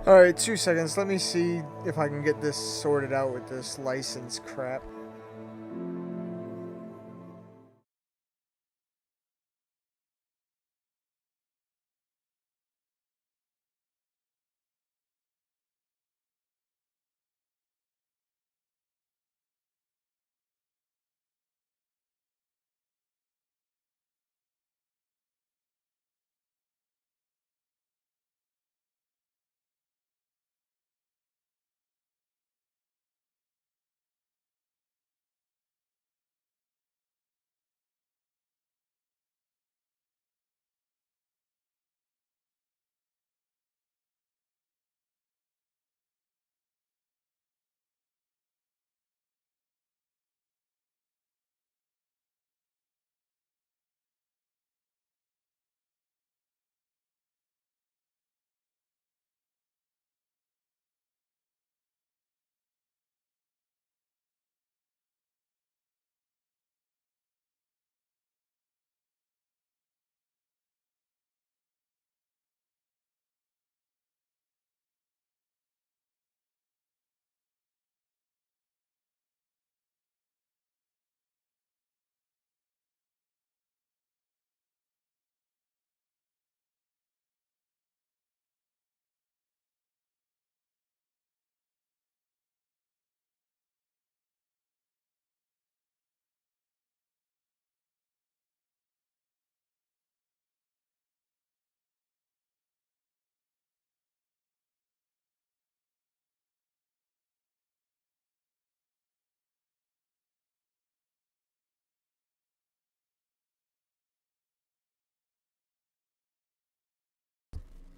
Alright, 2 seconds. Let me see if I can get this sorted out with this license crap.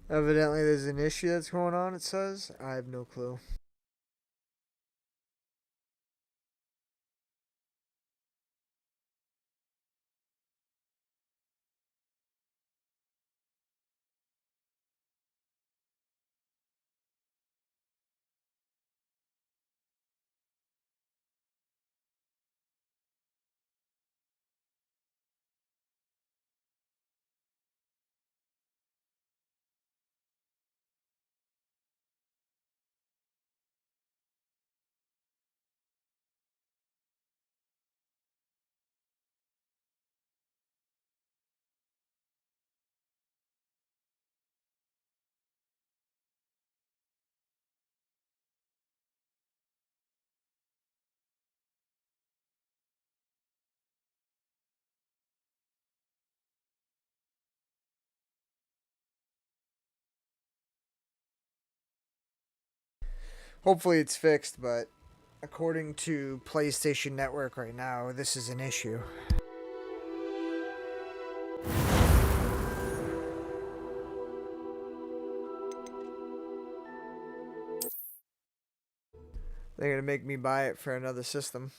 Evidently there's an issue that's going on, it says. I have no clue. Hopefully it's fixed, but according to PlayStation Network right now, this is an issue. They're gonna make me buy it for another system.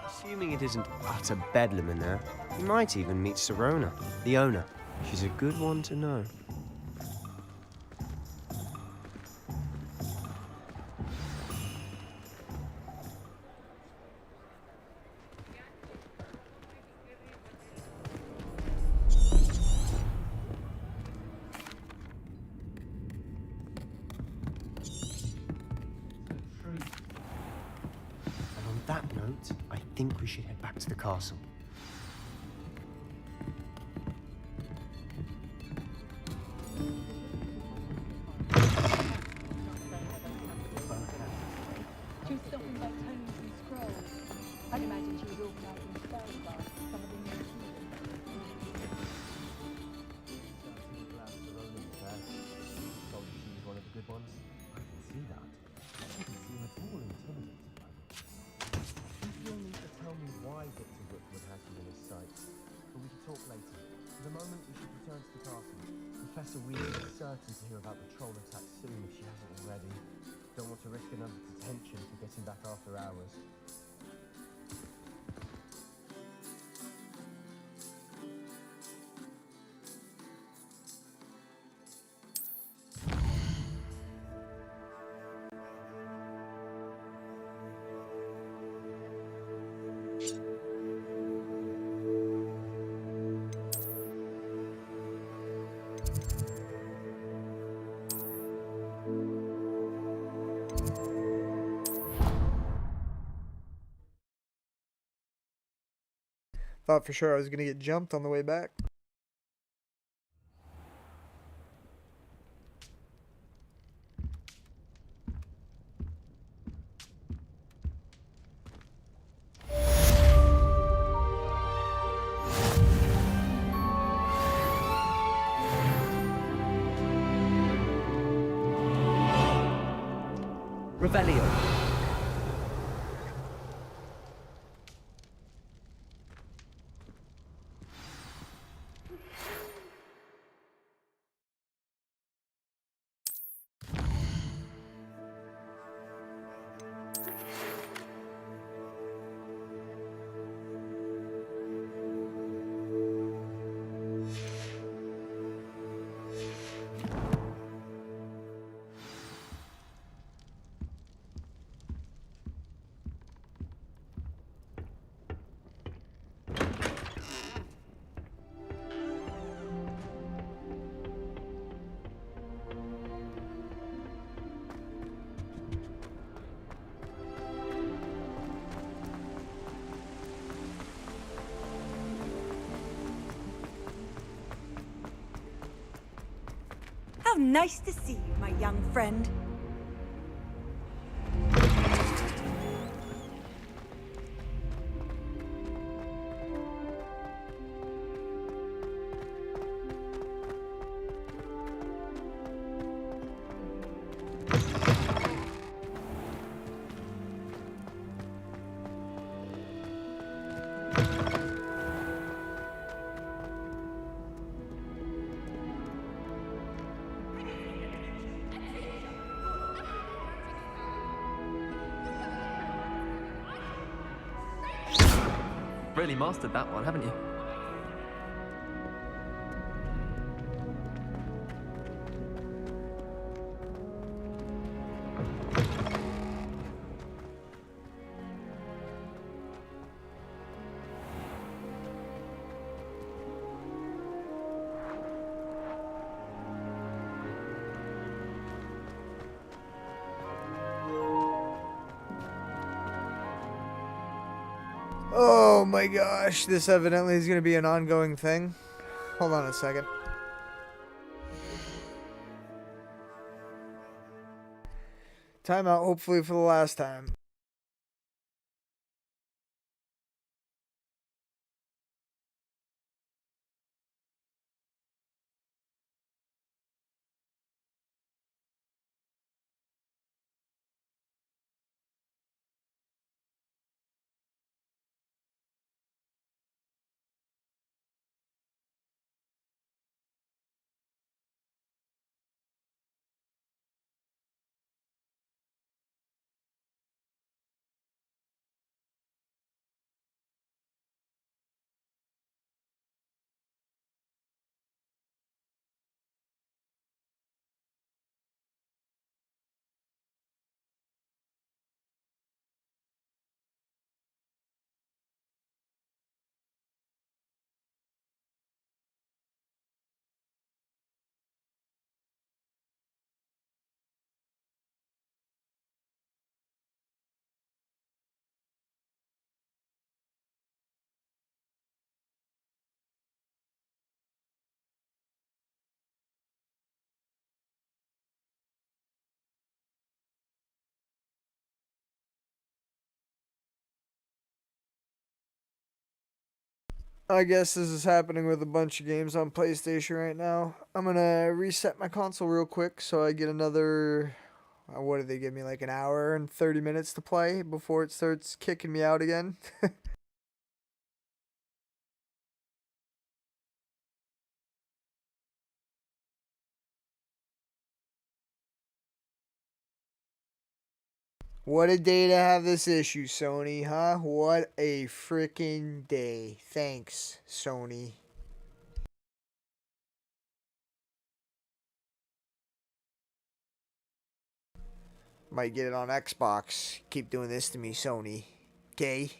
Assuming it isn't utter bedlam in there, you might even meet Sirona, the owner. She's a good one to know. And on that note, I think we should head back to the castle. She's stopping by tomes and scrolls. I'd imagine she was organising spell class for some of the new students. She's one of the good ones. I can see that. She doesn't seem at all intimidated by me. You still need to tell me why Victor Rookwood has you in his sights, but we can talk later. For the moment, we should return to the castle. Professor Weir is certain to hear about the troll attack soon if she hasn't already. Don't want to risk another detention for getting back after hours. Thought for sure I was gonna get jumped on the way back. Revelio. How nice to see you, my young friend. really mastered that one, haven't you? Oh my gosh, this evidently is going to be an ongoing thing. Hold on a second. Timeout, hopefully for the last time. I guess this is happening with a bunch of games on PlayStation right now. I'm gonna reset my console real quick so I get another, what did they give me, like an hour and 30 minutes to play before it starts kicking me out again? What a day to have this issue, Sony, huh? What a freaking day. Thanks, Sony. Might get it on Xbox. Keep doing this to me, Sony. Okay?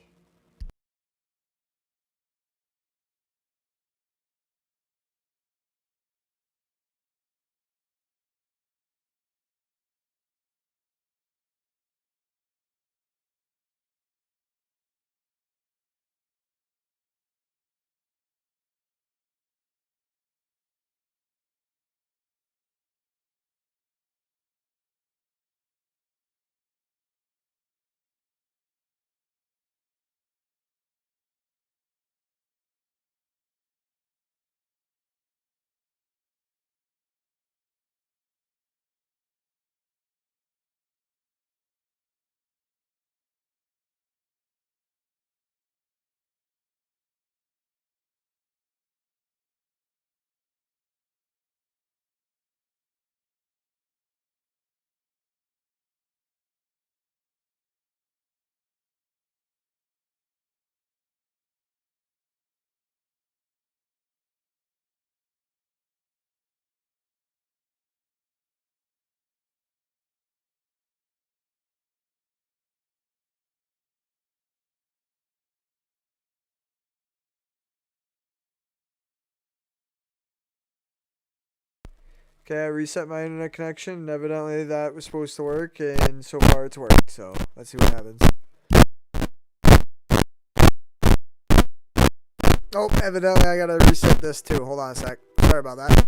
Okay, I reset my internet connection, and evidently that was supposed to work, and so far it's worked, so let's see what happens. Oh, evidently I gotta reset this too. Hold on a sec. Sorry about that.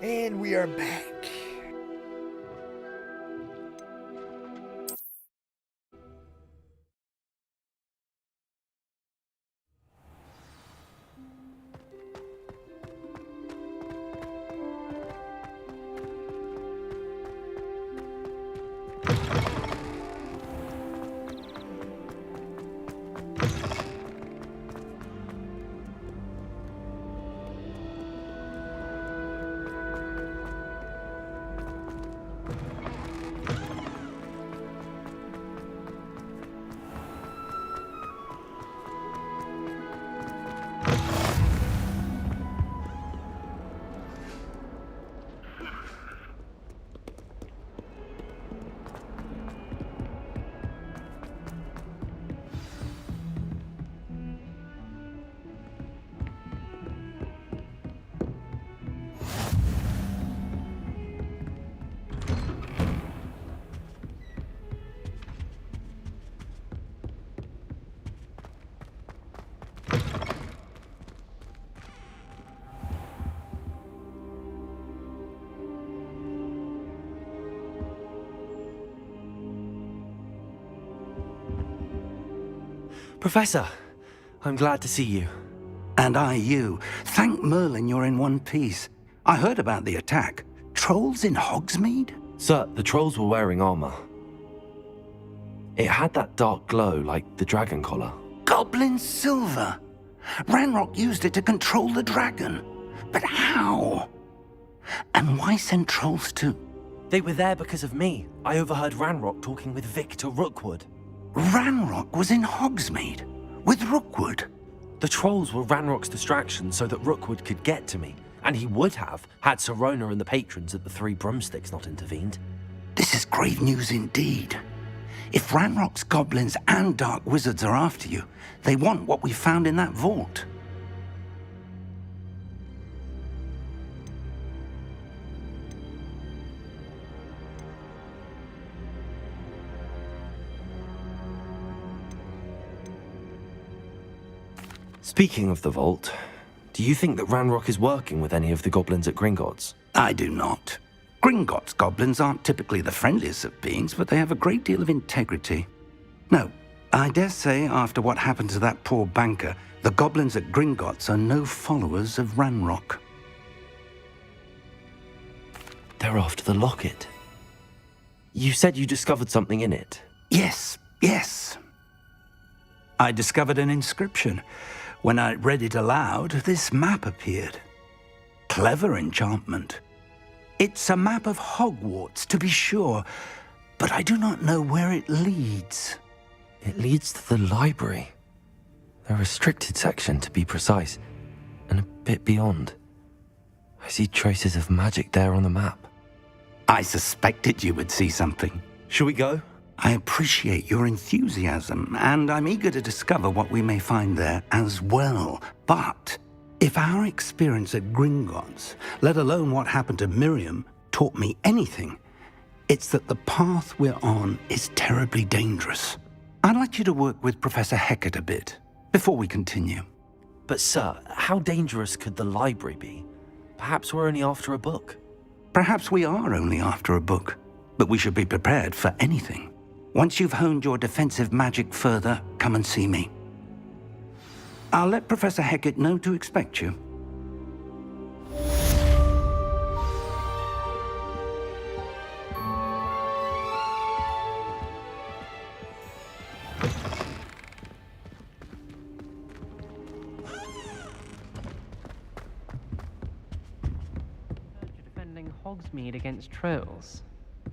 And we are back. Professor, I'm glad to see you. And I you. Thank Merlin you're in one piece. I heard about the attack. Trolls in Hogsmeade? Sir, the trolls were wearing armor. It had that dark glow like the dragon collar. Goblin silver. Ranrock used it to control the dragon. But how? And why send trolls to... They were there because of me. I overheard Ranrock talking with Victor Rookwood. Ranrock was in Hogsmeade? With Rookwood? The trolls were Ranrock's distraction so that Rookwood could get to me. And he would have, had Sirona and the patrons at the Three Broomsticks not intervened. This is grave news indeed. If Ranrock's goblins and dark wizards are after you, they want what we found in that vault. Speaking of the vault, do you think that Ranrock is working with any of the goblins at Gringotts? I do not. Gringotts goblins aren't typically the friendliest of beings, but they have a great deal of integrity. No, I dare say after what happened to that poor banker, the goblins at Gringotts are no followers of Ranrock. They're after the locket. You said you discovered something in it. Yes. I discovered an inscription. When I read it aloud, this map appeared. Clever enchantment. It's a map of Hogwarts, to be sure, but I do not know where it leads. It leads to the library. The restricted section, to be precise, and a bit beyond. I see traces of magic there on the map. I suspected you would see something. Shall we go? I appreciate your enthusiasm, and I'm eager to discover what we may find there as well. But if our experience at Gringotts, let alone what happened to Miriam, taught me anything, it's that the path we're on is terribly dangerous. I'd like you to work with Professor Hecat a bit before we continue. But sir, how dangerous could the library be? Perhaps we're only after a book. Perhaps we are only after a book, but we should be prepared for anything. Once you've honed your defensive magic further, come and see me. I'll let Professor Hecat know to expect you. You're defending Hogsmeade against trolls.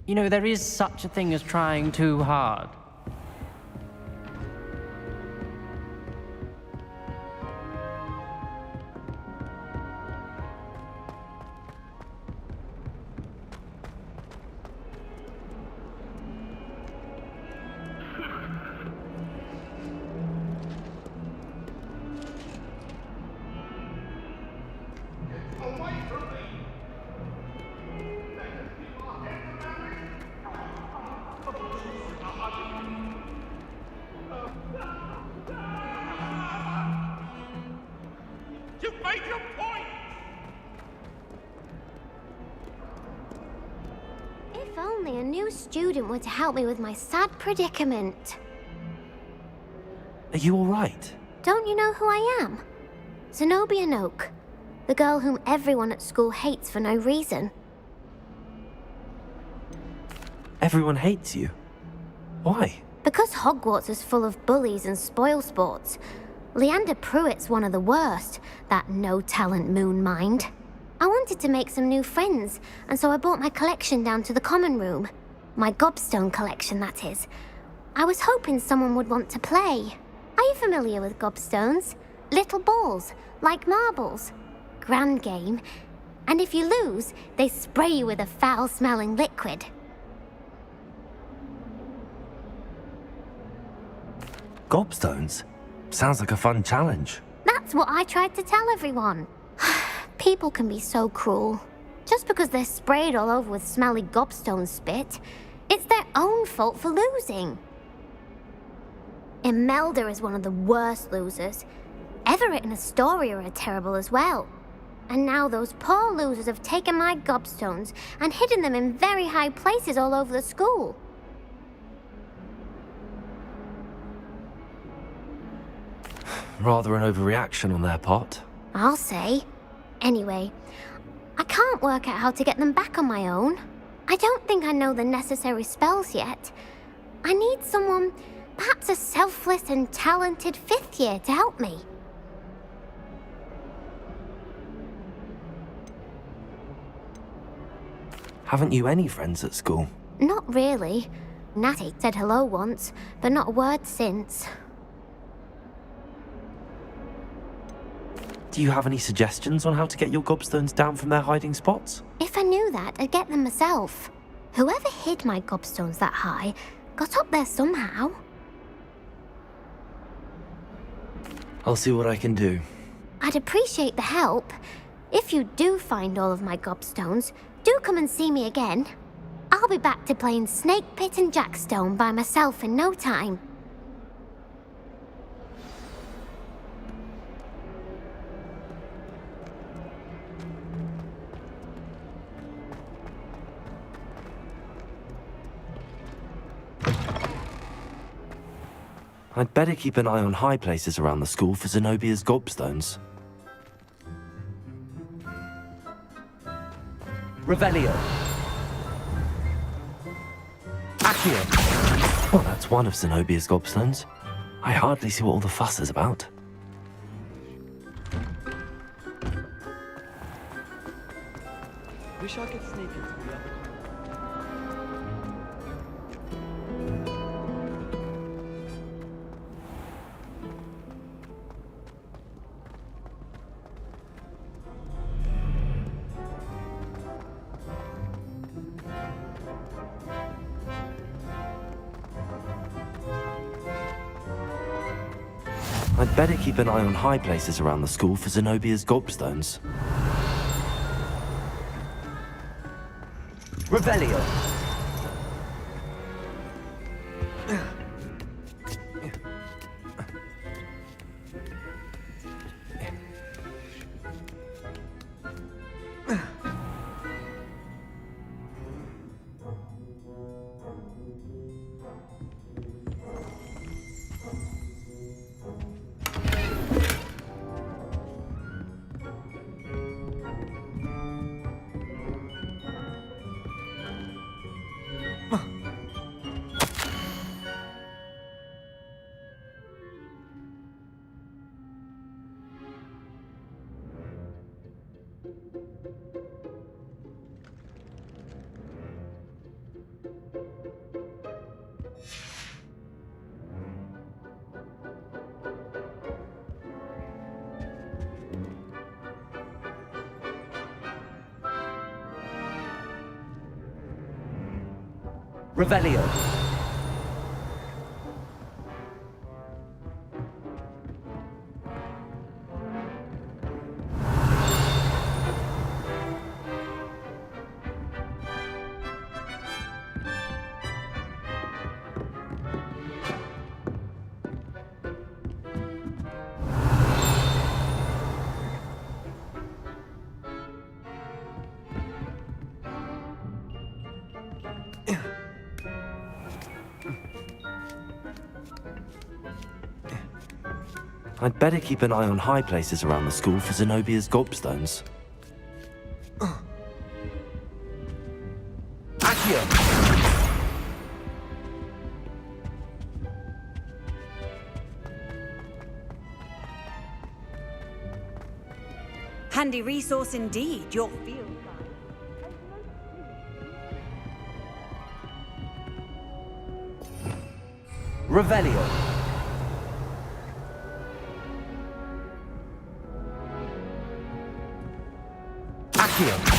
You know, there is such a thing as trying too hard. If only a new student were to help me with my sad predicament. Are you all right? Don't you know who I am? Zenobia Noak, the girl whom everyone at school hates for no reason. Everyone hates you. Why? Because Hogwarts is full of bullies and spoilsports. Leander Pruitt's one of the worst, that no-talent moon mind. I wanted to make some new friends, and so I brought my collection down to the common room. My gobstone collection, that is. I was hoping someone would want to play. Are you familiar with gobstones? Little balls, like marbles. Grand game. And if you lose, they spray you with a foul-smelling liquid. Gobstones? Sounds like a fun challenge. That's what I tried to tell everyone. People can be so cruel. Just because they're sprayed all over with smelly gobstone spit, it's their own fault for losing. Imelda is one of the worst losers. Everett and Astoria are terrible as well. And now those poor losers have taken my gobstones and hidden them in very high places all over the school. Rather an overreaction on their part. I'll say. Anyway, I can't work out how to get them back on my own. I don't think I know the necessary spells yet. I need someone, perhaps a selfless and talented 5th year to help me. Haven't you any friends at school? Not really. Natty said hello once, but not a word since. Do you have any suggestions on how to get your gobstones down from their hiding spots? If I knew that, I'd get them myself. Whoever hid my gobstones that high got up there somehow. I'll see what I can do. I'd appreciate the help. If you do find all of my gobstones, do come and see me again. I'll be back to playing Snake Pit and Jackstone by myself in no time. I'd better keep an eye on high places around the school for Zenobia's gobstones. Revelio. Accio. Well, that's one of Zenobia's gobstones. I hardly see what all the fuss is about. Wish I could sneak into the other. I'd better keep an eye on high places around the school for Zenobia's gobstones. Revelio. Revelio. I'd better keep an eye on high places around the school for Zenobia's gobstones. Accio. Handy resource indeed, your field. Revelio. Accio.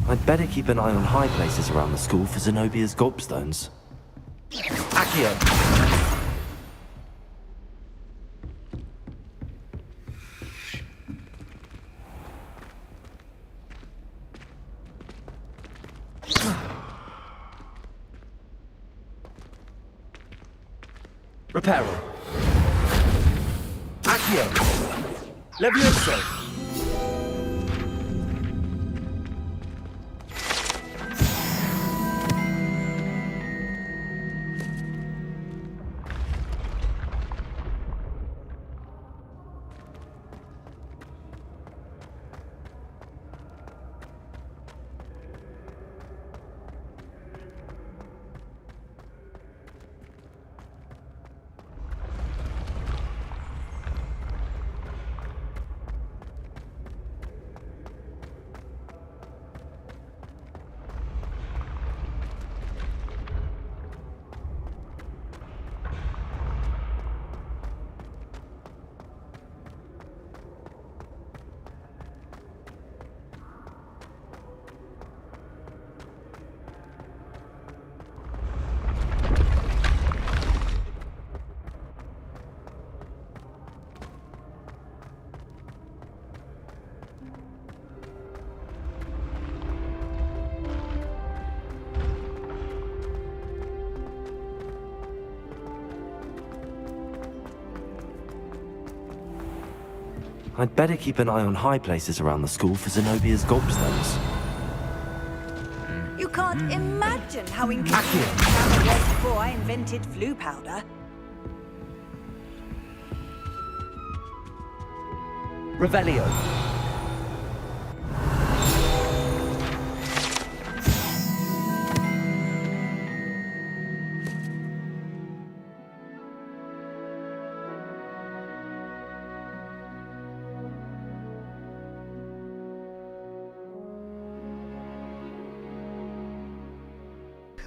I'd better keep an eye on high places around the school for Zenobia's gobstones. Accio! Reparo. Accio! Levioso! I'd better keep an eye on high places around the school for Zenobia's gobstones. You can't imagine how inconvenient Santa was before I invented flu powder. Revelio.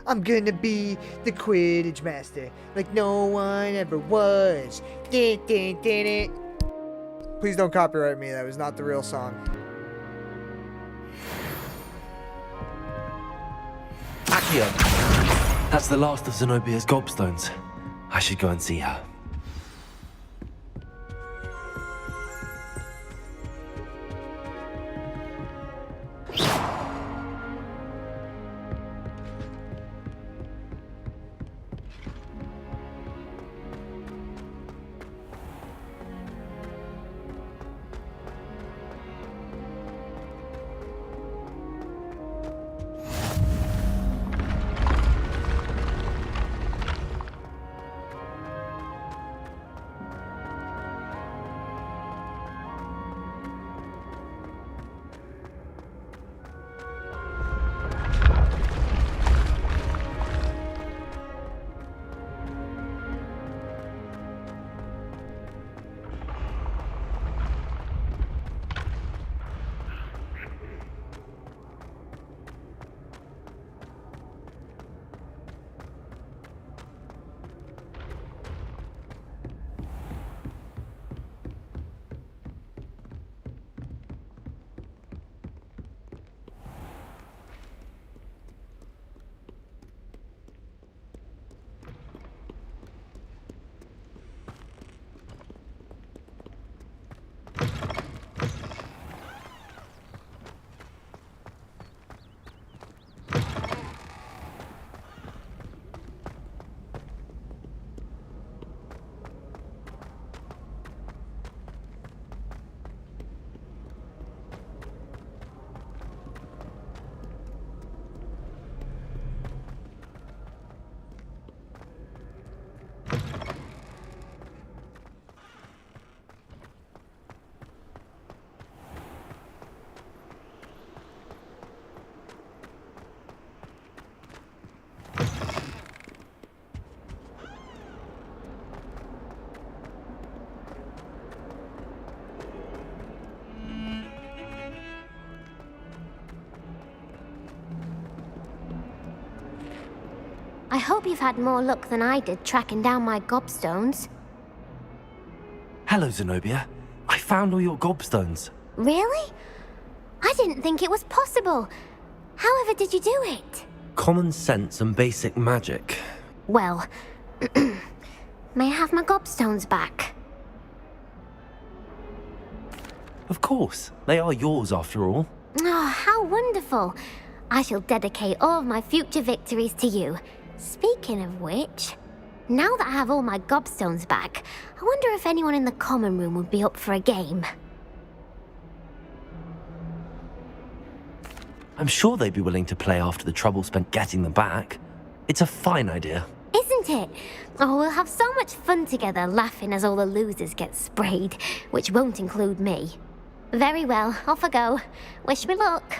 I'm gonna be the Quidditch master, like no one ever was. Please don't copyright me, that was not the real song. Accio! That's the last of Zenobia's gobstones. I should go and see her. I hope you've had more luck than I did tracking down my gobstones. Hello, Zenobia. I found all your gobstones. Really? I didn't think it was possible. However did you do it? Common sense and basic magic. Well, may I have my gobstones back? Of course, they are yours after all. Oh, how wonderful. I shall dedicate all of my future victories to you. Speaking of which, now that I have all my gobstones back, I wonder if anyone in the common room would be up for a game. I'm sure they'd be willing to play after the trouble spent getting them back. It's a fine idea. Isn't it? Oh, we'll have so much fun together laughing as all the losers get sprayed, which won't include me. Very well, off I go. Wish me luck.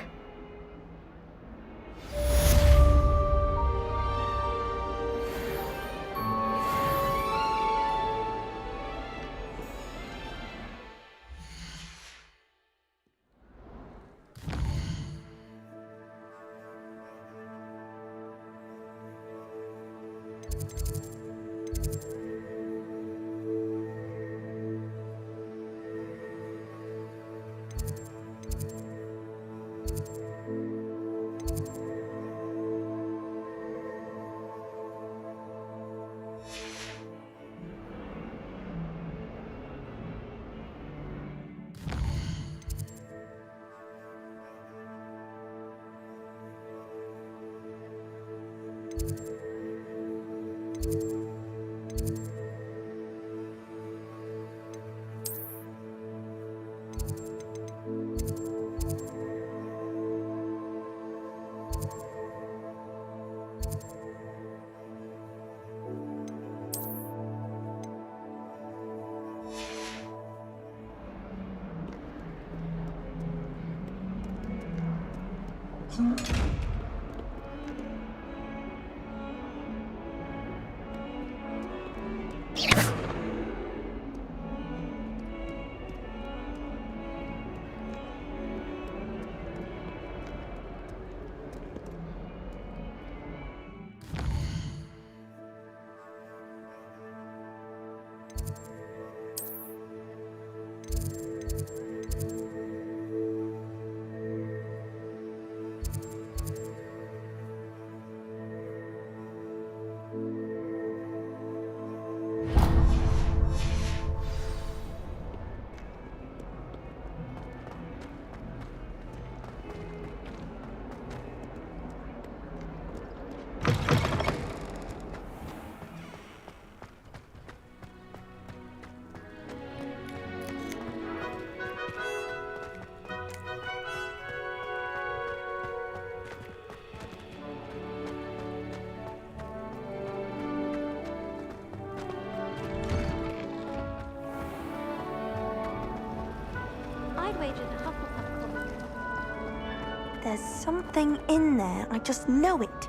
There's something in there. I just know it.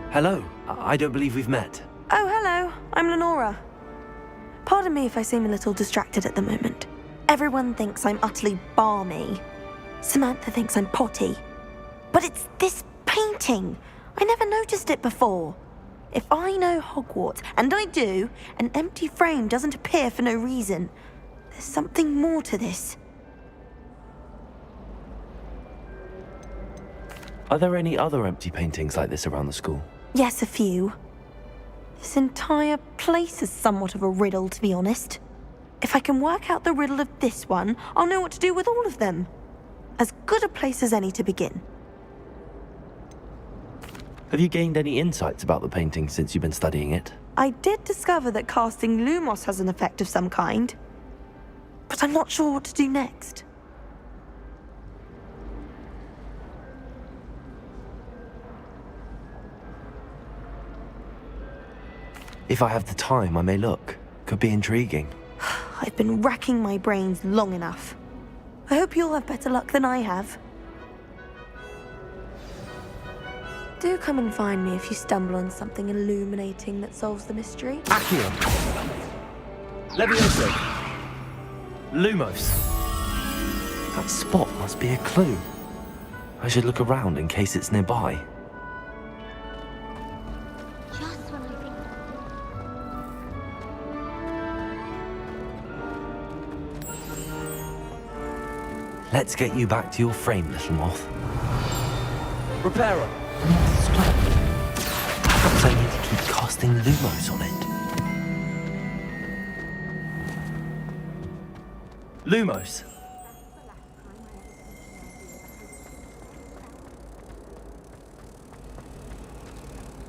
Hello, I don't believe we've met. Oh, hello. I'm Lenora. Pardon me if I seem a little distracted at the moment. Everyone thinks I'm utterly balmy. Samantha thinks I'm potty. But it's this painting. I never noticed it before. If I know Hogwarts, and I do, an empty frame doesn't appear for no reason. There's something more to this. Are there any other empty paintings like this around the school? Yes, a few. This entire place is somewhat of a riddle, to be honest. If I can work out the riddle of this one, I'll know what to do with all of them. As good a place as any to begin. Have you gained any insights about the painting since you've been studying it? I did discover that casting Lumos has an effect of some kind. But I'm not sure what to do next. If I have the time, I may look. Could be intriguing. I've been racking my brains long enough. I hope you'll have better luck than I have. Do come and find me if you stumble on something illuminating that solves the mystery. Accio! Levioso! Lumos! That spot must be a clue. I should look around in case it's nearby. Let's get you back to your frame, little moth. Repairer! Stop! Perhaps I need to keep casting Lumos on it. Lumos!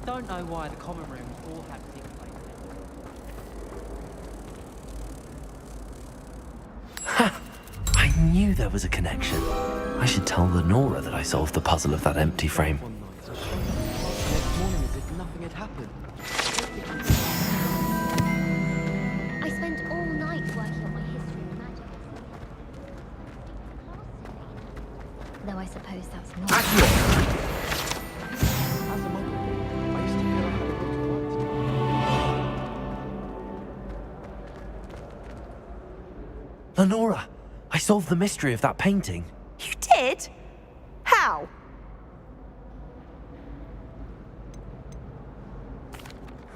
Don't know why the common rooms all have things like Ha! I knew there was a connection. I should tell Lenora that I solved the puzzle of that empty frame. Next morning as if nothing had happened. I spent all night working on my history of magic. Though I suppose that's not. As a muggle, I used to feel I had a bit of right. Lenora! I solved the mystery of that painting. You did? How?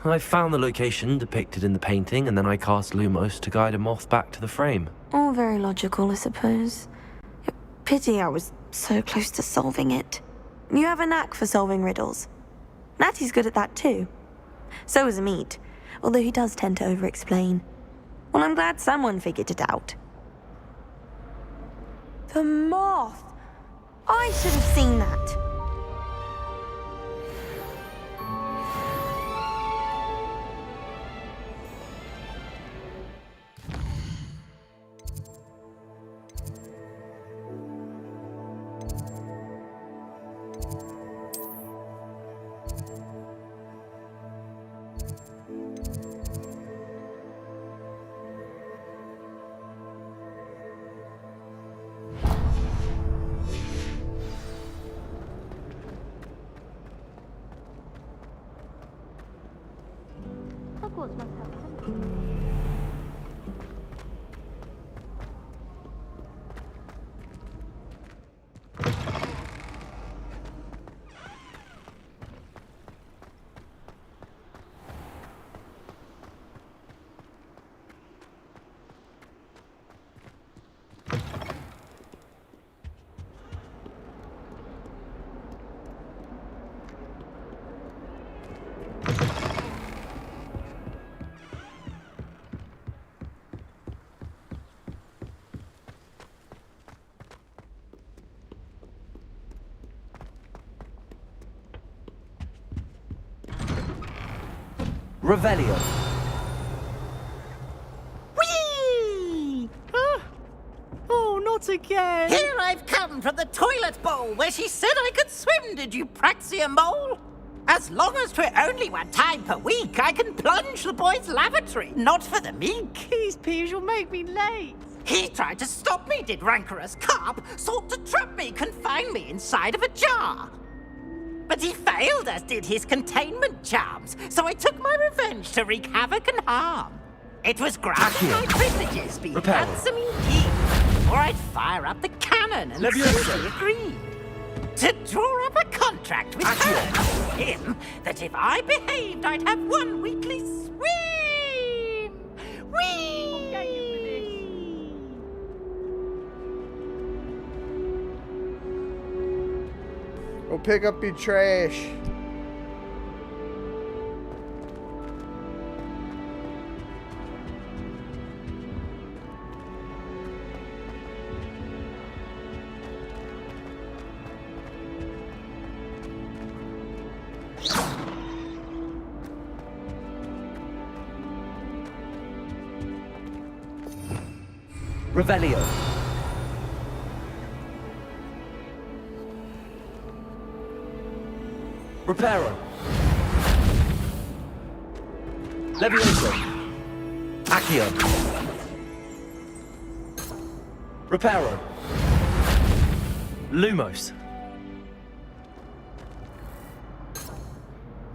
I found the location depicted in the painting, and then I cast Lumos to guide a moth back to the frame. All very logical, I suppose. Pity I was so close to solving it. You have a knack for solving riddles. Natty's good at that too. So is Amit, although he does tend to over-explain. Well, I'm glad someone figured it out. The moth! I should have seen that. Hogwarts must have Revelio. Whee! Oh, not again! Here I've come from the toilet bowl where she said I could swim, did you praxia mole? As long as 'twere only one time per week, I can plunge the boy's lavatory, not for the meek. These peas will make me late. He tried to stop me, did rancorous carp, sought to trap me, confine me inside of a jar. But he failed, as did his containment charms, so I took my revenge to wreak havoc and harm. It was granting my privileges, be handsome indeed, or I'd fire up the cannon and simply agreed to draw up a contract with her and him that if I behaved, I'd have one weekly swim. Whee! Go pick up your trash. Revelio. Reparo. Levioso. Accio. Reparo. Lumos.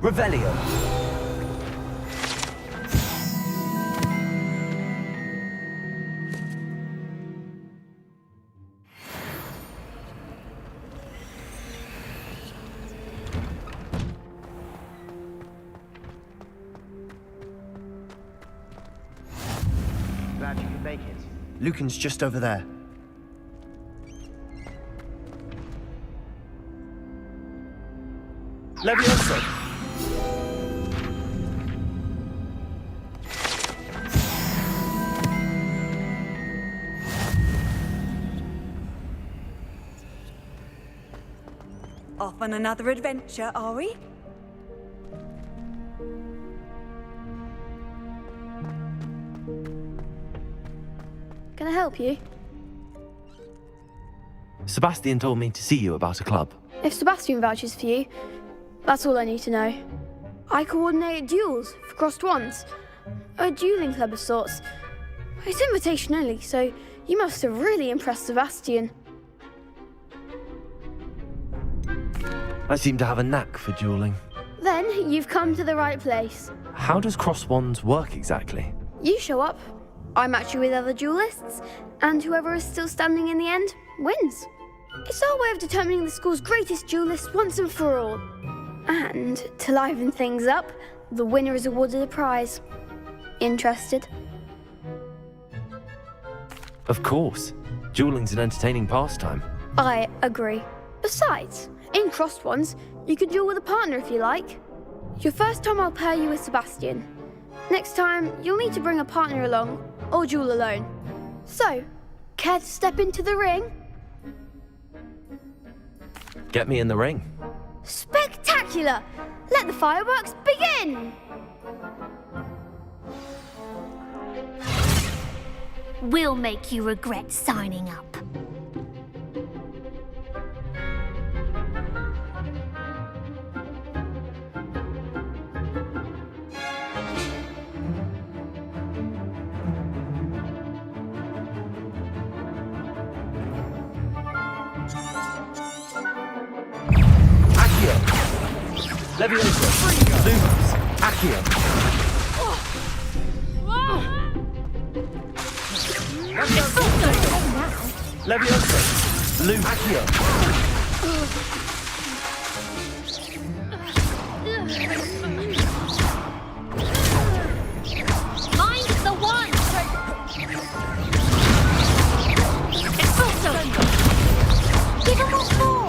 Revelio. Glad you could make it. Lucan's just over there. Levioso! Off on another adventure, are we? Can I help you? Sebastian told me to see you about a club. If Sebastian vouches for you, that's all I need to know. I coordinate duels for crossed wands. A dueling club of sorts. It's invitation only, so you must have really impressed Sebastian. I seem to have a knack for dueling. Then you've come to the right place. How does cross wands work exactly? You show up, I match you with other duelists, and whoever is still standing in the end wins. It's our way of determining the school's greatest duelist once and for all. And to liven things up, the winner is awarded a prize. Interested? Of course. Dueling's an entertaining pastime. I agree. Besides, in crossed ones, you can duel with a partner if you like. Your first time I'll pair you with Sebastian. Next time, you'll need to bring a partner along, or duel alone. So, care to step into the ring? Get me in the ring. Spectacular! Let the fireworks begin! We'll make you regret signing up. Levioso! Lumos! Accio! Levioso! Lum Accio! Mind the one! It's also... Give him a four!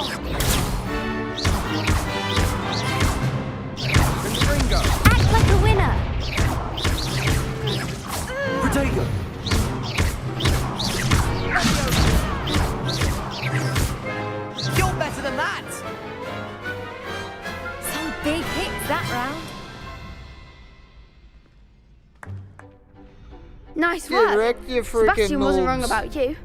Act like a winner! Protego! You're better than that! Some big hits that round. Nice Get work. wrecked, you freaking Sebastian wasn't wrong noobs. about you.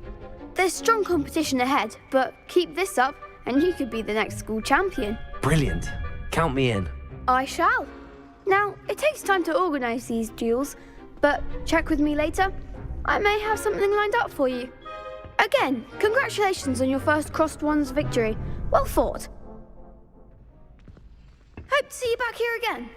There's strong competition ahead, but keep this up and you could be the next school champion. Brilliant. Count me in. I shall. Now, it takes time to organise these duels, but check with me later. I may have something lined up for you. Again, congratulations on your first crossed wands victory. Well fought. Hope to see you back here again.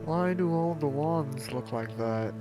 Why do all the wands look like that?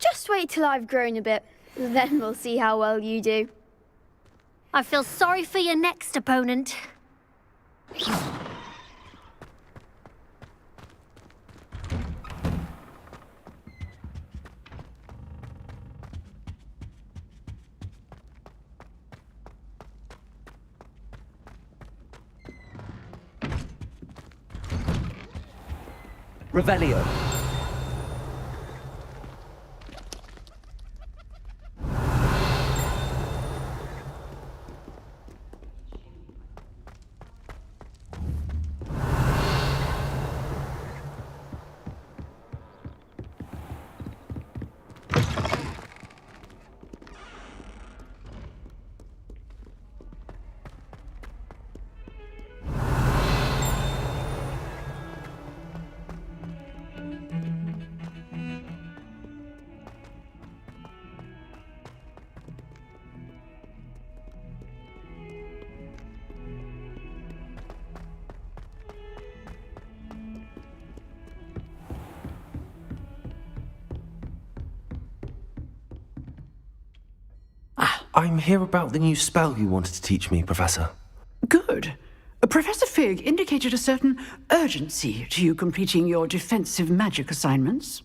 Just wait till I've grown a bit, then we'll see how well you do. I feel sorry for your next opponent. Revelio. I'm here about the new spell you wanted to teach me, Professor. Good. Professor Fig indicated a certain urgency to you completing your defensive magic assignments.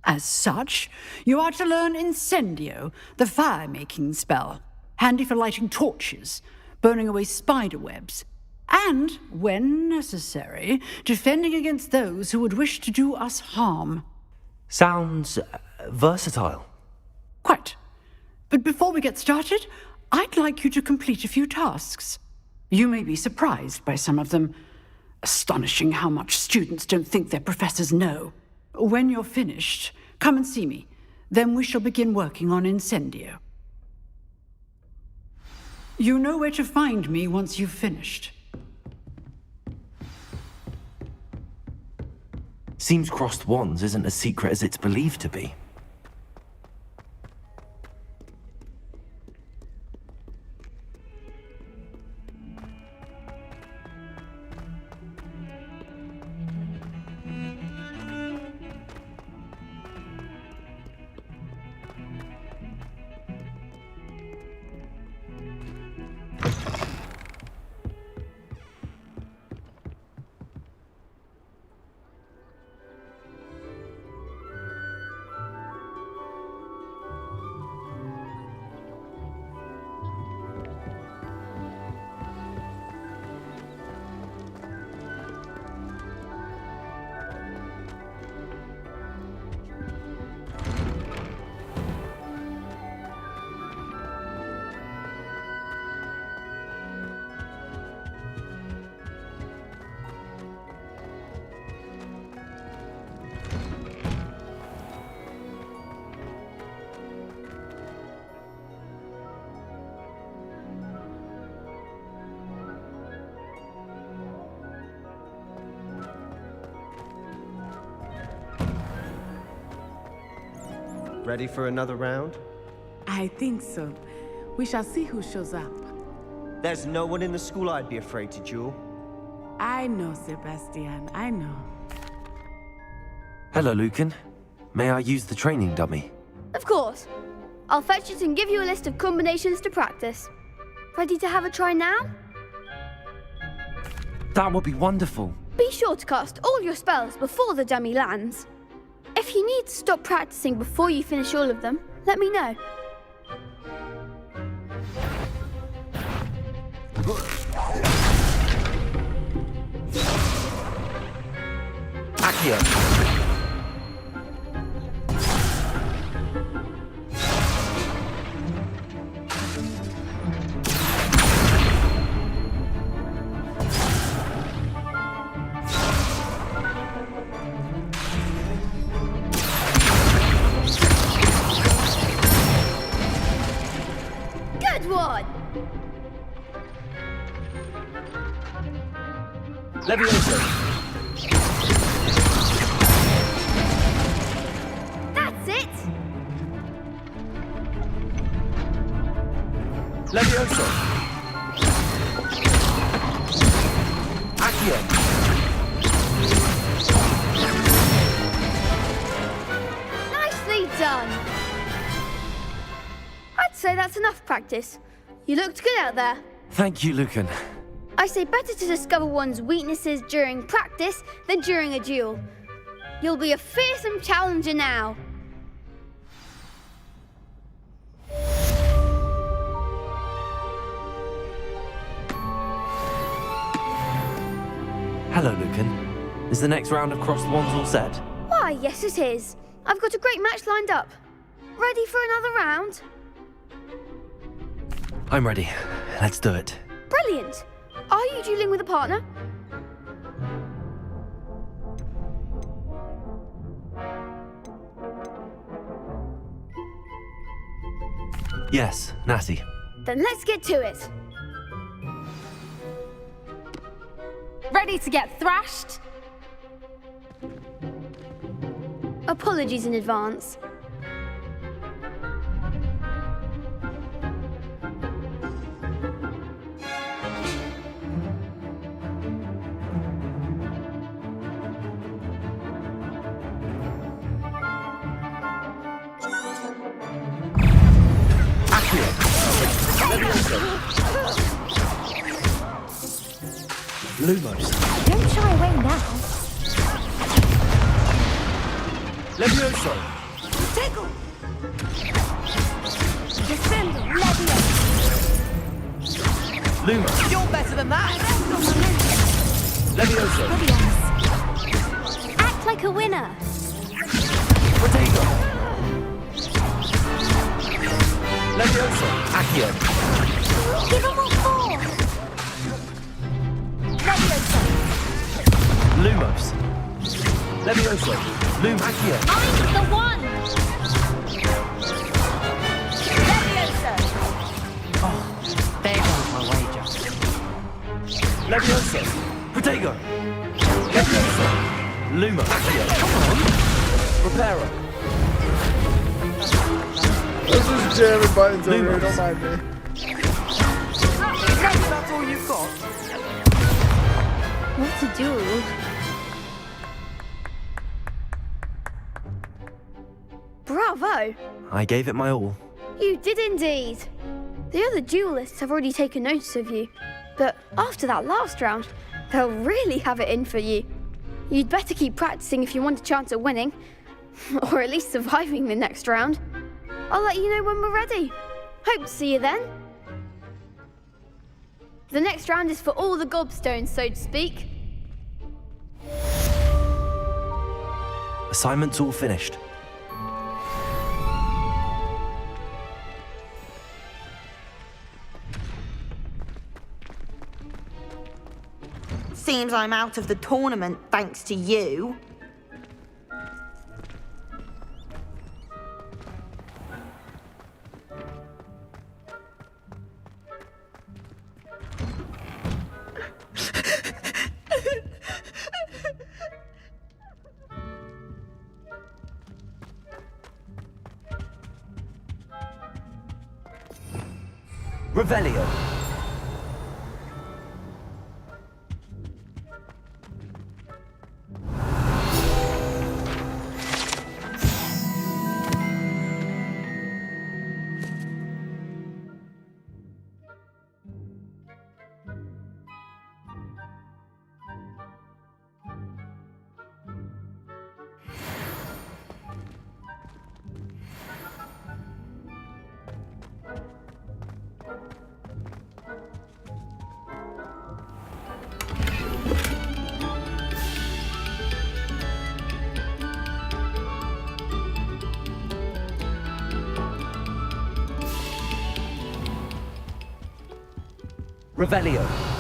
As such, you are to learn Incendio, the fire-making spell, handy for lighting torches, burning away spider webs, and, when necessary, defending against those who would wish to do us harm. Sounds versatile. Quite. But before we get started, I'd like you to complete a few tasks. You may be surprised by some of them. Astonishing how much students don't think their professors know. When you're finished, come and see me. Then we shall begin working on Incendio. You know where to find me once you've finished. Seems crossed wands isn't as secret as it's believed to be. Ready for another round? I think so. We shall see who shows up. There's no one in the school I'd be afraid to duel. I know, Sebastian, I know. Hello, Lucan. May I use the training dummy? Of course. I'll fetch it and give you a list of combinations to practice. Ready to have a try now? That would be wonderful. Be sure to cast all your spells before the dummy lands. If you need to stop practicing before you finish all of them, let me know. Accio. Good one! Levioso. That's it! Levioso. Accio. Nicely done! I'd say that's enough practice. You looked good out there. Thank you, Lucan. I say better to discover one's weaknesses during practice than during a duel. You'll be a fearsome challenger now. Hello, Lucan. Is the next round of Cross the Wands all set? Why, yes it is. I've got a great match lined up. Ready for another round? I'm ready. Let's do it. Brilliant! Are you dueling with a partner? Yes, Natty. Then let's get to it. Ready to get thrashed? Apologies in advance. Lumos. Don't shy away now. Levioso. Tickle! Defend Levioso! Lumos. You're better than that! Levioso. Act like a winner. Protego. Levioso. Accio. Give them all four. Levioso. Lumos. Levioso. Lum Accio. I'm the one. Levioso! There goes my wager. Levioso. Protego. Levioso. Luma Accio. Come on. Reparo. Let's just jamming buttons over here, don't mind me. That's all you've got? What a duel. Bravo! I gave it my all. You did indeed. The other duelists have already taken notice of you, but after that last round, they'll really have it in for you. You'd better keep practicing if you want a chance at winning, or at least surviving the next round. I'll let you know when we're ready. Hope to see you then. The next round is for all the gobstones, so to speak. Assignment's all finished. Seems I'm out of the tournament thanks to you. Revelio. Revelio.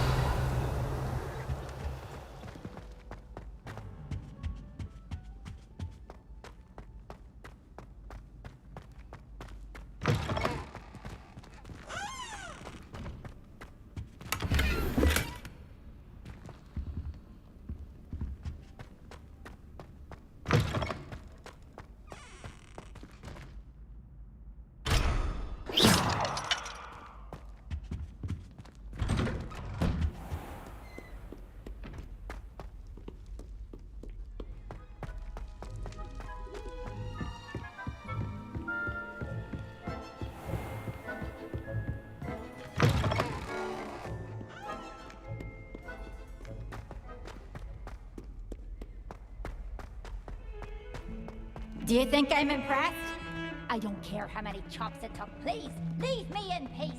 Do you think I'm impressed? I don't care how many chops it took. Please, leave me in peace.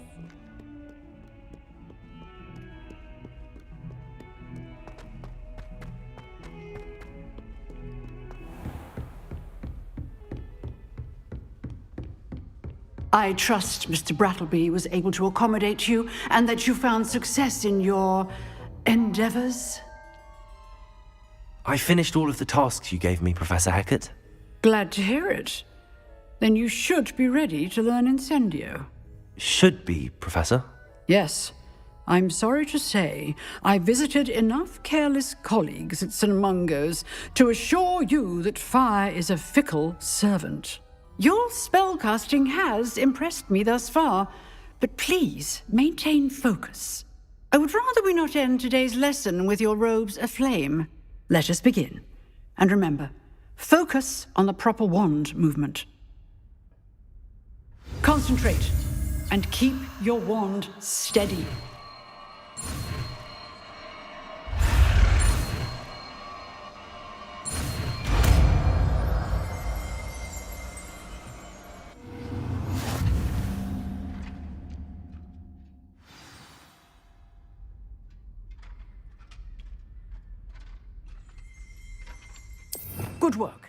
I trust Mr. Brattleby was able to accommodate you and that you found success in your endeavors. I finished all of the tasks you gave me, Professor Hackett. Glad to hear it. Then you should be ready to learn Incendio. Should be, Professor. Yes. I'm sorry to say, I visited enough careless colleagues at St. Mungo's to assure you that fire is a fickle servant. Your spellcasting has impressed me thus far, but please maintain focus. I would rather we not end today's lesson with your robes aflame. Let us begin. And remember, focus on the proper wand movement. Concentrate and keep your wand steady. Good work.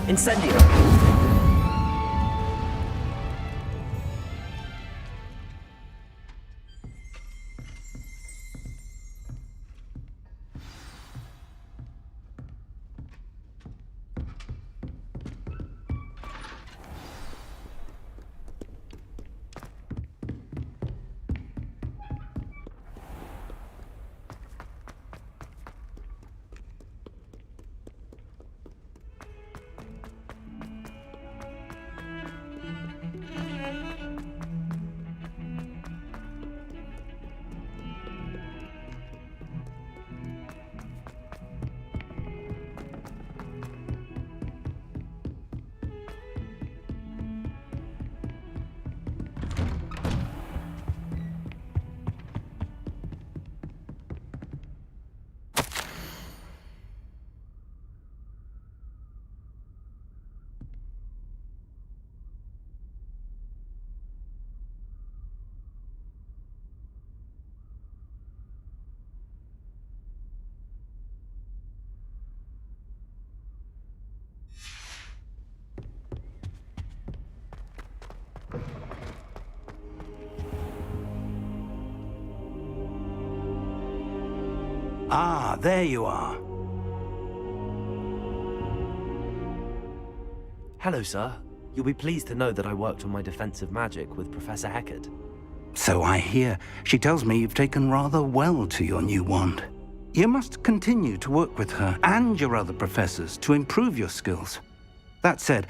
Incendio. Ah, there you are. Hello, sir. You'll be pleased to know that I worked on my defensive magic with Professor Heckard. So I hear. She tells me you've taken rather well to your new wand. You must continue to work with her and your other professors to improve your skills. That said,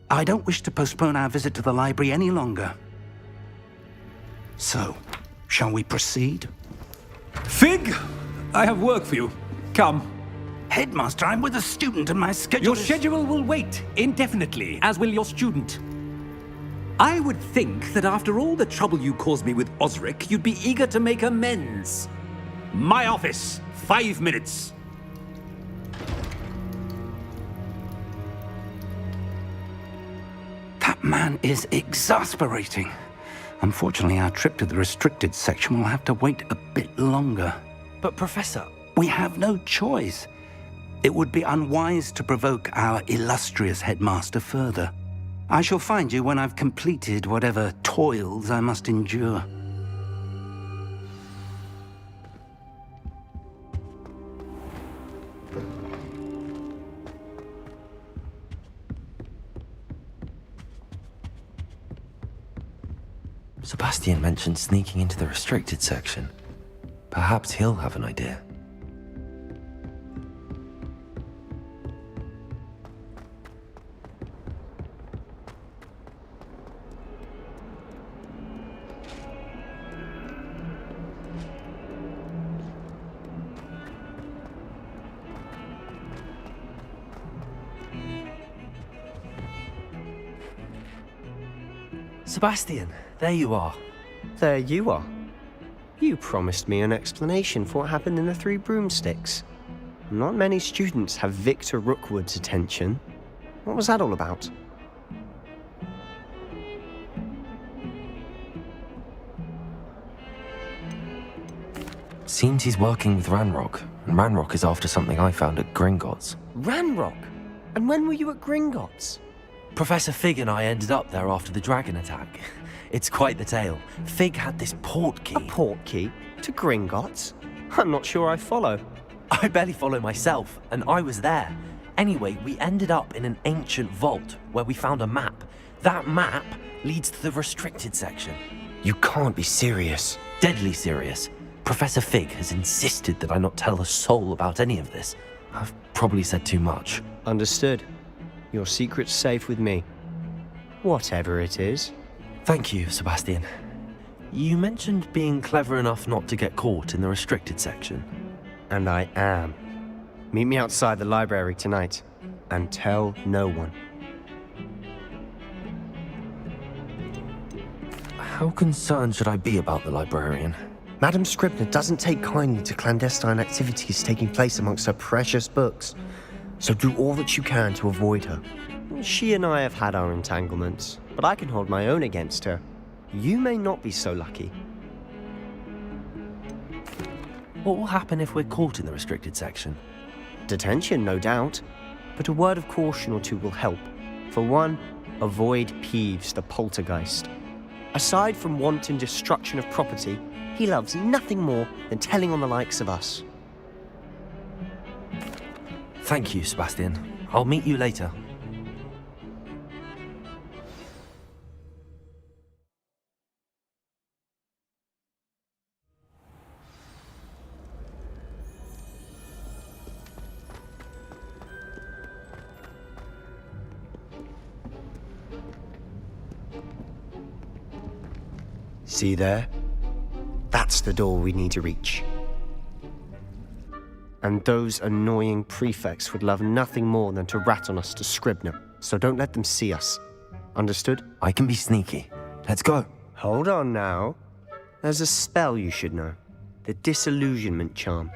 I don't wish to postpone our visit to the library any longer. So, shall we proceed? Fig, I have work for you. Come. Headmaster, I'm with a student and my schedule Your schedule will wait indefinitely, as will your student. I would think that after all the trouble you caused me with Osric, you'd be eager to make amends. My office, 5 minutes. That man is exasperating. Unfortunately, our trip to the restricted section will have to wait a bit longer. But, Professor... We have no choice. It would be unwise to provoke our illustrious headmaster further. I shall find you when I've completed whatever toils I must endure. Sebastian mentioned sneaking into the restricted section. Perhaps he'll have an idea. Sebastian, there you are. There you are. You promised me an explanation for what happened in the Three Broomsticks. Not many students have Victor Rookwood's attention. What was that all about? Seems he's working with Marhq, and Marhq is after something I found at Gringotts. Marhq? And when were you at Gringotts? Professor Fig and I ended up there after the dragon attack. It's quite the tale. Fig had this port key. A port key? To Gringotts? I'm not sure I follow. I barely follow myself, and I was there. Anyway, we ended up in an ancient vault where we found a map. That map leads to the restricted section. You can't be serious. Deadly serious. Professor Fig has insisted that I not tell a soul about any of this. I've probably said too much. Understood. Your secret's safe with me. Whatever it is. Thank you, Sebastian. You mentioned being clever enough not to get caught in the restricted section. And I am. Meet me outside the library tonight, and tell no one. How concerned should I be about the librarian? Madam Scribner doesn't take kindly to clandestine activities taking place amongst her precious books. So do all that you can to avoid her. She and I have had our entanglements, but I can hold my own against her. You may not be so lucky. What will happen if we're caught in the restricted section? Detention, no doubt. But a word of caution or two will help. For one, avoid Peeves, the poltergeist. Aside from wanton destruction of property, he loves nothing more than telling on the likes of us. Thank you, Sebastian. I'll meet you later. See there? That's the door we need to reach. And those annoying prefects would love nothing more than to rat on us to Scribner, so don't let them see us. Understood? I can be sneaky. Let's go. Hold on now. There's a spell you should know. The Disillusionment Charm.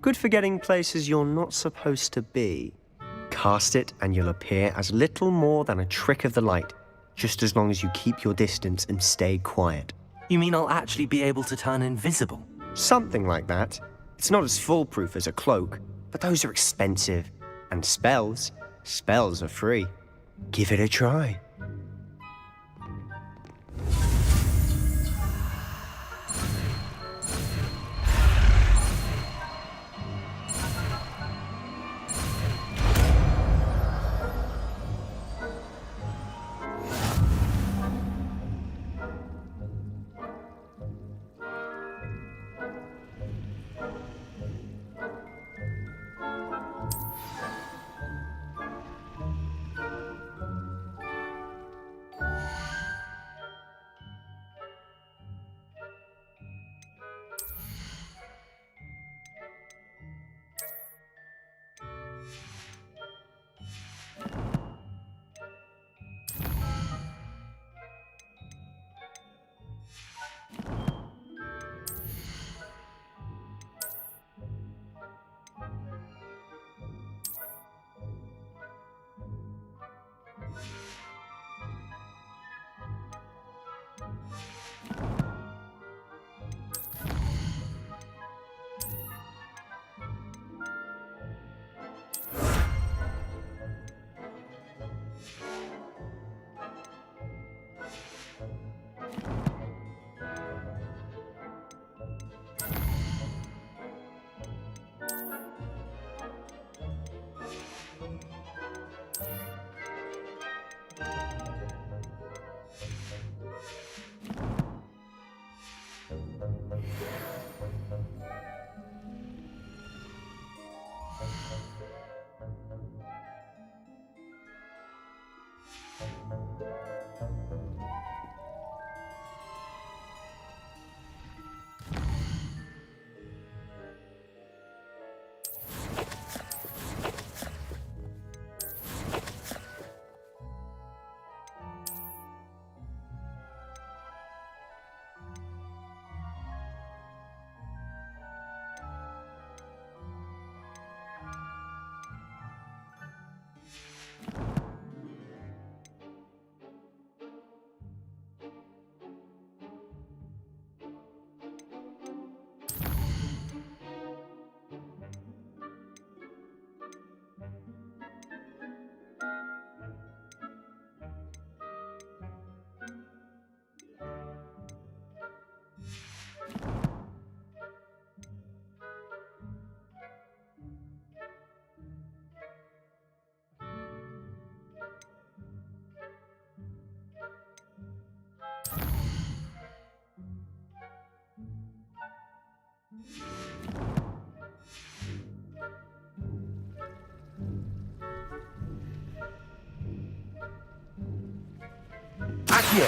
Good for getting places you're not supposed to be. Cast it and you'll appear as little more than a trick of the light, just as long as you keep your distance and stay quiet. You mean I'll actually be able to turn invisible? Something like that. It's not as foolproof as a cloak, but those are expensive. And spells are free. Give it a try. Accio!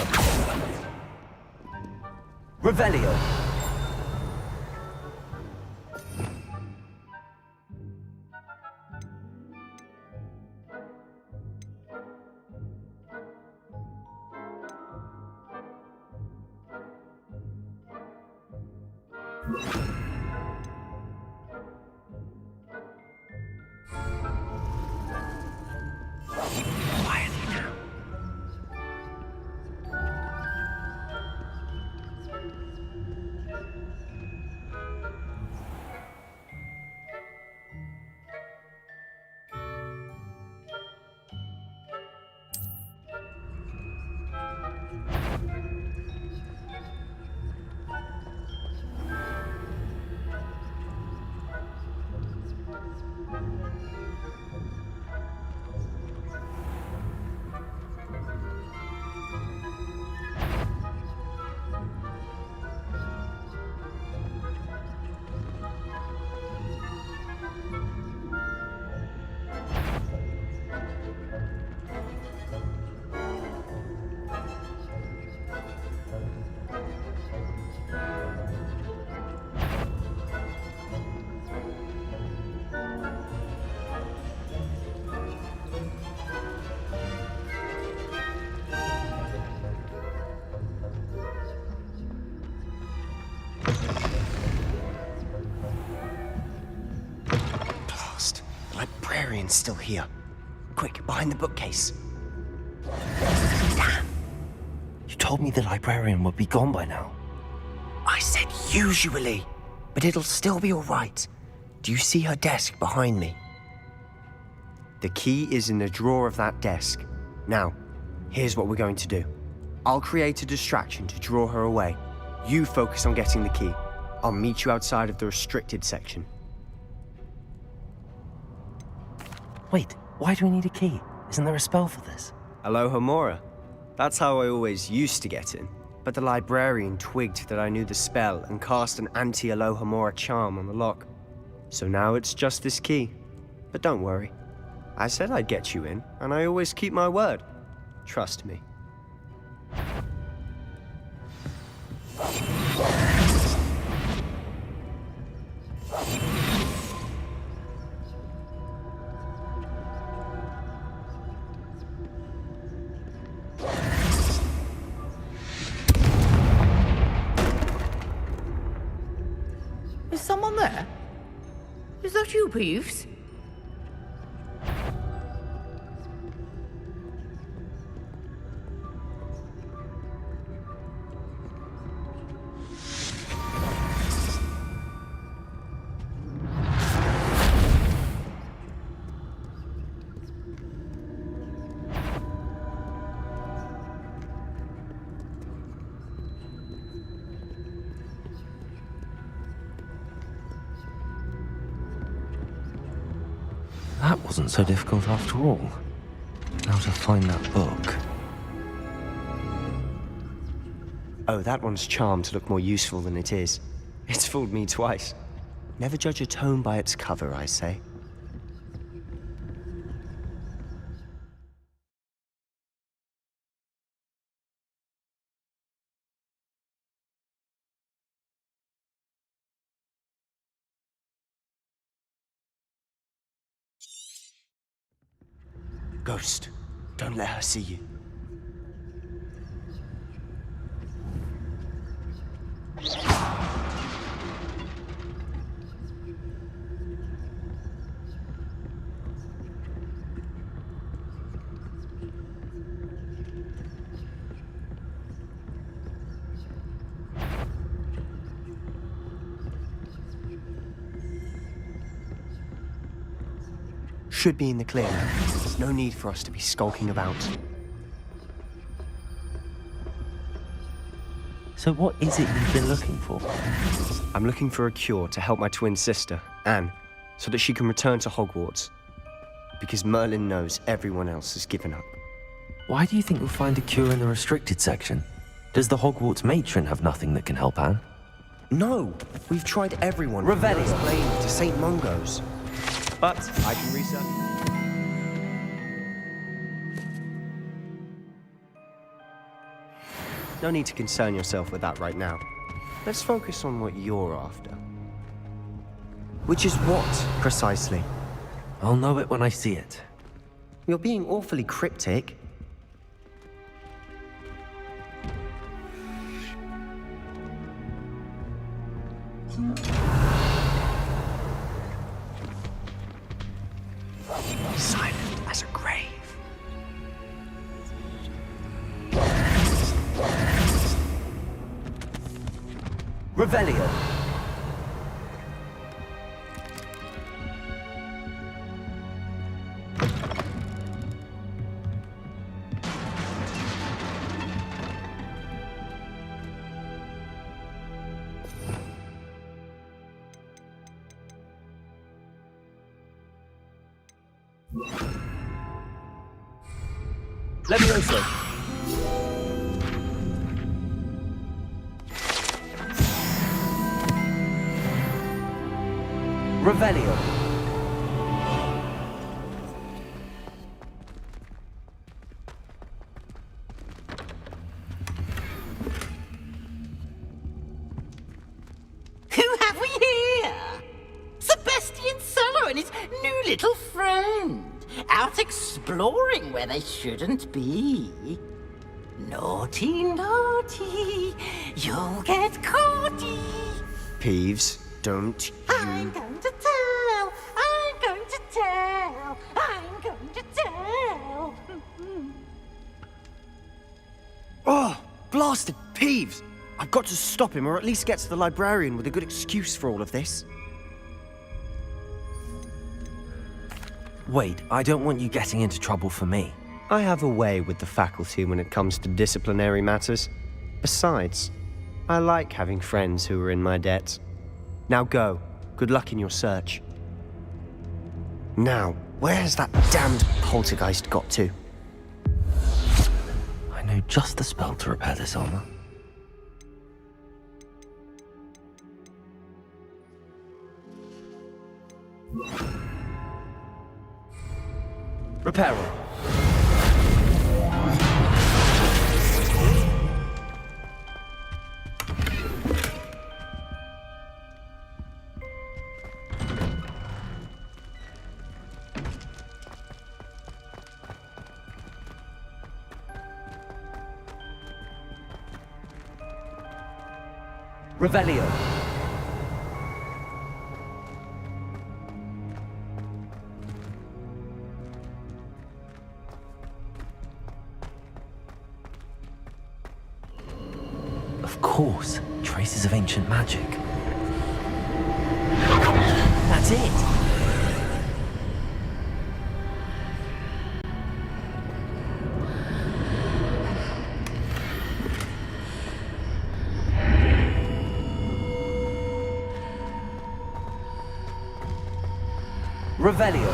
Revelio! Librarian's still here. Quick, behind the bookcase. Damn. You told me the librarian would be gone by now. I said usually, but it'll still be all right. Do you see her desk behind me? The key is in the drawer of that desk. Now, here's what we're going to do. I'll create a distraction to draw her away. You focus on getting the key. I'll meet you outside of the restricted section. Wait, why do we need a key? Isn't there a spell for this? Alohomora. That's how I always used to get in. But the librarian twigged that I knew the spell and cast an anti-Alohomora charm on the lock. So now it's just this key. But don't worry. I said I'd get you in, and I always keep my word. Trust me. Is someone there? Is that you, Peeves? That wasn't so difficult after all. Now to find that book. Oh, that one's charmed to look more useful than it is. It's fooled me twice. Never judge a tome by its cover, I say. Ghost, don't let her see you. Should be in the clear now. There's no need for us to be skulking about. So what is it you've been looking for? I'm looking for a cure to help my twin sister, Anne, so that she can return to Hogwarts. Because Merlin knows everyone else has given up. Why do you think we'll find a cure in the restricted section? Does the Hogwarts matron have nothing that can help Anne? No! We've tried everyone. Revelio. Explained to St. Mungo's. But I can research. No need to concern yourself with that right now. Let's focus on what you're after. Which is what, precisely? I'll know it when I see it. You're being awfully cryptic. Silent as a grave. Revelio. Levioso. Revelio. Who have we here? Sebastian Sallow and his new little friend. Out exploring where they shouldn't be. Naughty, naughty, you'll get caughty. Peeves, don't you... I'm going to tell, I'm going to tell, I'm going to tell. Oh, blasted Peeves! I've got to stop him, or at least get to the librarian with a good excuse for all of this. Wait, I don't want you getting into trouble for me. I have a way with the faculty when it comes to disciplinary matters. Besides, I like having friends who are in my debt. Now go. Good luck in your search. Now, where's that damned poltergeist got to? I know just the spell to repair this armor. Reparo. Revelio. Of course, traces of ancient magic. That's it. Revelio.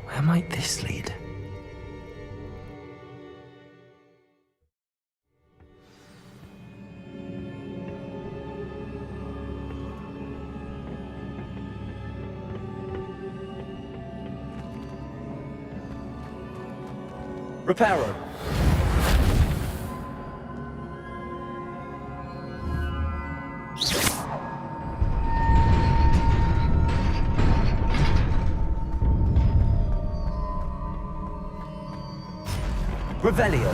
Where might this lead? Reparo. Revelio.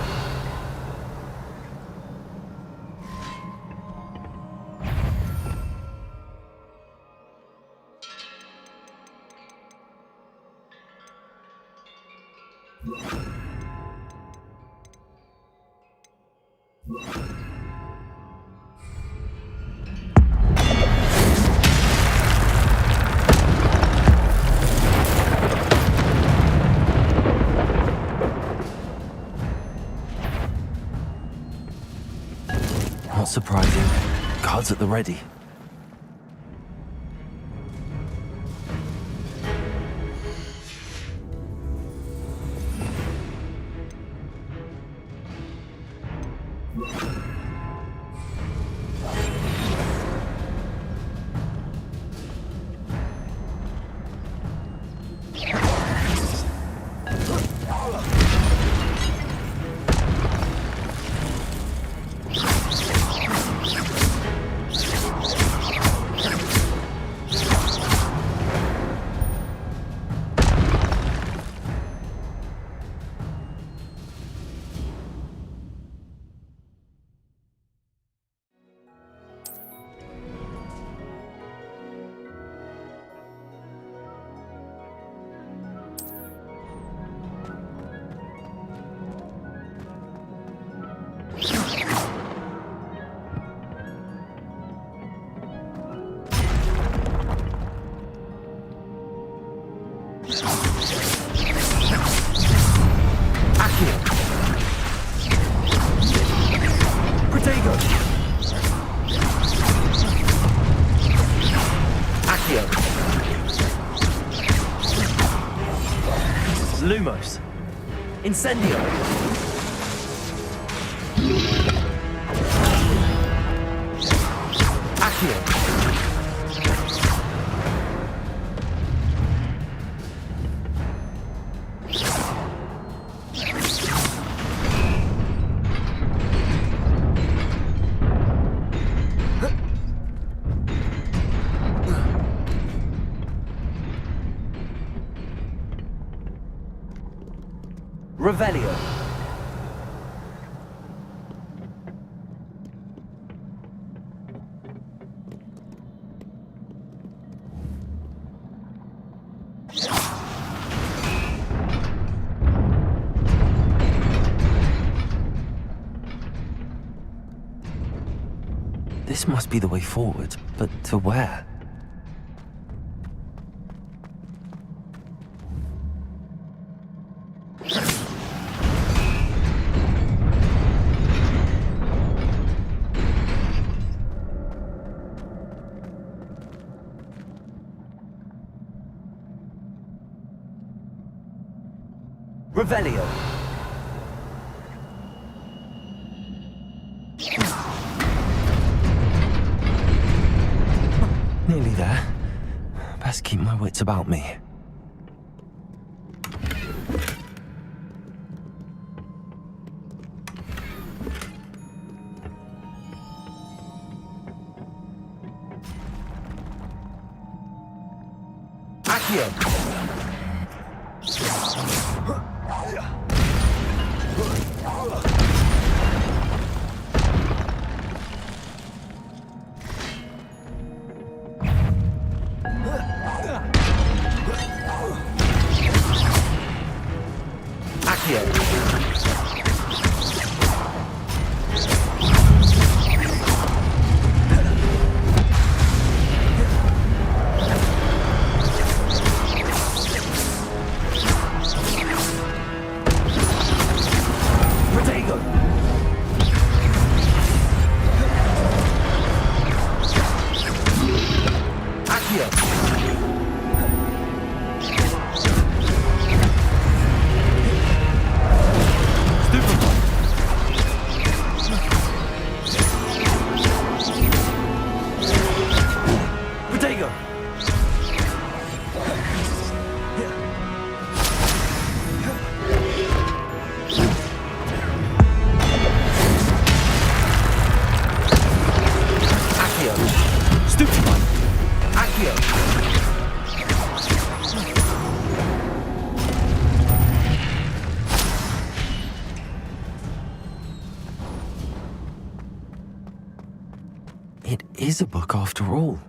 Not surprising. Guards at the ready. Protego! Accio! Lumos! Incendio! Accio! Revelio. This must be the way forward, but to where? Revelio. Nearly there. Best keep my wits about me. Accio. It is a book after all.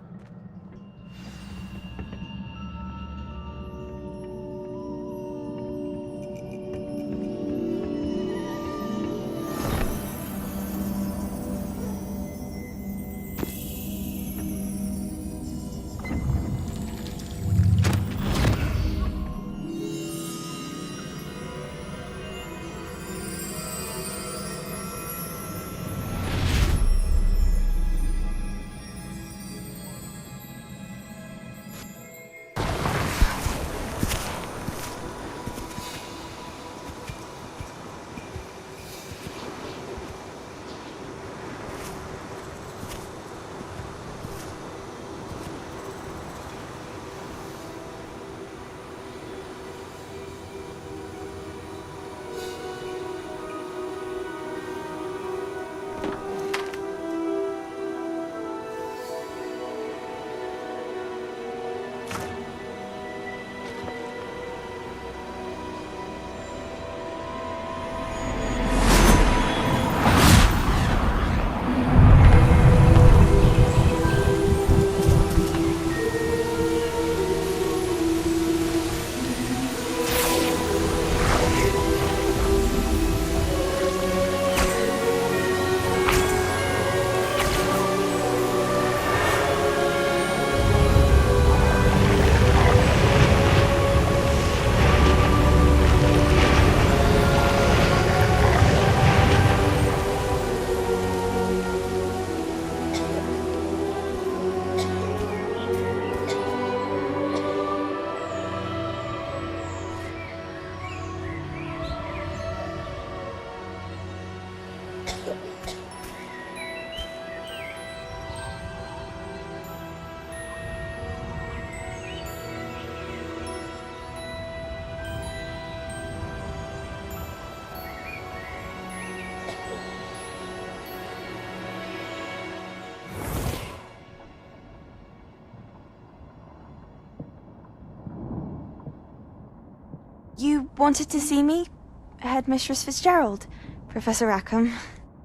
You wanted to see me? Headmistress Fitzgerald, Professor Rackham.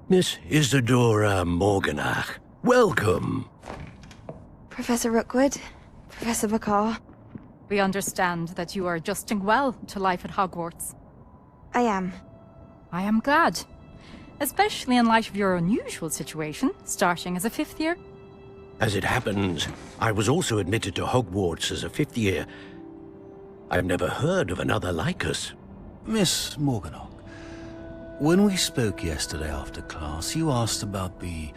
Miss Isadora Morganach, welcome. Professor Rookwood, Professor Marhq. We understand that you are adjusting well to life at Hogwarts. I am. I am glad. Especially in light of your unusual situation, starting as a 5th year. As it happens, I was also admitted to Hogwarts as a 5th year. I've never heard of another like us. Miss Morganach, when we spoke yesterday after class, you asked about the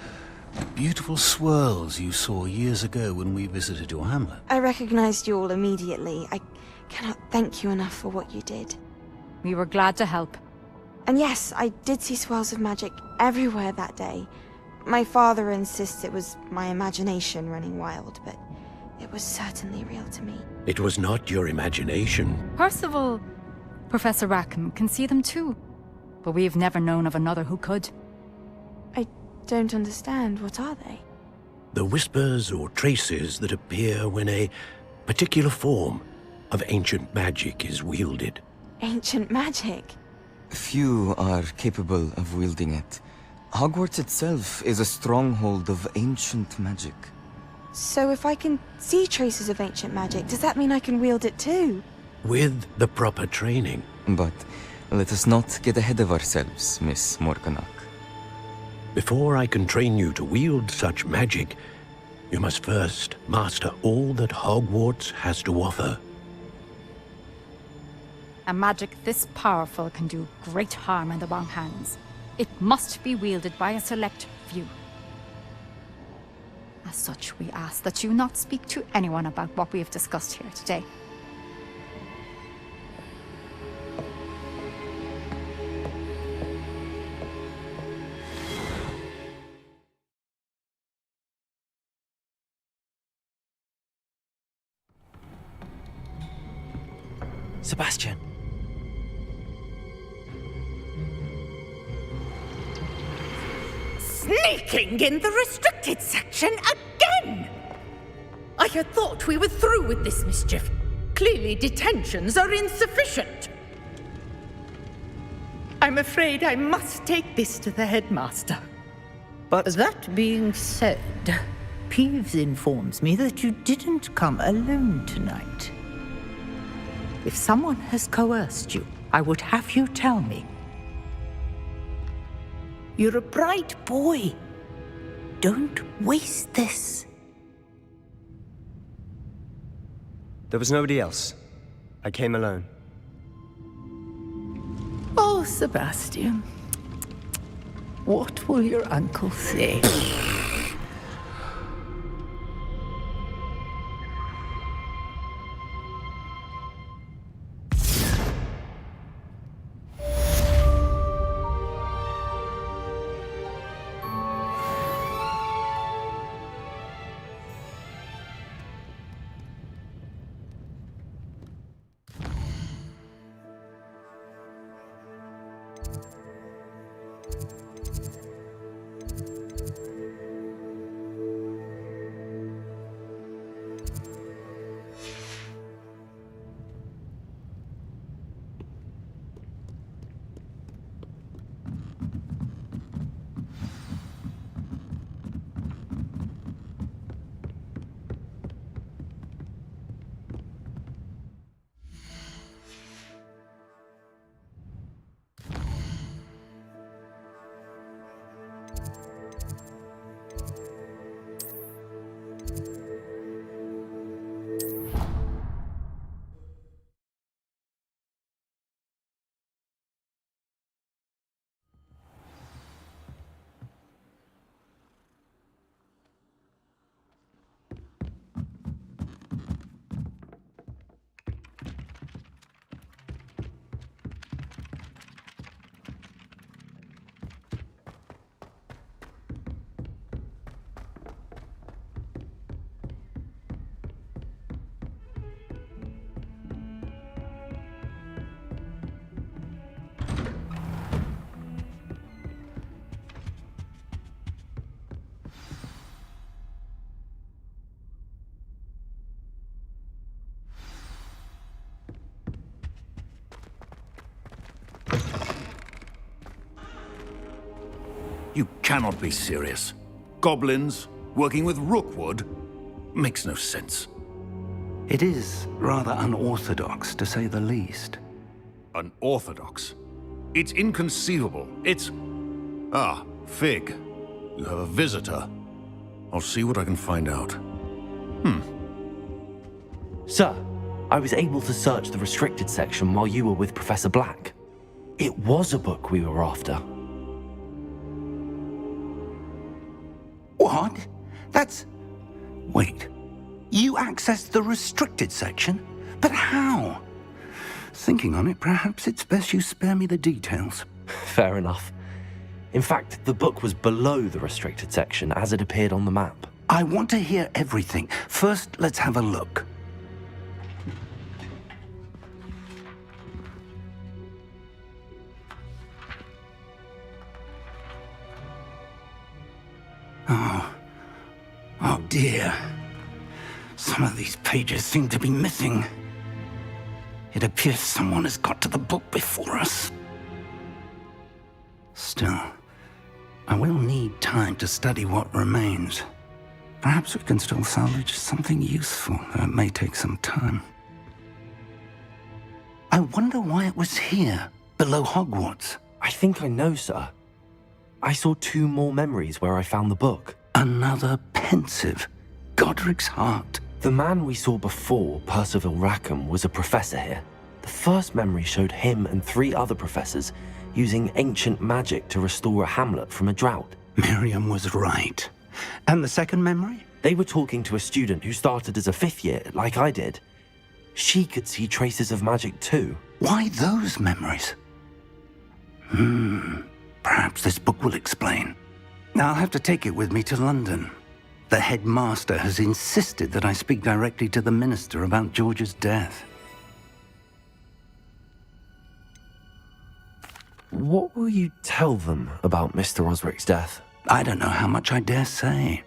beautiful swirls you saw years ago when we visited your hamlet. I recognized you all immediately. I cannot thank you enough for what you did. We were glad to help. And yes, I did see swirls of magic everywhere that day. My father insists it was my imagination running wild, but it was certainly real to me. It was not your imagination. Percival, Professor Rackham can see them too. But we've never known of another who could. I don't understand. What are they? The whispers or traces that appear when a particular form of ancient magic is wielded. Ancient magic? Few are capable of wielding it. Hogwarts itself is a stronghold of ancient magic. So if I can see traces of ancient magic, does that mean I can wield it too? With the proper training. But let us not get ahead of ourselves, Miss Morganach. Before I can train you to wield such magic, you must first master all that Hogwarts has to offer. A magic this powerful can do great harm in the wrong hands. It must be wielded by a select few. As such, we ask that you not speak to anyone about what we have discussed here today. Sebastian. Sneaking in the restricted section again! I had thought we were through with this mischief. Clearly detentions are insufficient. I'm afraid I must take this to the headmaster. But that being said, Peeves informs me that you didn't come alone tonight. If someone has coerced you, I would have you tell me. You're a bright boy. Don't waste this. There was nobody else. I came alone. Oh, Sebastian. What will your uncle say? You cannot be serious. Goblins working with Rookwood makes no sense. It is rather unorthodox, to say the least. Unorthodox? It's inconceivable. It's... Ah, Fig. You have a visitor. I'll see what I can find out. Sir, I was able to search the restricted section while you were with Professor Black. It was a book we were after. What? That's... Wait. You accessed the restricted section? But how? Thinking on it, perhaps it's best you spare me the details. Fair enough. In fact, the book was below the restricted section as it appeared on the map. I want to hear everything. First, let's have a look. Oh dear. Some of these pages seem to be missing. It appears someone has got to the book before us. Still, I will need time to study what remains. Perhaps we can still salvage something useful, though it may take some time. I wonder why it was here, below Hogwarts. I think I know, sir. I saw 2 more memories where I found the book. Another pensive. Godric's heart. The man we saw before, Percival Rackham, was a professor here. The first memory showed him and 3 other professors using ancient magic to restore a hamlet from a drought. Miriam was right. And the second memory? They were talking to a student who started as a 5th year, like I did. She could see traces of magic too. Why those memories? Perhaps this book will explain. I'll have to take it with me to London. The headmaster has insisted that I speak directly to the minister about George's death. What will you tell them about Mr. Osric's death? I don't know how much I dare say.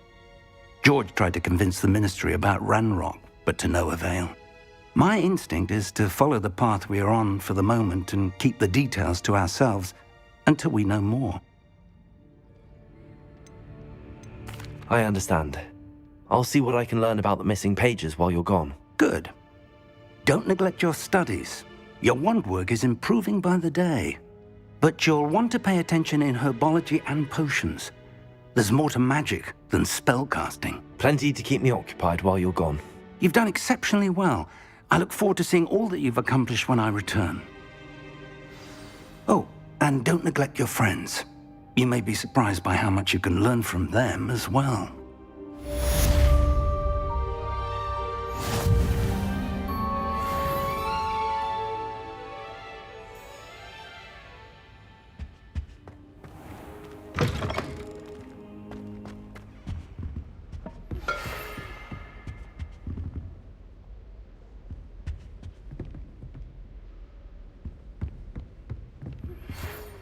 George tried to convince the ministry about Marhq, but to no avail. My instinct is to follow the path we are on for the moment and keep the details to ourselves until we know more. I understand. I'll see what I can learn about the missing pages while you're gone. Good. Don't neglect your studies. Your wand work is improving by the day. But you'll want to pay attention in herbology and potions. There's more to magic than spellcasting. Plenty to keep me occupied while you're gone. You've done exceptionally well. I look forward to seeing all that you've accomplished when I return. Oh, and don't neglect your friends. You may be surprised by how much you can learn from them as well.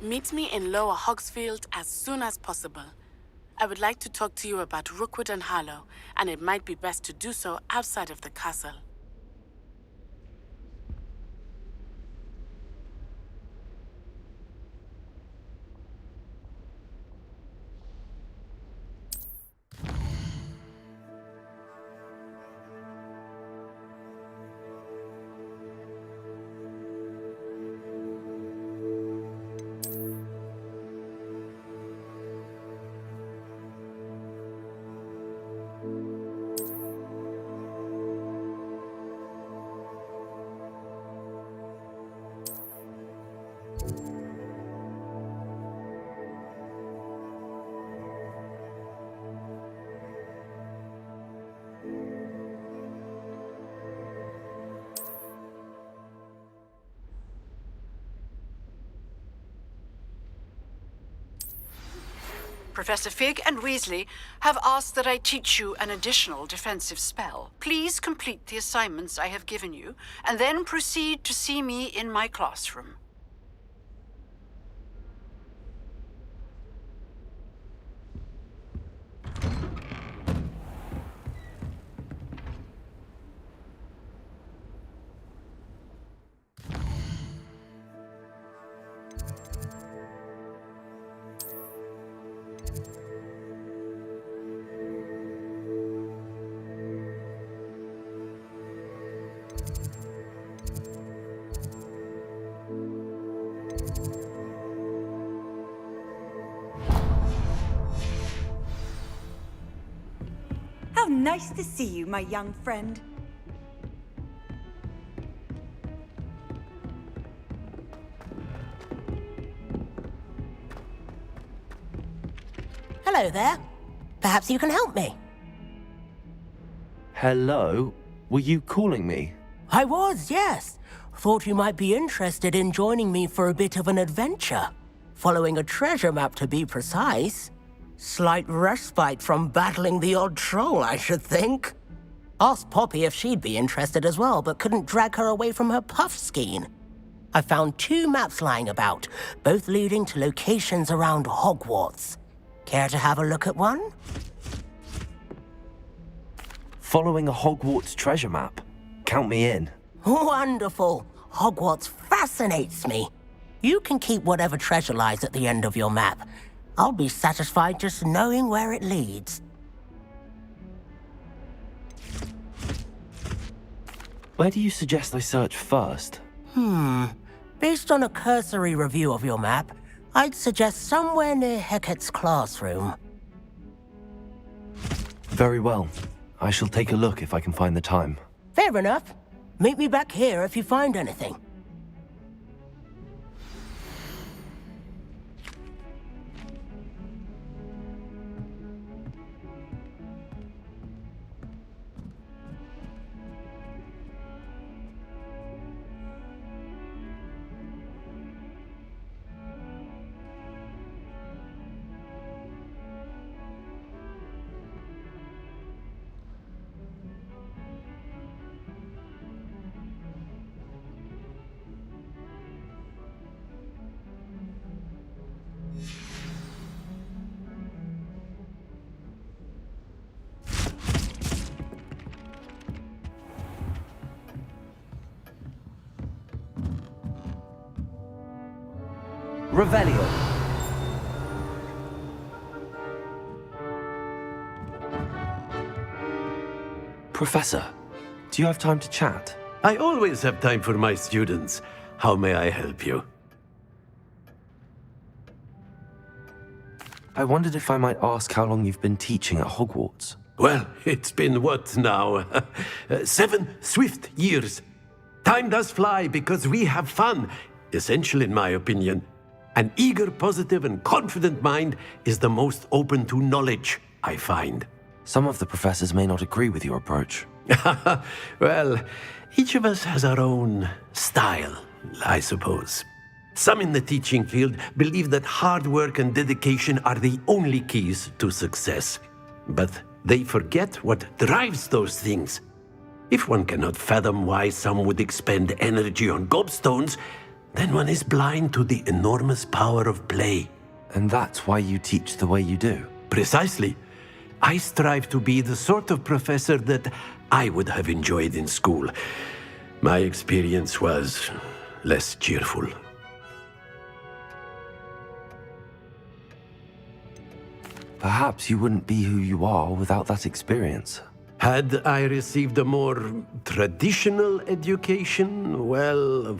Meet me in Lower Hogsfield as soon as possible. I would like to talk to you about Rookwood and Harlow, and it might be best to do so outside of the castle. Professor Fig and Weasley have asked that I teach you an additional defensive spell. Please complete the assignments I have given you, and then proceed to see me in my classroom. nice to see you, my young friend. Hello there. Perhaps you can help me. Hello? Were you calling me? I was, yes. Thought you might be interested in joining me for a bit of an adventure. Following a treasure map, to be precise. Slight respite from battling the odd troll, I should think. Asked Poppy if she'd be interested as well, but couldn't drag her away from her puff skein. I found 2 maps lying about, both leading to locations around Hogwarts. Care to have a look at one? Following a Hogwarts treasure map? Count me in. Wonderful. Hogwarts fascinates me. You can keep whatever treasure lies at the end of your map. I'll be satisfied just knowing where it leads. Where do you suggest I search first? Based on a cursory review of your map, I'd suggest somewhere near Hecat's classroom. Very well. I shall take a look if I can find the time. Fair enough. Meet me back here if you find anything. Revelio. Professor, do you have time to chat? I always have time for my students. How may I help you? I wondered if I might ask how long you've been teaching at Hogwarts. Well, it's been what now? 7 swift years. Time does fly because we have fun. Essential in my opinion. An eager, positive, and confident mind is the most open to knowledge, I find. Some of the professors may not agree with your approach. Well, each of us has our own style, I suppose. Some in the teaching field believe that hard work and dedication are the only keys to success. But they forget what drives those things. If one cannot fathom why some would expend energy on gobstones, then one is blind to the enormous power of play. And that's why you teach the way you do? Precisely. I strive to be the sort of professor that I would have enjoyed in school. My experience was less cheerful. Perhaps you wouldn't be who you are without that experience. Had I received a more traditional education, well...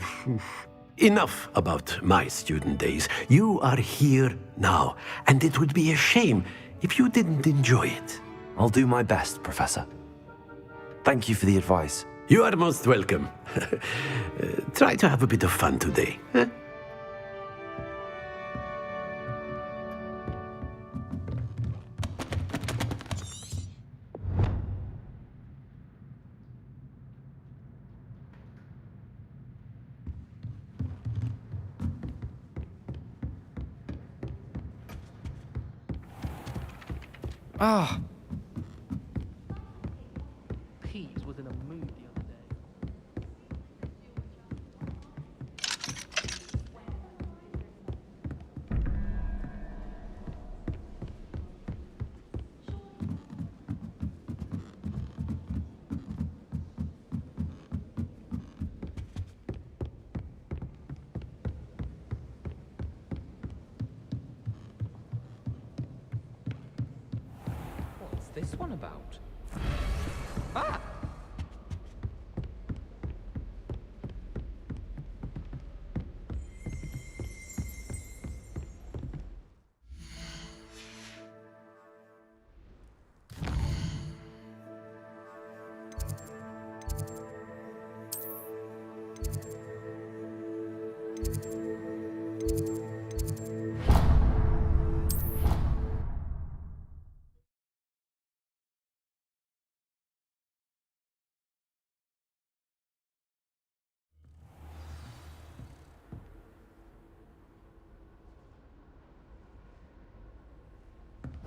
Enough about my student days. You are here now, and it would be a shame if you didn't enjoy it. I'll do my best, Professor. Thank you for the advice. You are most welcome. Try to have a bit of fun today. Huh? Ah. Peeves was in a mood the other day. What's this one about? Ah!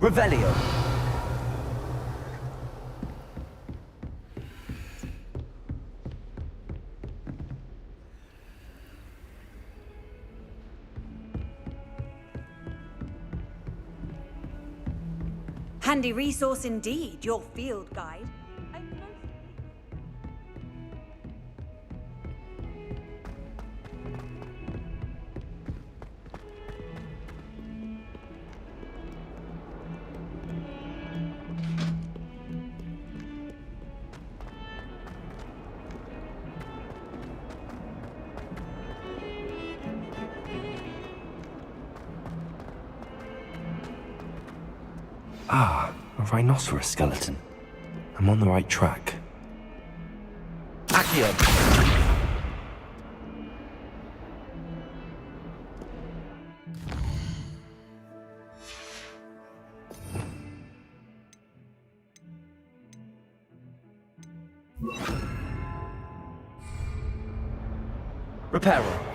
Revelio. Handy resource indeed, your field guide. Ah, a rhinoceros skeleton. I'm on the right track. Accio! Reparo.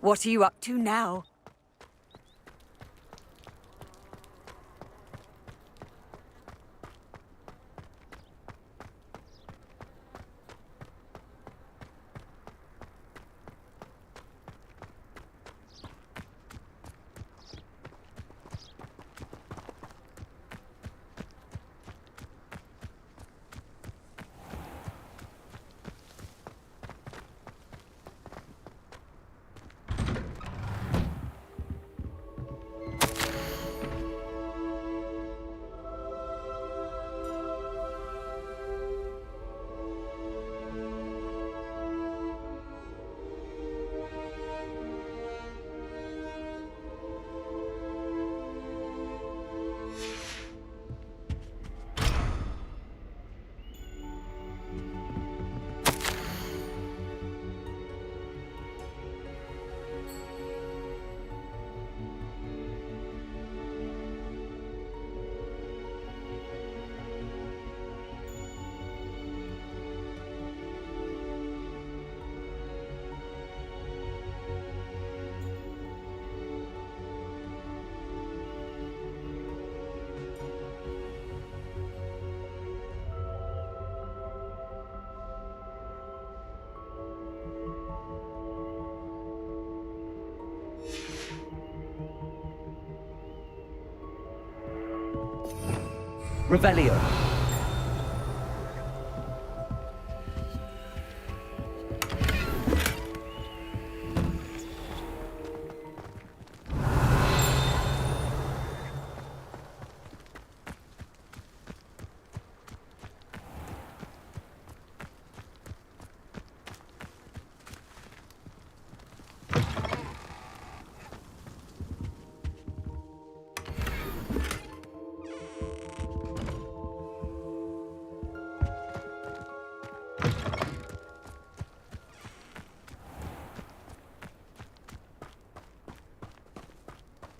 What are you up to now? Revelio.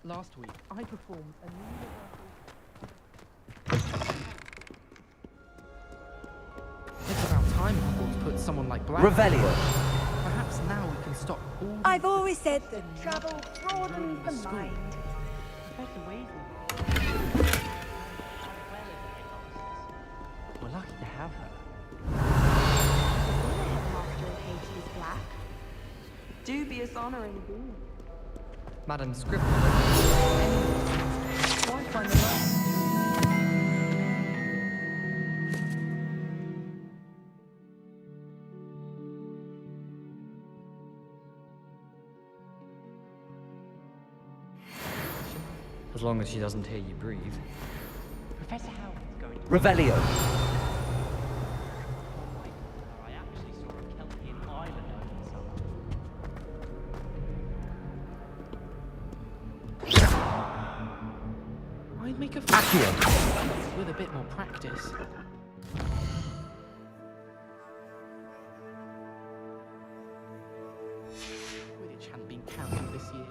Last week, I performed a new It's about time Hogwarts put someone like Black. Revelio. Perhaps now we can stop all. I've always said that travel broadens the mind. We're lucky to have her. Dubious honor indeed. Madam Scrivener. Why find the As long as she doesn't hear you breathe. Professor Howard's going to... Revelio. I actually saw a Kelpian island over the summer. I'd make a Accio. with a bit more practice. Quidditch hadn't been cancelled this year.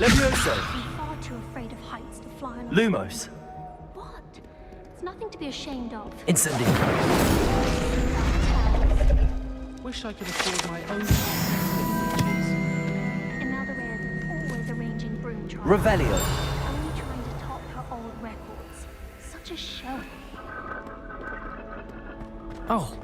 Levioso. I'm far too afraid of heights to fly on. Lumos. What? It's nothing to be ashamed of. Incendio. Wish I could afford my own riches. Imelda Reyes is always arranging broom trials. Revelio. Only trying to top her old records. Such a show. Oh.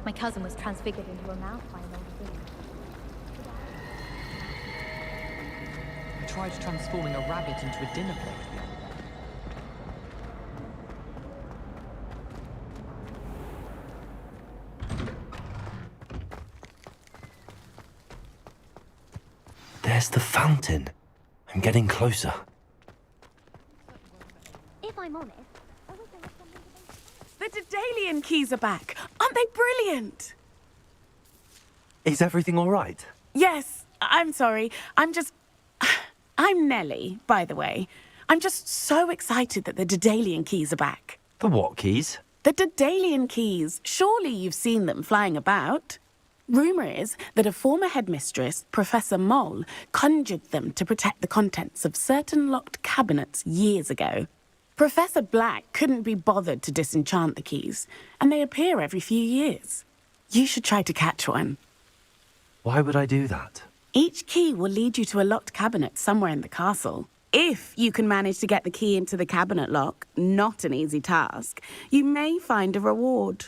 My cousin was transfigured into a mouth by an old thing. I tried transforming a rabbit into a dinner plate the other day. There's the fountain. I'm getting closer. If I'm honest, I wish there was something The Daedalian keys are back. Aren't they brilliant? Is everything all right? Yes, I'm sorry. I'm Nellie, by the way. I'm just so excited that the Daedalian keys are back. The what keys? The Daedalian keys. Surely you've seen them flying about. Rumour is that a former headmistress, Professor Mole, conjured them to protect the contents of certain locked cabinets years ago. Professor Black couldn't be bothered to disenchant the keys, and they appear every few years. You should try to catch one. Why would I do that? Each key will lead you to a locked cabinet somewhere in the castle. If you can manage to get the key into the cabinet lock, not an easy task, you may find a reward.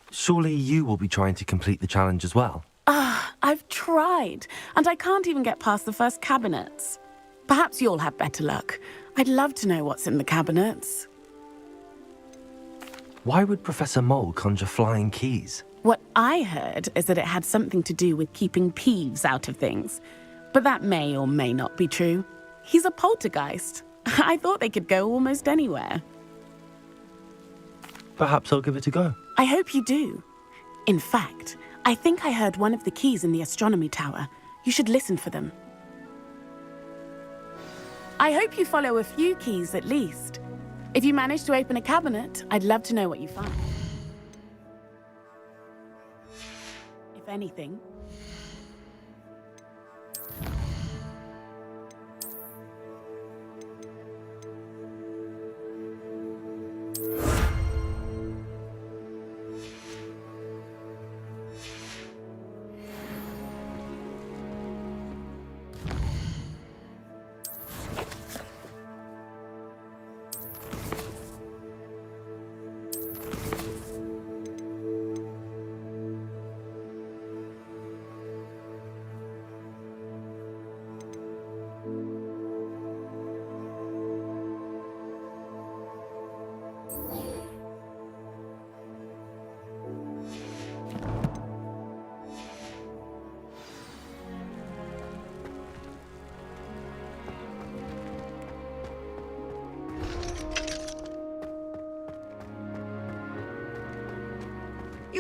Surely you will be trying to complete the challenge as well. I've tried, and I can't even get past the first cabinets. Perhaps you'll have better luck. I'd love to know what's in the cabinets. Why would Professor Mole conjure flying keys? What I heard is that it had something to do with keeping Peeves out of things. But that may or may not be true. He's a poltergeist. I thought they could go almost anywhere. Perhaps I'll give it a go. I hope you do. In fact, I think I heard one of the keys in the astronomy tower. You should listen for them. I hope you follow a few keys at least. If you manage to open a cabinet, I'd love to know what you find. If anything.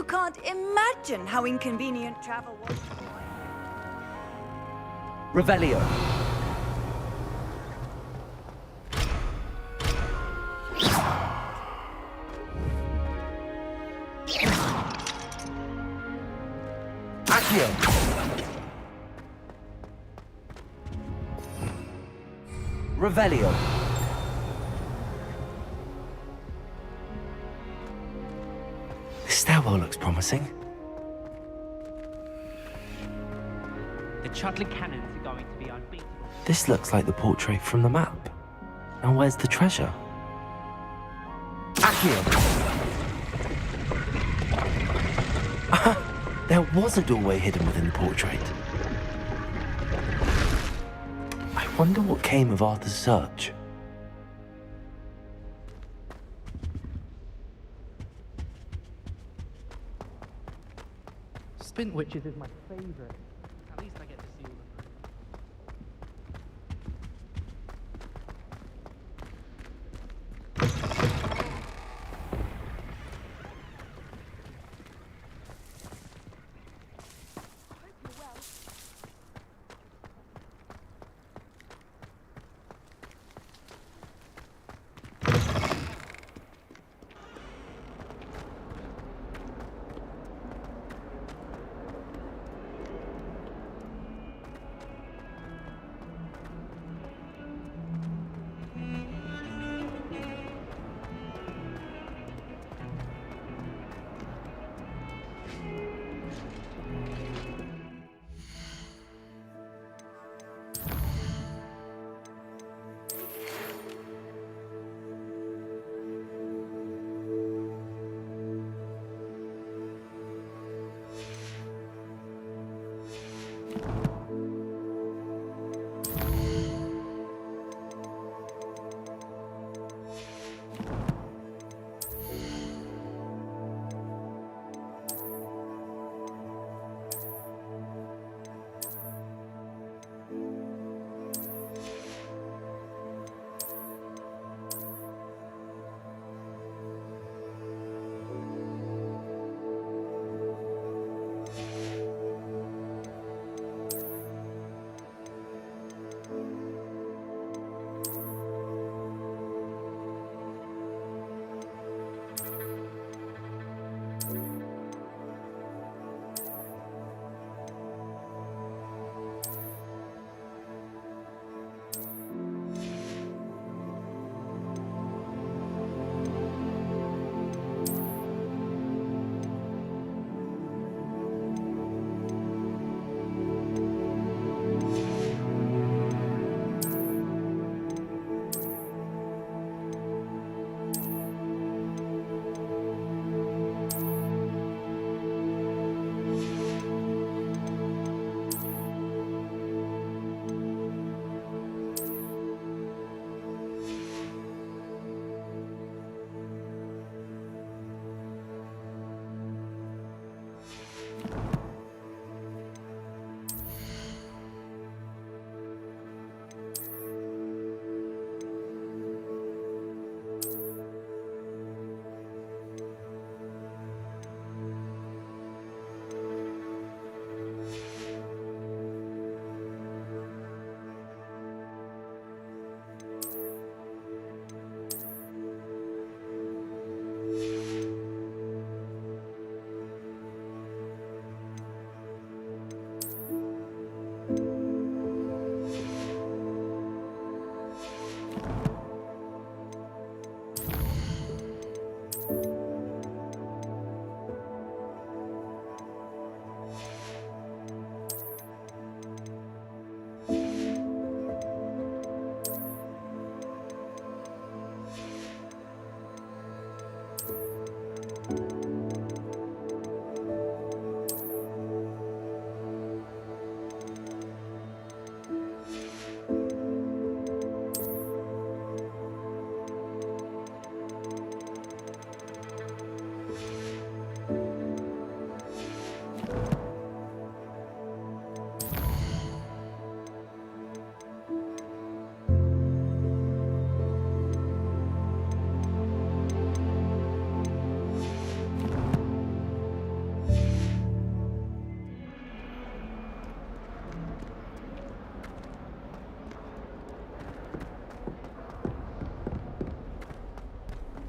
can't imagine how inconvenient travel was. Revelio. Accio. Revelio. This stairwell looks promising. The Chudley cannons are going to be unbeatable. This looks like the portrait from the map. Now where's the treasure? Accio. There was a doorway hidden within the portrait. I wonder what came of Arthur's search. Spint Witches is my favourite. At least I get to see all of them.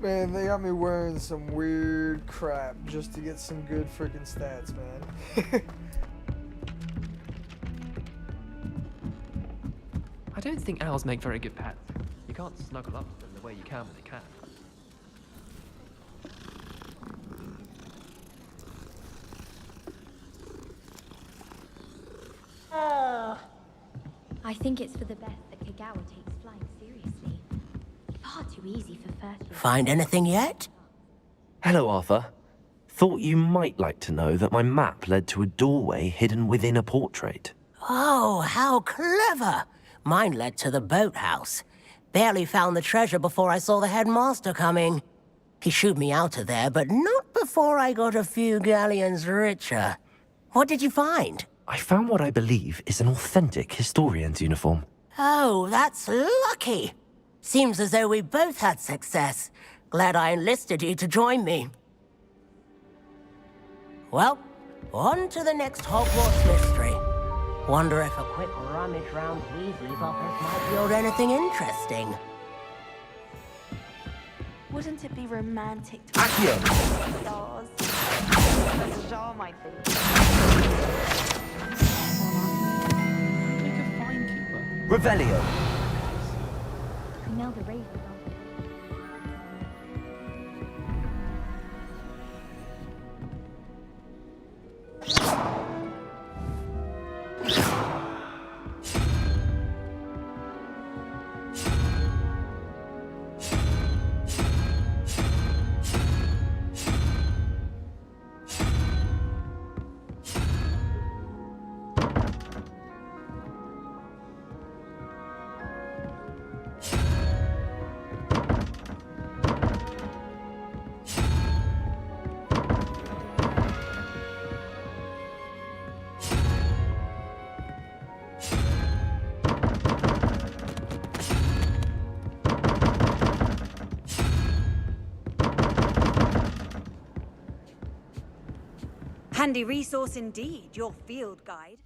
Man, they got me wearing some weird crap just to get some good freaking stats, man. I don't think owls make very good pets. You can't snuggle up to them the way you can with a cat. I think it's for the best that Kagawa takes flying seriously. Far too easy for first. Find anything yet? Hello, Arthur. Thought you might like to know that my map led to a doorway hidden within a portrait. Oh, how clever! Mine led to the boathouse. Barely found the treasure before I saw the headmaster coming. He shooed me out of there, but not before I got a few galleons richer. What did you find? I found what I believe is an authentic historian's uniform. Oh, that's lucky. Seems as though we both had success. Glad I enlisted you to join me. Well, on to the next Hogwarts mystery. Wonder if a quick rummage round Weasley's office might yield anything interesting. Wouldn't it be romantic to Accio! stars? Professor Jar might think. Make a fine keeper. Revelio. Imelda Ray was on. Handy resource indeed, your field guide.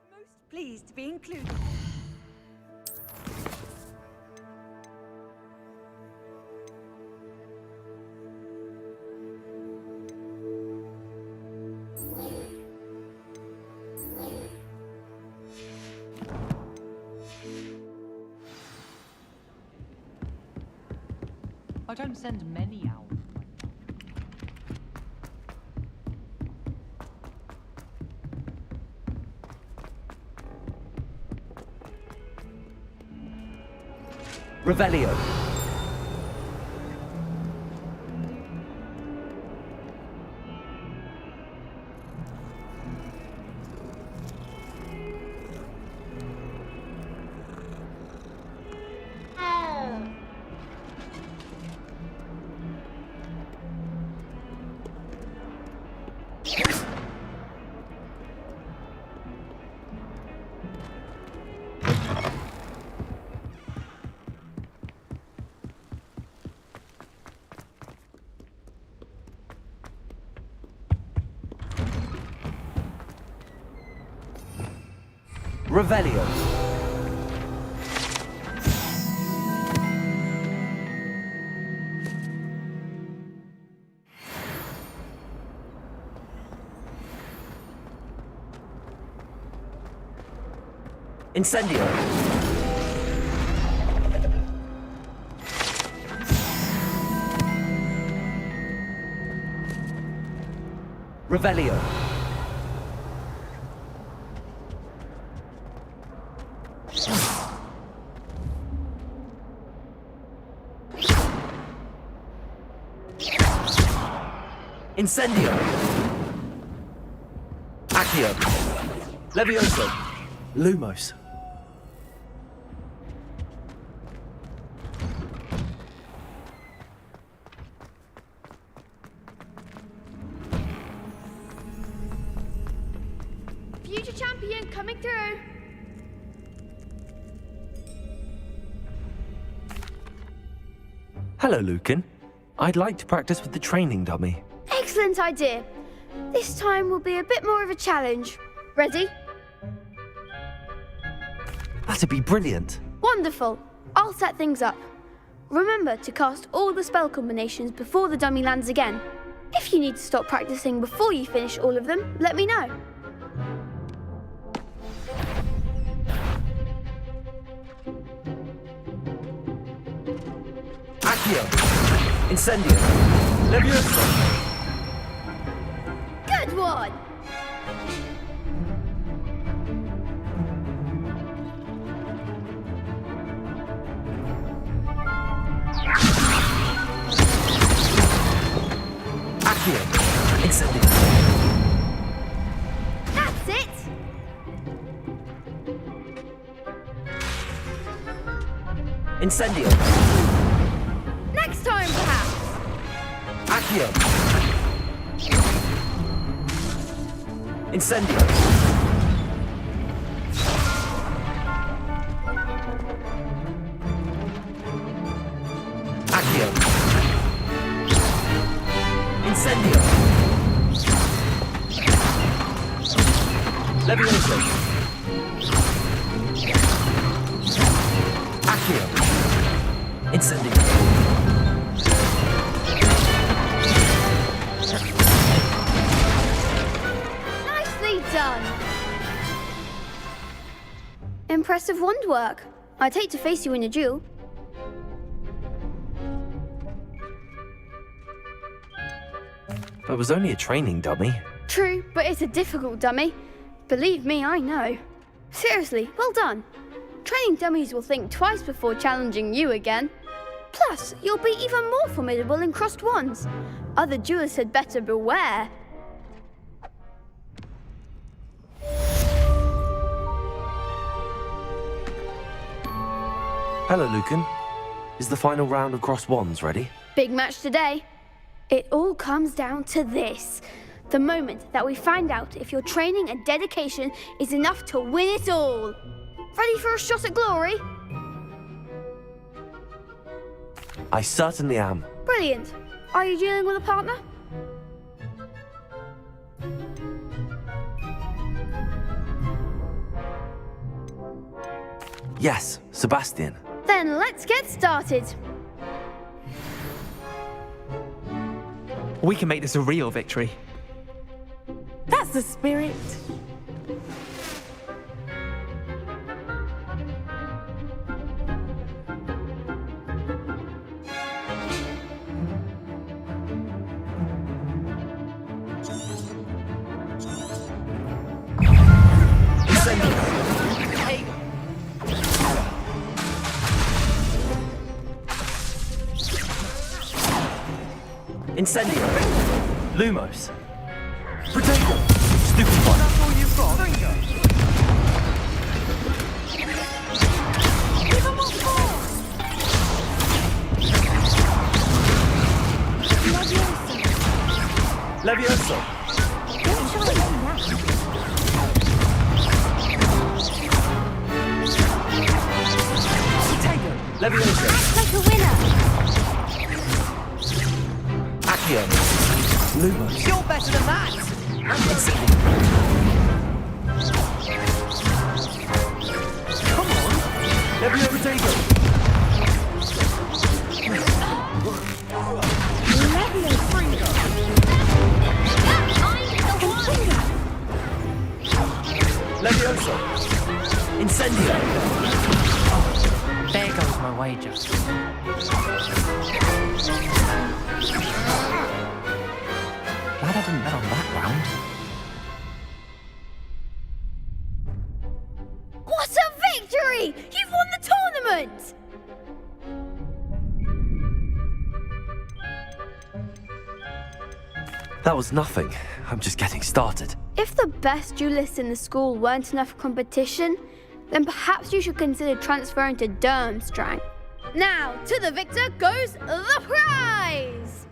Most pleased to be included. I don't send many owls. Revelio. Revelio. Incendio. Revelio. Incendio. Accio. Levioso. Lumos. Future champion coming through. Hello, Lucan. I'd like to practice with the training dummy. Excellent idea. This time will be a bit more of a challenge. Ready? That'd be brilliant. Wonderful. I'll set things up. remember to cast all the spell combinations before the dummy lands again. If you need to stop practicing before you finish all of them, let me know. Accio! Incendio! Levioso! Good one! Accio! Incendio! That's it! Incendio! Next time, perhaps! Accio! Incendio! Accio! Incendio! Levioso! Accio! Incendio! Nicely done! Impressive wand work. I'd hate to face you in a duel. It was only a training dummy. True, but it's a difficult dummy. Believe me, I know. Seriously, well done. Training dummies will think twice before challenging you again. Plus, you'll be even more formidable in crossed wands. Other duelists had better beware. Hello, Lucan. Is the final round of cross wands ready? Big match today. It all comes down to this. The moment that we find out if your training and dedication is enough to win it all. Ready for a shot at glory? I certainly am. Brilliant. Are you dealing with a partner? Yes, Sebastian. Then let's get started. We can make this a real victory. That's the spirit. Incendio! Lumos! Potato! Stupid one! That's all you've got? Give him more force! Levioso! Don't try it now. Potato! Levioso! Act like a winner! Accio! Lumos! You're better than that! Come on! Levio Potato! Levio Fringo! I'm the one! Levioso! Incendio! There goes my wager. Glad I didn't bet on that round. What a victory! You've won the tournament! That was nothing. I'm just getting started. If the best duelists in the school weren't enough competition, then perhaps you should consider transferring to Durmstrang. Now, to the victor goes the prize!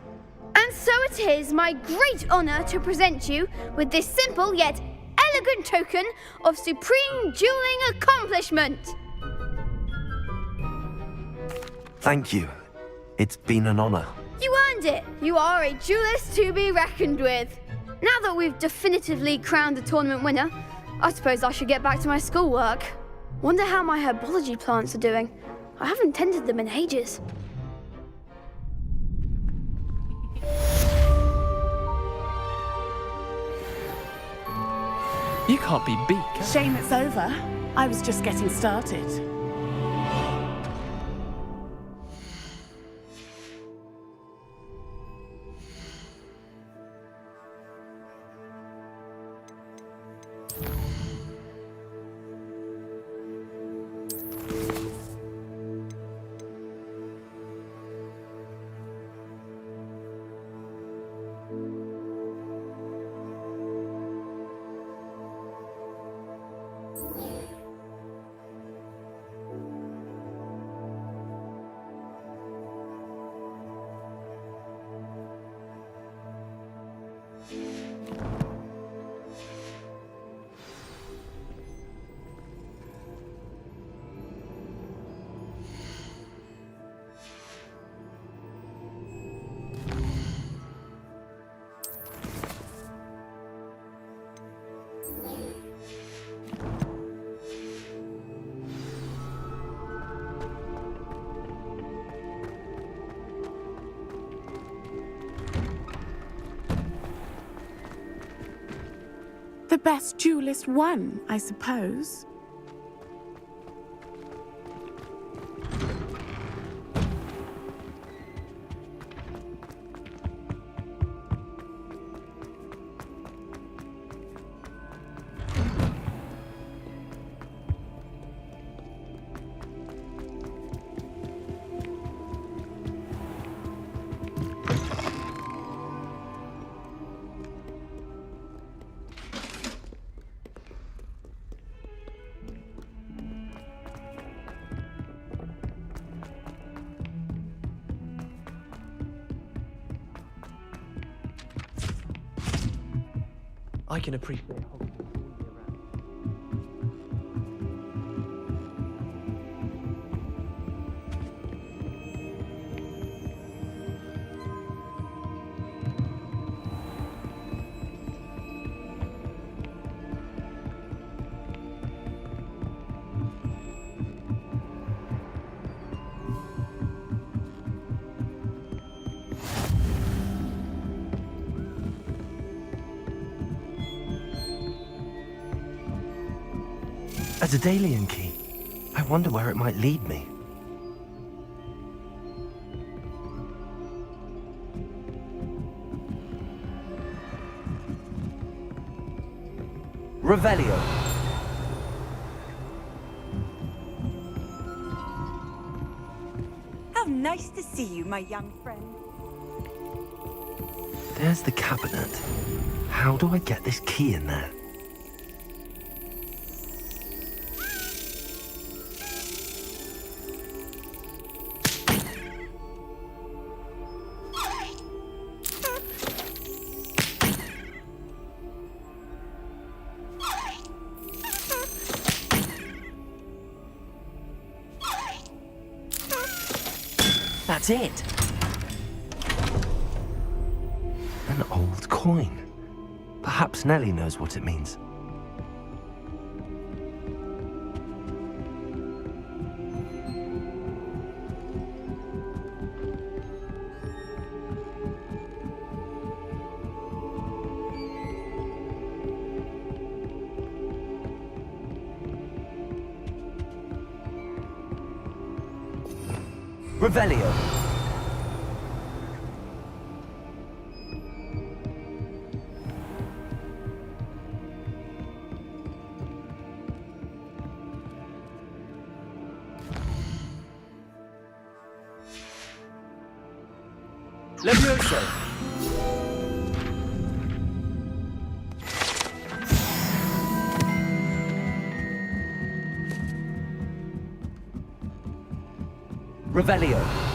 And so it is my great honor to present you with this simple yet elegant token of supreme dueling accomplishment. Thank you. It's been an honor. You earned it. You are a duelist to be reckoned with. Now that we've definitively crowned the tournament winner, I suppose I should get back to my schoolwork. Wonder how my herbology plants are doing. I haven't tended them in ages. You can't be beat. Shame it's over. I was just getting started. The best duelist won, I suppose. I can appreciate Hogwarts. A Daedalian key. I wonder where it might lead me. Revelio. How nice to see you, my young friend. There's the cabinet. How do I get this key in there? That's it. An old coin. Perhaps Nellie knows what it means. Revelio. Levioso. Revelio.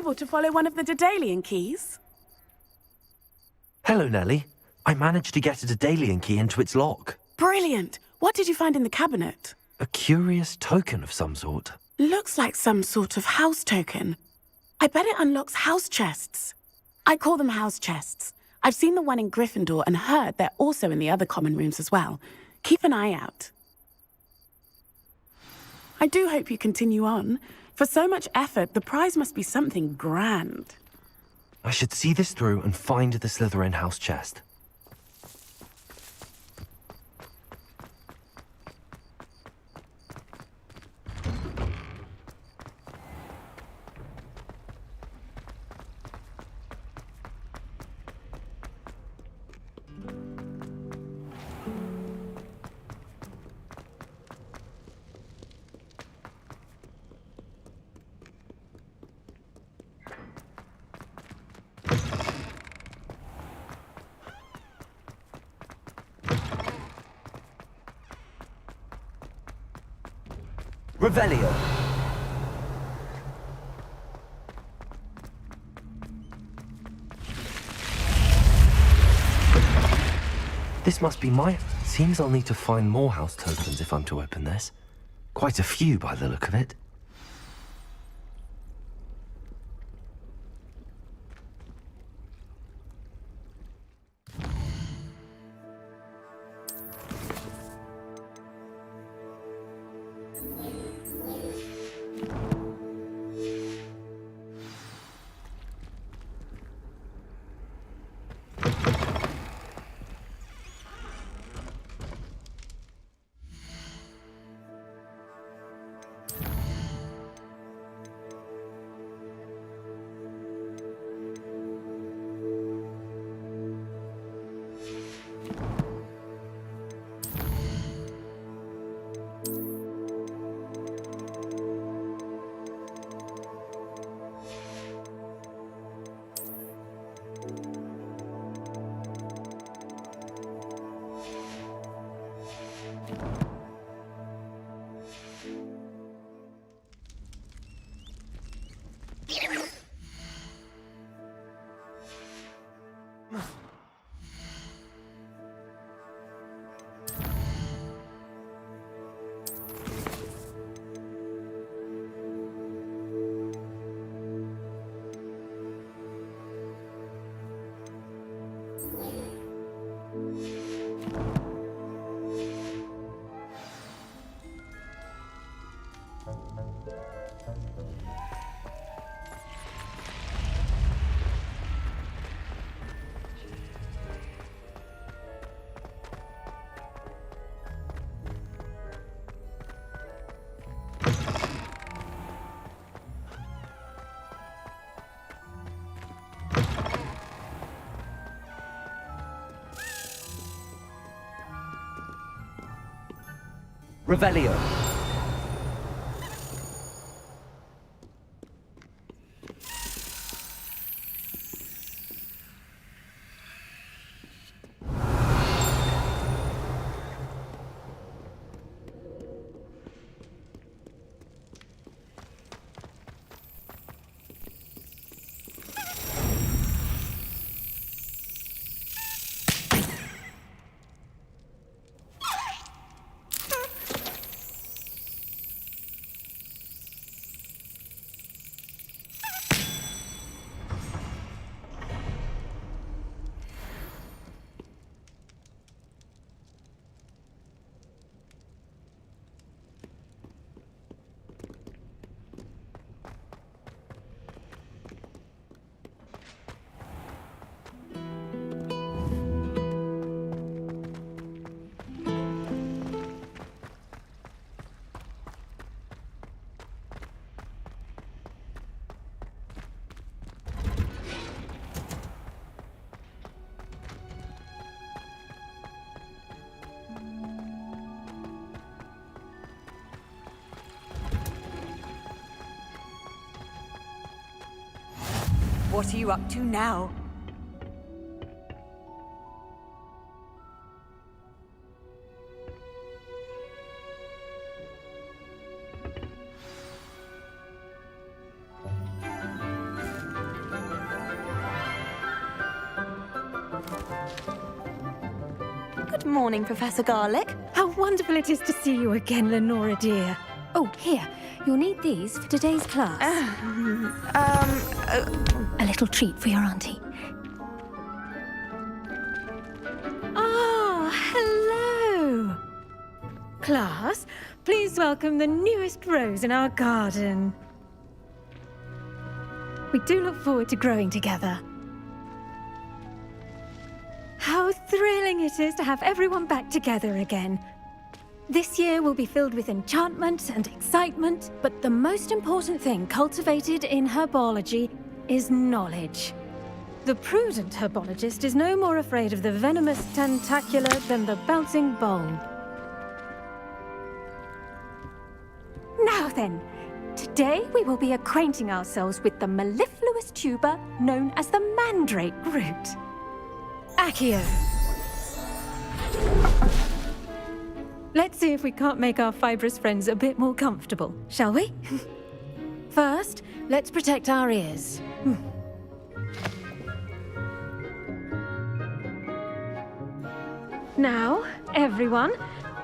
able to follow one of the Daedalian keys? Hello, Nellie. I managed to get a Daedalian key into its lock. Brilliant! What did you find in the cabinet? A curious token of some sort. Looks like some sort of house token. I bet it unlocks house chests. I call them house chests. I've seen the one in Gryffindor and heard they're also in the other common rooms as well. Keep an eye out. I do hope you continue on. For so much effort, the prize must be something grand. I should see this through and find the Slytherin house chest. Revelio. This must be my... Seems I'll need to find more house tokens if I'm to open this. Quite a few by the look of it. Revelio. What are you up to now? Morning, Professor Garlic. How wonderful it is to see you again, Lenora dear. Oh, here. You'll need these for today's class. A little treat for your auntie. Ah, hello. Class, please welcome the newest rose in our garden. We do look forward to growing together. How thrilling it is to have everyone back together again. This year will be filled with enchantment and excitement, but the most important thing cultivated in herbology is knowledge. The prudent herbologist is no more afraid of the venomous tentacula than the bouncing bulb. Now then, today we will be acquainting ourselves with the mellifluous tuber known as the mandrake root. Accio. Let's see if we can't make our fibrous friends a bit more comfortable, shall we? First, let's protect our ears. Now, everyone,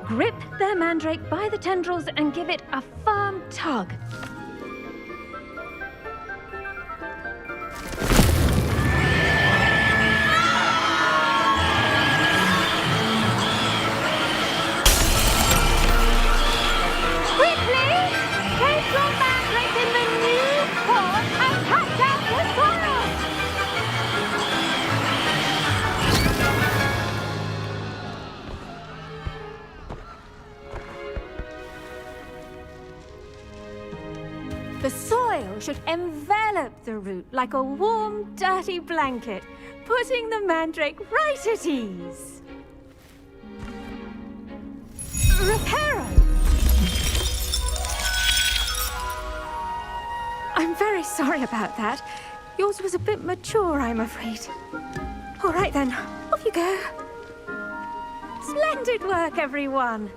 grip their mandrake by the tendrils and give it a firm tug. The soil should envelop the root like a warm, dirty blanket, putting the mandrake right at ease. Reparo! I'm very sorry about that. Yours was a bit mature, I'm afraid. All right then, off you go. Splendid work, everyone!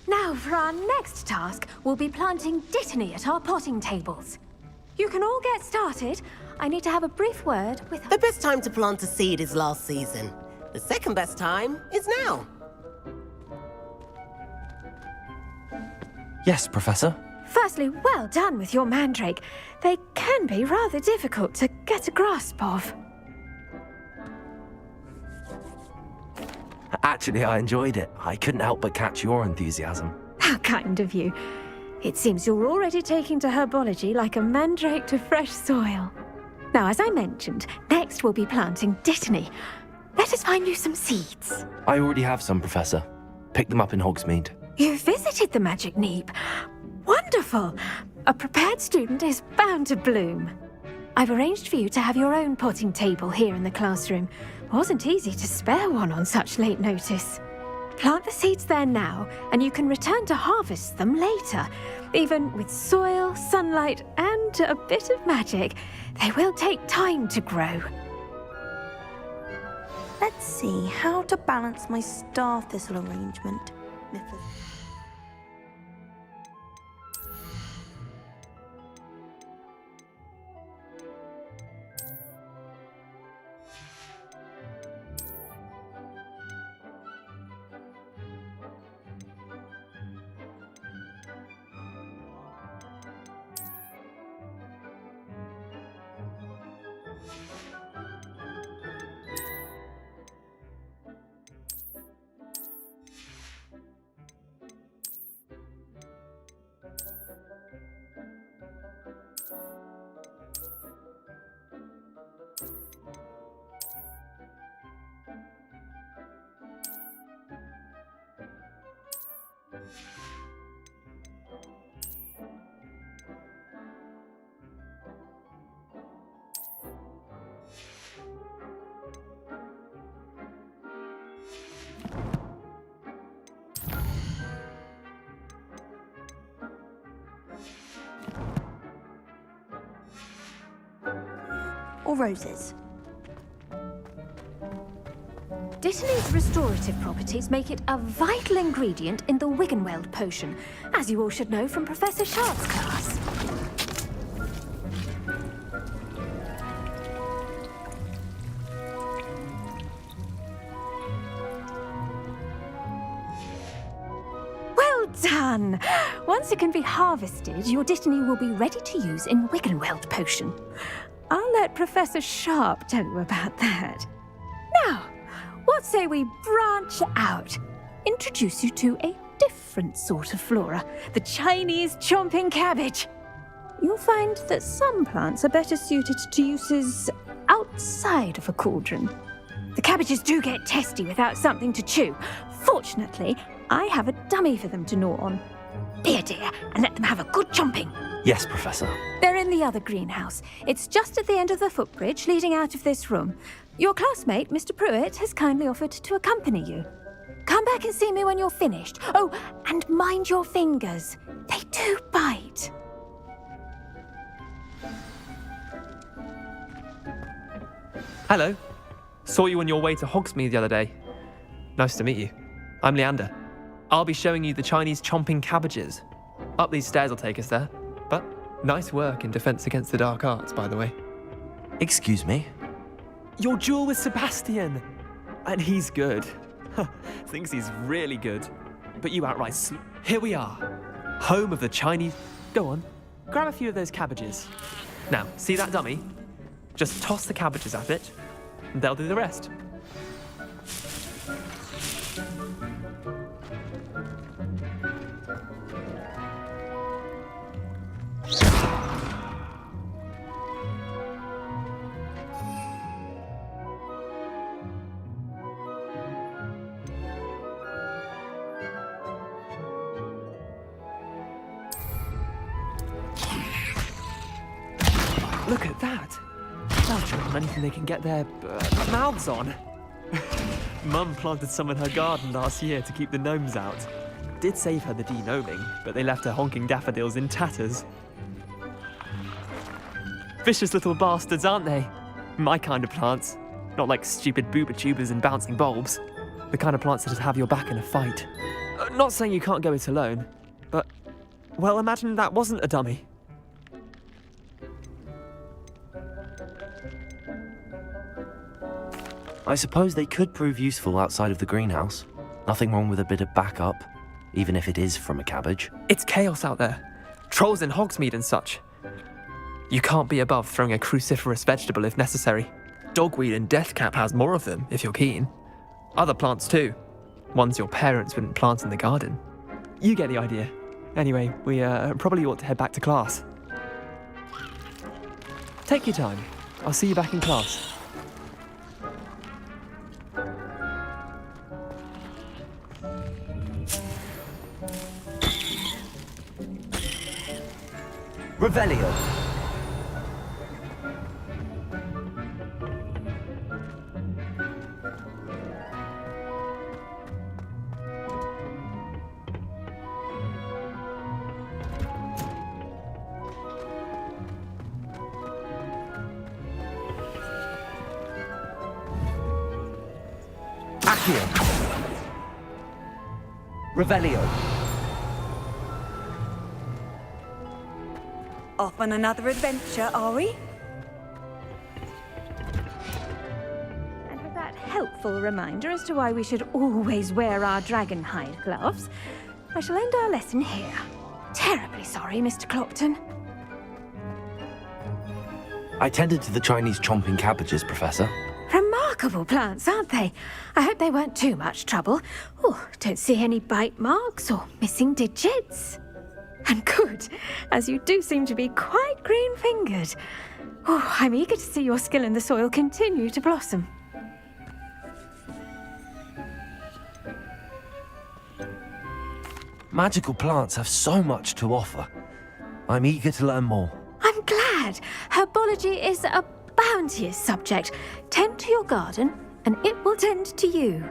Now, for our next task, we'll be planting Dittany at our potting tables. You can all get started. I need to have a brief word with... The best time to plant a seed is last season. The second best time is now. Yes, Professor. Firstly, well done with your mandrake. They can be rather difficult to get a grasp of. Actually, I enjoyed it. I couldn't help but catch your enthusiasm. How kind of you. It seems you're already taking to herbology like a mandrake to fresh soil. Now, as I mentioned, next we'll be planting Dittany. Let us find you some seeds. I already have some, Professor. Picked them up in Hogsmeade. You visited the Magic Neep. Wonderful. A prepared student is bound to bloom. I've arranged for you to have your own potting table here in the classroom. Wasn't easy to spare one on such late notice. Plant the seeds there now, and you can return to harvest them later. Even with soil, sunlight, and a bit of magic, they will take time to grow. Let's see how to balance my star thistle arrangement. Or roses. Dittany's restorative properties make it a vital ingredient in the Wiggenweld potion, as you all should know from Professor Sharp's class. done! Once it can be harvested, your Dittany will be ready to use in Wiggenweld potion. I'll let Professor Sharp tell you about that. Now, what say we branch out? Introduce you to a different sort of flora, the Chinese chomping cabbage. You'll find that some plants are better suited to uses outside of a cauldron. The cabbages do get testy without something to chew. Fortunately, I have a dummy for them to gnaw on. Be a dear and let them have a good chomping. Yes, Professor. They're in the other greenhouse. It's just at the end of the footbridge leading out of this room. Your classmate, Mr. Pruitt, has kindly offered to accompany you. Come back and see me when you're finished. Oh, and mind your fingers. They do bite. Hello. Saw you on your way to Hogsmeade the other day. Nice to meet you. I'm Leander. I'll be showing you the Chinese chomping cabbages. Up these stairs will take us there. But nice work in Defense Against the Dark Arts, by the way. Excuse me? Your duel with Sebastian! And he's good. Thinks he's really good. But you outright Here we are. Home of the Chinese... Go on. Grab a few of those cabbages. Now, see that dummy? Just toss the cabbages at it, and they'll do the rest. Look at that! They'll chew on anything they can get their mouths on. Mum planted some in her garden last year to keep the gnomes out. Did save her the de-gnoming, but they left her honking daffodils in tatters. Vicious little bastards, aren't they? My kind of plants. Not like stupid booba tubers and bouncing bulbs. The kind of plants that'd have your back in a fight. Not saying you can't go it alone, but... Well, imagine that wasn't a dummy. I suppose they could prove useful outside of the greenhouse. Nothing wrong with a bit of backup, even if it is from a cabbage. It's chaos out there. Trolls in Hogsmeade and such. You can't be above throwing a cruciferous vegetable if necessary. Dogweed and deathcap has more of them, if you're keen. Other plants too. Ones your parents wouldn't plant in the garden. You get the idea. Anyway, we probably ought to head back to class. Take your time. I'll see you back in class. Revelio. Accio. Revelio. Off on another adventure, are we? And with that helpful reminder as to why we should always wear our dragon hide gloves, I shall end our lesson here. Terribly sorry, Mr. Clopton. I tended to the Chinese chomping cabbages, Professor. Remarkable plants, aren't they? I hope they weren't too much trouble. Oh, don't see any bite marks or missing digits. And good, as you do seem to be quite green-fingered. Oh, I'm eager to see your skill in the soil continue to blossom. Magical plants have so much to offer. I'm eager to learn more. I'm glad. Herbology is a bounteous subject. Tend to your garden, and it will tend to you.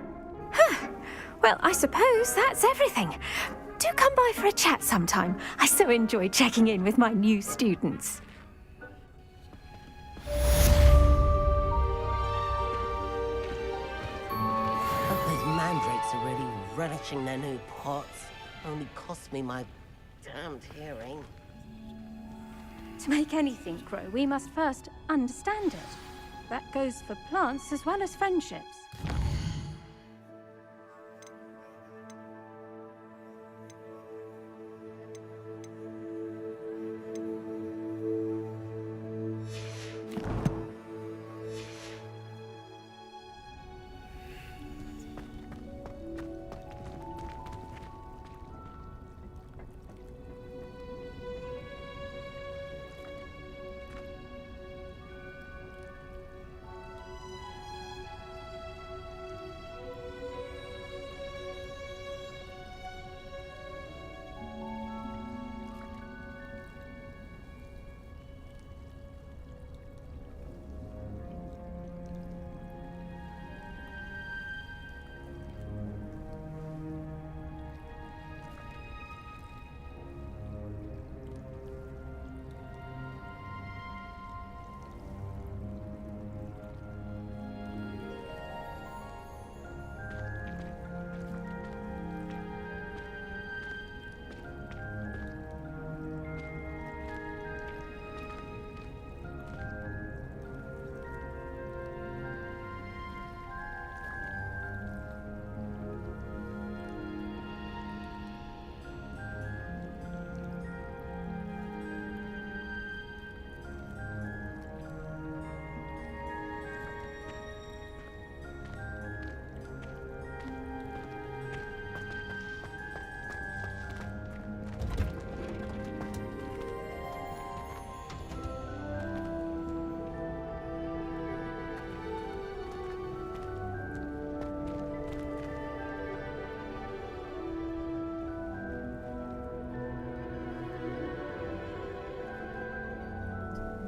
Huh. Well, I suppose that's everything. Do come by for a chat sometime. I so enjoy checking in with my new students. Hope those mandrakes are really relishing their new pots. Only cost me my damned hearing. To make anything grow, we must first understand it. That goes for plants as well as friendships.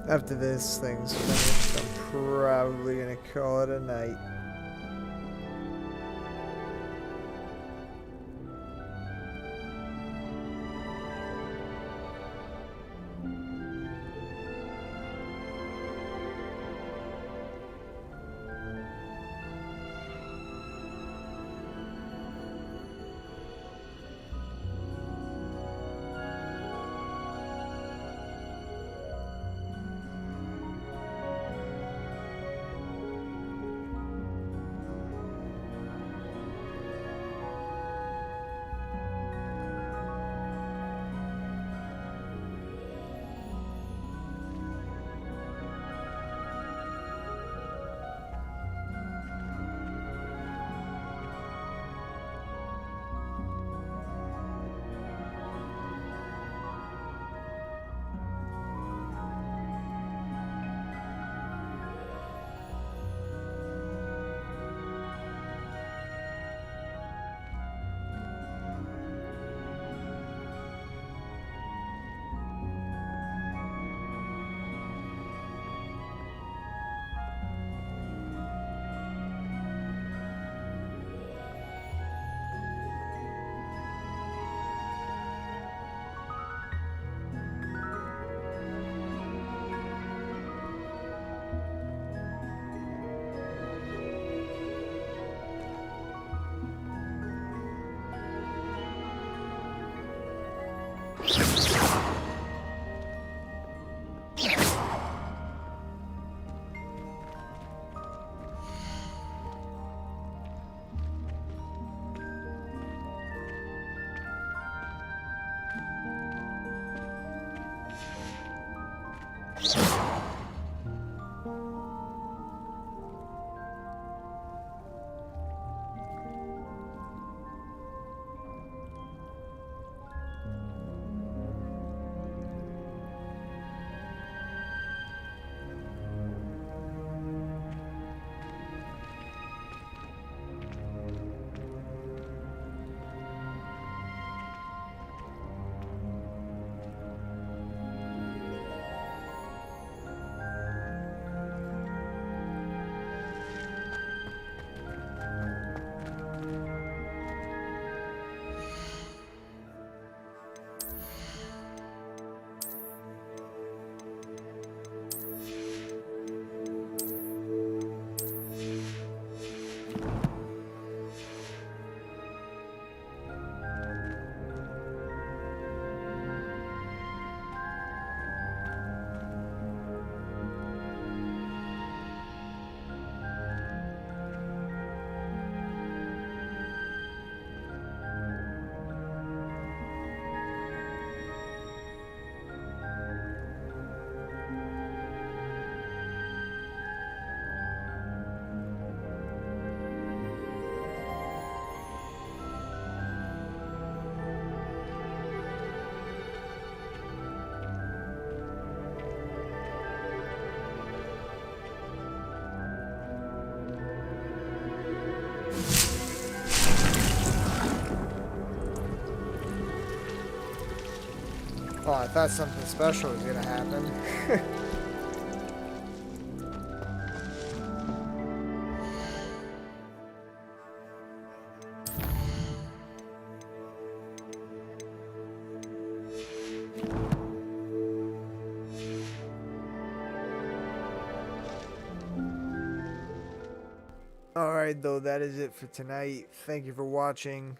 After this thing's finished, I'm probably gonna call it a night. Oh, I thought something special was gonna happen. Alright, though, that is it for tonight. Thank you for watching.